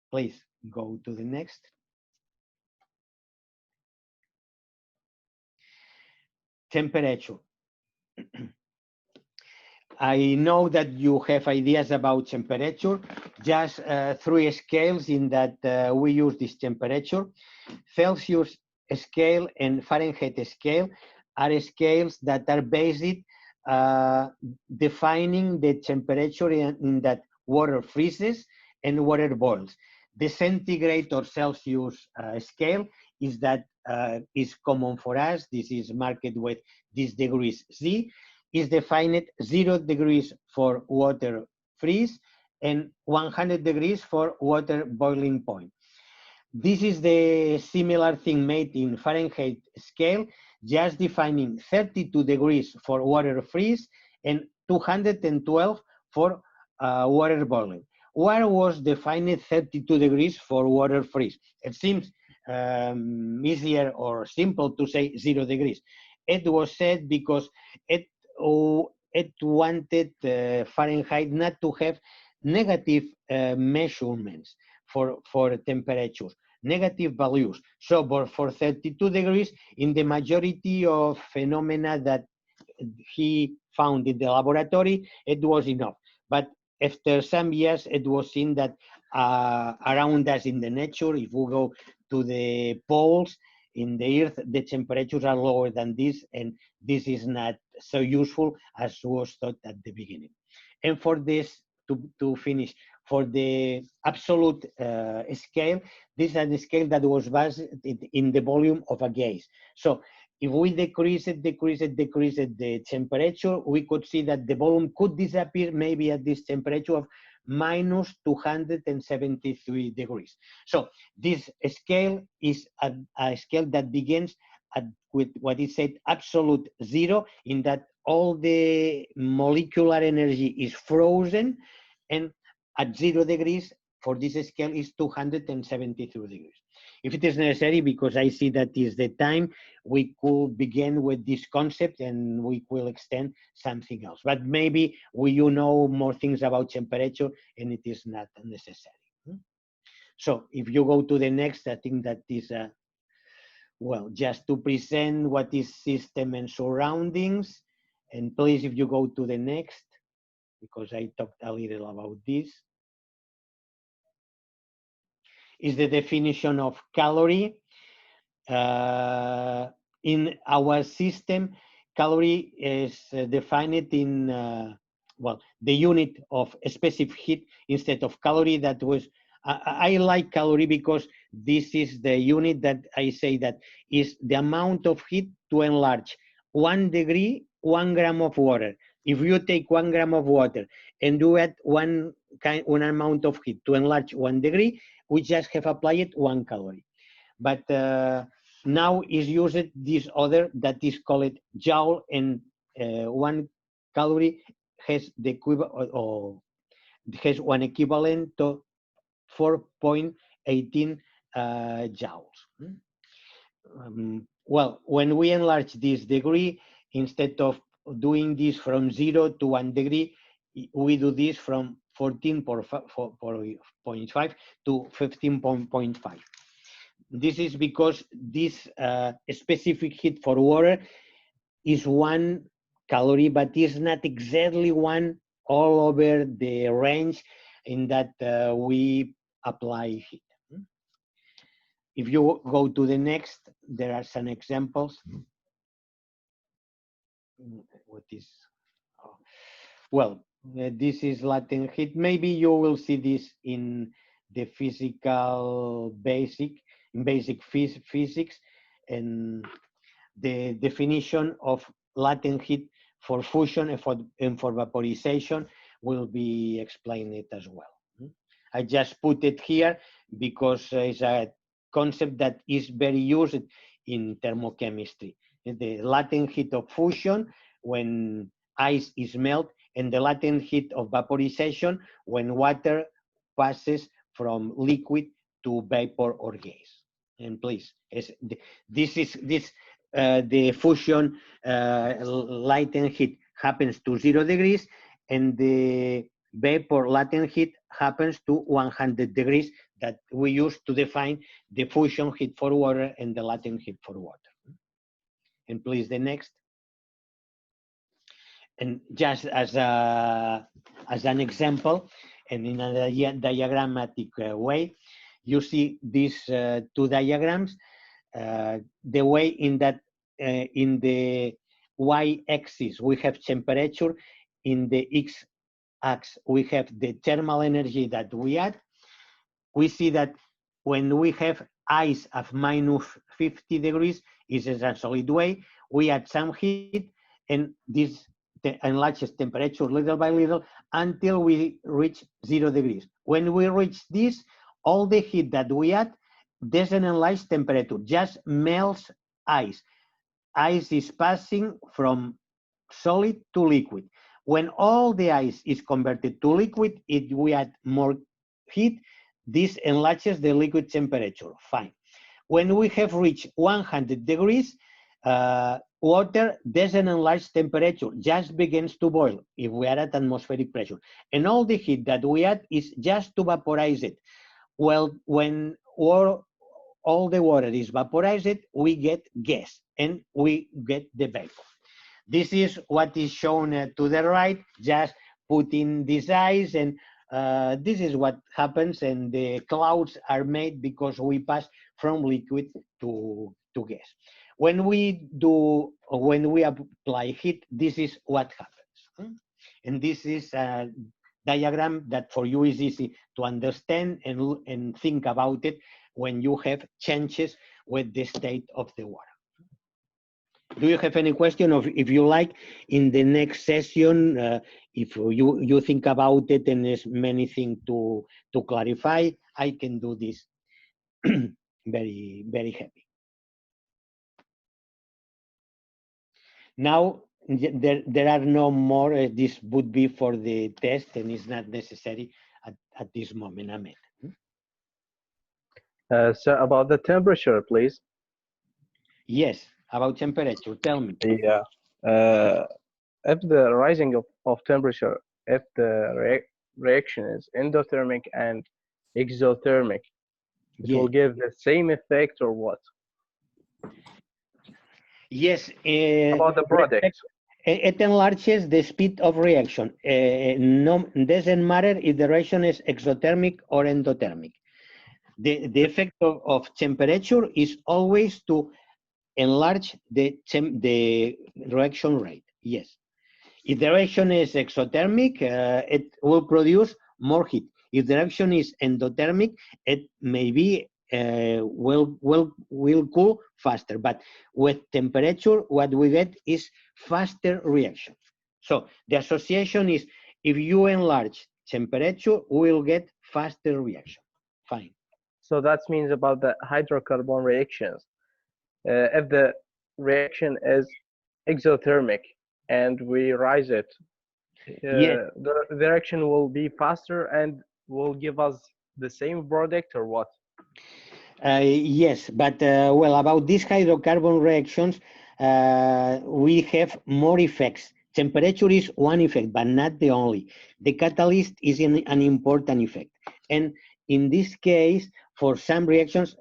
Please go to the next. Temperature. I know that you have ideas about temperature, just 3 scales in that we use this temperature. Celsius scale and Fahrenheit scale are scales that are based defining the temperature in that water freezes and water boils. The centigrade or Celsius scale is that is common for us. This is marked with these degrees C. Is defined 0 degrees for water freeze and 100 degrees for water boiling point. This is the similar thing made in Fahrenheit scale, just defining 32 degrees for water freeze and 212 for water boiling. Why was defined 32 degrees for water freeze? It seems easier or simple to say 0 degrees. It was said because it wanted Fahrenheit not to have negative measurements for temperatures, negative values. So for 32 degrees, in the majority of phenomena that he found in the laboratory, it was enough. But after some years, it was seen that around us in the nature, if we go to the poles in the earth, the temperatures are lower than this, and this is not so useful as was thought at the beginning. And for this, to finish, for the absolute scale, this is a scale that was based in the volume of a gas. So if we decrease the temperature, we could see that the volume could disappear maybe at this temperature of minus 273 degrees. So this scale is a scale that begins with what is said absolute zero, in that all the molecular energy is frozen, and at 0 degrees for this scale is 273 degrees. If it is necessary, because I see that is the time, we could begin with this concept and we will extend something else. But maybe you know more things about temperature and it is not necessary. So if you go to the next, I think that is, well, just to present what is system and surroundings. And please, if you go to the next, because I talked a little about this, is the definition of calorie. In our system, calorie is defined in, well, the unit of specific heat instead of calorie. That was, I like calorie because this is the unit that I say that is the amount of heat to enlarge 1 degree, 1 gram of water. If you take 1 gram of water and do add one amount of heat to enlarge 1 degree, we just have applied 1 calorie. But now is used this other that is called joule, and 1 calorie has the equivalent, or has one equivalent to 4.18 joules. Well, when we enlarge this degree, instead of doing this from 0 to 1 degree, we do this from 14.5 to 15.5. This is because this specific heat for water is 1 calorie, but is not exactly 1 all over the range in that we apply heat. If you go to the next, there are some examples. What is, well, this is latent heat. Maybe you will see this in the physical basic physics, and the definition of latent heat for fusion and for vaporization will be explained as well. I just put it here because it's a concept that is very used in thermochemistry. The latent heat of fusion when ice is melted, and the latent heat of vaporization when water passes from liquid to vapor or gas. And please, the fusion latent heat happens to 0 degrees, and the vapor latent heat happens to 100 degrees that we use to define the fusion heat for water and the latent heat for water. And please, the next. And just as an example, and in a diagrammatic way, you see these 2 diagrams, the way in that in the y-axis, we have temperature. In the x-axis, we have the thermal energy that we add. We see that when we have ice of minus 50 degrees, is a solid way, we add some heat, and this enlarges temperature little by little until we reach 0 degrees. When we reach this, all the heat that we add doesn't enlarge temperature, just melts ice. Ice is passing from solid to liquid. When all the ice is converted to liquid, if we add more heat, this enlarges the liquid temperature, fine. When we have reached 100 degrees, water doesn't enlarge temperature, just begins to boil if we are at atmospheric pressure. And all the heat that we add is just to vaporize it. Well, when all the water is vaporized, we get gas and we get the vapor. This is what is shown to the right, just put in this ice, and this is what happens, and the clouds are made because we pass from liquid to gas. When we apply heat, this is what happens. And this is a diagram that for you is easy to understand and think about it when you have changes with the state of the water. Do you have any question, or if you like, in the next session, if you think about it and there's many things to clarify, I can do this very, very happy. Now, there are no more, this would be for the test and it's not necessary at this moment, Ahmed. So about the temperature, please. Yes, about temperature, tell me. Yeah. If the rising of temperature, if the reaction is endothermic and exothermic, it will give the same effect or what? Yes. About the product. It enlarges the speed of reaction. Doesn't matter if the reaction is exothermic or endothermic. The effect of temperature is always to enlarge the reaction rate. Yes. If the reaction is exothermic, it will produce more heat. If the reaction is endothermic, it maybe will cool faster. But with temperature, what we get is faster reaction. So the association is, if you enlarge temperature, we will get faster reaction. Fine. So that means about the hydrocarbon reactions. If the reaction is exothermic and we rise it, the reaction will be faster and will give us the same product or what? Yes, but well, about these hydrocarbon reactions, we have more effects. Temperature is one effect, but not the only. The catalyst is an important effect. And in this case, for some reactions,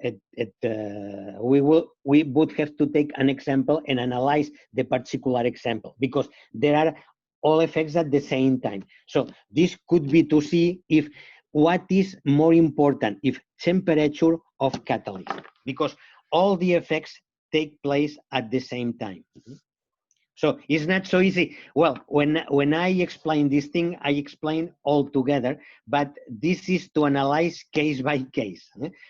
we would have to take an example and analyze the particular example, because there are all effects at the same time. So this could be to see if what is more important, if temperature of catalyst, because all the effects take place at the same time. So it's not so easy. Well, when I explain this thing, I explain all together, but this is to analyze case by case,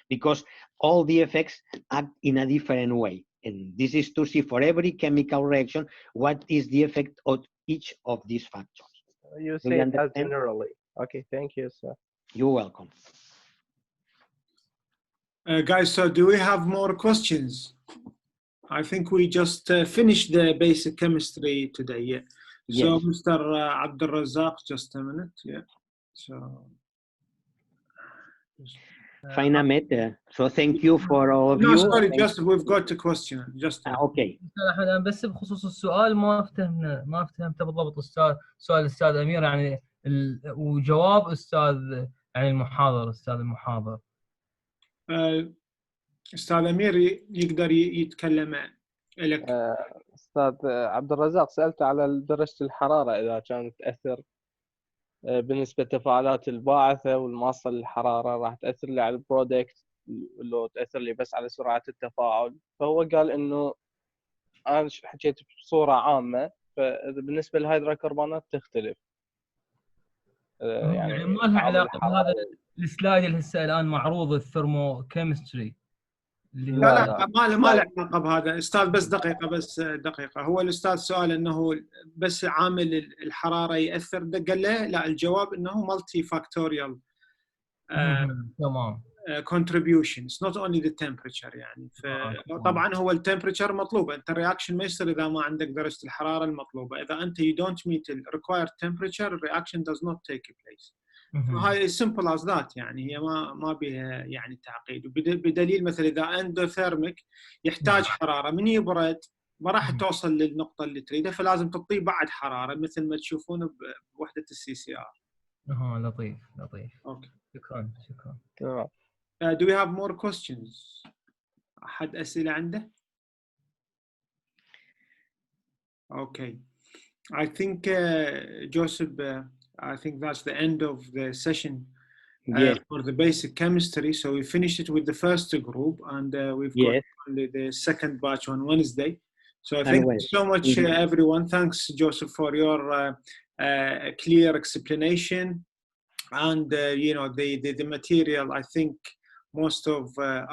because all the effects act in a different way. And this is to see for every chemical reaction, what is the effect of each of these factors. You say that generally. Okay, thank you, sir. You're welcome. Guys, so do we have more questions? I think we just finished the basic chemistry today, yeah. So, yes. Mr. Abdul Razak, just a minute, yeah. So. Fine, Ahmed. So thank you for all of you. No, sorry, just we've got a question. Just. Okay. أحمد، بس بخصوص السؤال ما افتهمته بالضبط سؤال الأستاذ أمير يعني وجواب أستاذ يعني المحاضر. أستاذ أمير يقدر يتكلم لك. أستاذ عبد الرزاق، سألت على درجة الحرارة إذا كانت تأثر بالنسبة لتفاعلات الباعثة والماصة للحرارة راح تأثر لي على البرودكت، لو تأثر لي بس على سرعة التفاعل. فهو قال إنه انا حكيت بصوره عامه، فبالنسبه للهيدروكربونات تختلف. يعني ما لها علاقه بهذا السلايد اللي هسه الان معروض الثرمو كيمستري اللي لا لا، لا ما له علاقه بهذا استاذ. بس دقيقه هو الاستاذ سؤال انه بس عامل الحراره ياثر، قال له لا، الجواب انه مالتي فاكتوريال تمام. contributions not only the temperature يعني. فطبعا هو التمبريتشر مطلوبه، انت الرياكشن ما يصير اذا ما عندك درجه الحراره المطلوبه. اذا انت you don't meet the required temperature the reaction does not take place. فهاي simple as that يعني، هي ما بها يعني تعقيد. بدليل مثلا اذا اندوثيرميك يحتاج حراره، من يبرد ما راح توصل للنقطه اللي تريدها، فلازم تعطيه بعد حراره مثل ما تشوفون بوحده السي سي ار. لطيف. اوكي شكرا. تمام. Do we have more questions؟ أحد أسئلة عنده؟ Okay. I think Joseph, I think that's the end of the session for the basic chemistry. So we finished it with the first group, and we've got only the second batch on Wednesday. So thank you so much, everyone. Thanks, Joseph, for your clear explanation. And you know, the material, I think most of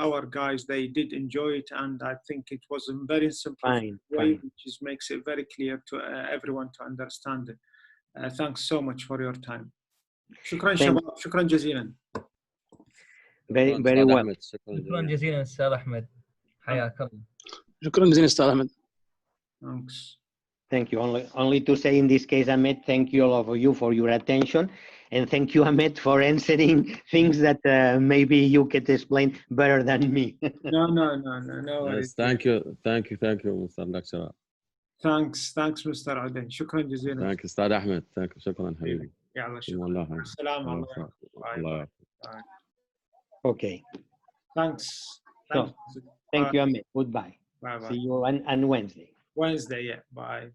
our guys, they did enjoy it, and I think it was a very simple way, which is, makes it very clear to everyone to understand it. Thanks so much for your time. شكرا شباب، شكرا جزيلا. Very well. شكرا جزيلا استاذ احمد، حياك الله. شكرا جزيلا استاذ احمد. Thanks. Thank you. Only to say in this case, Ahmed, thank you all of you for your attention. And thank you, Ahmed, for answering things that maybe you could explain better than me. No. Yes, thank you, Mr. Lecturer. Thanks, Mr. عدن. شكرا جزيلا. Thank you, أستاذ أحمد. Thank you. شكرا حبيبي. يلا شكرا. السلام عليكم. Okay. Thanks. Thank you, Ahmed. Goodbye. Bye. See you on Wednesday. Wednesday, yeah. Bye.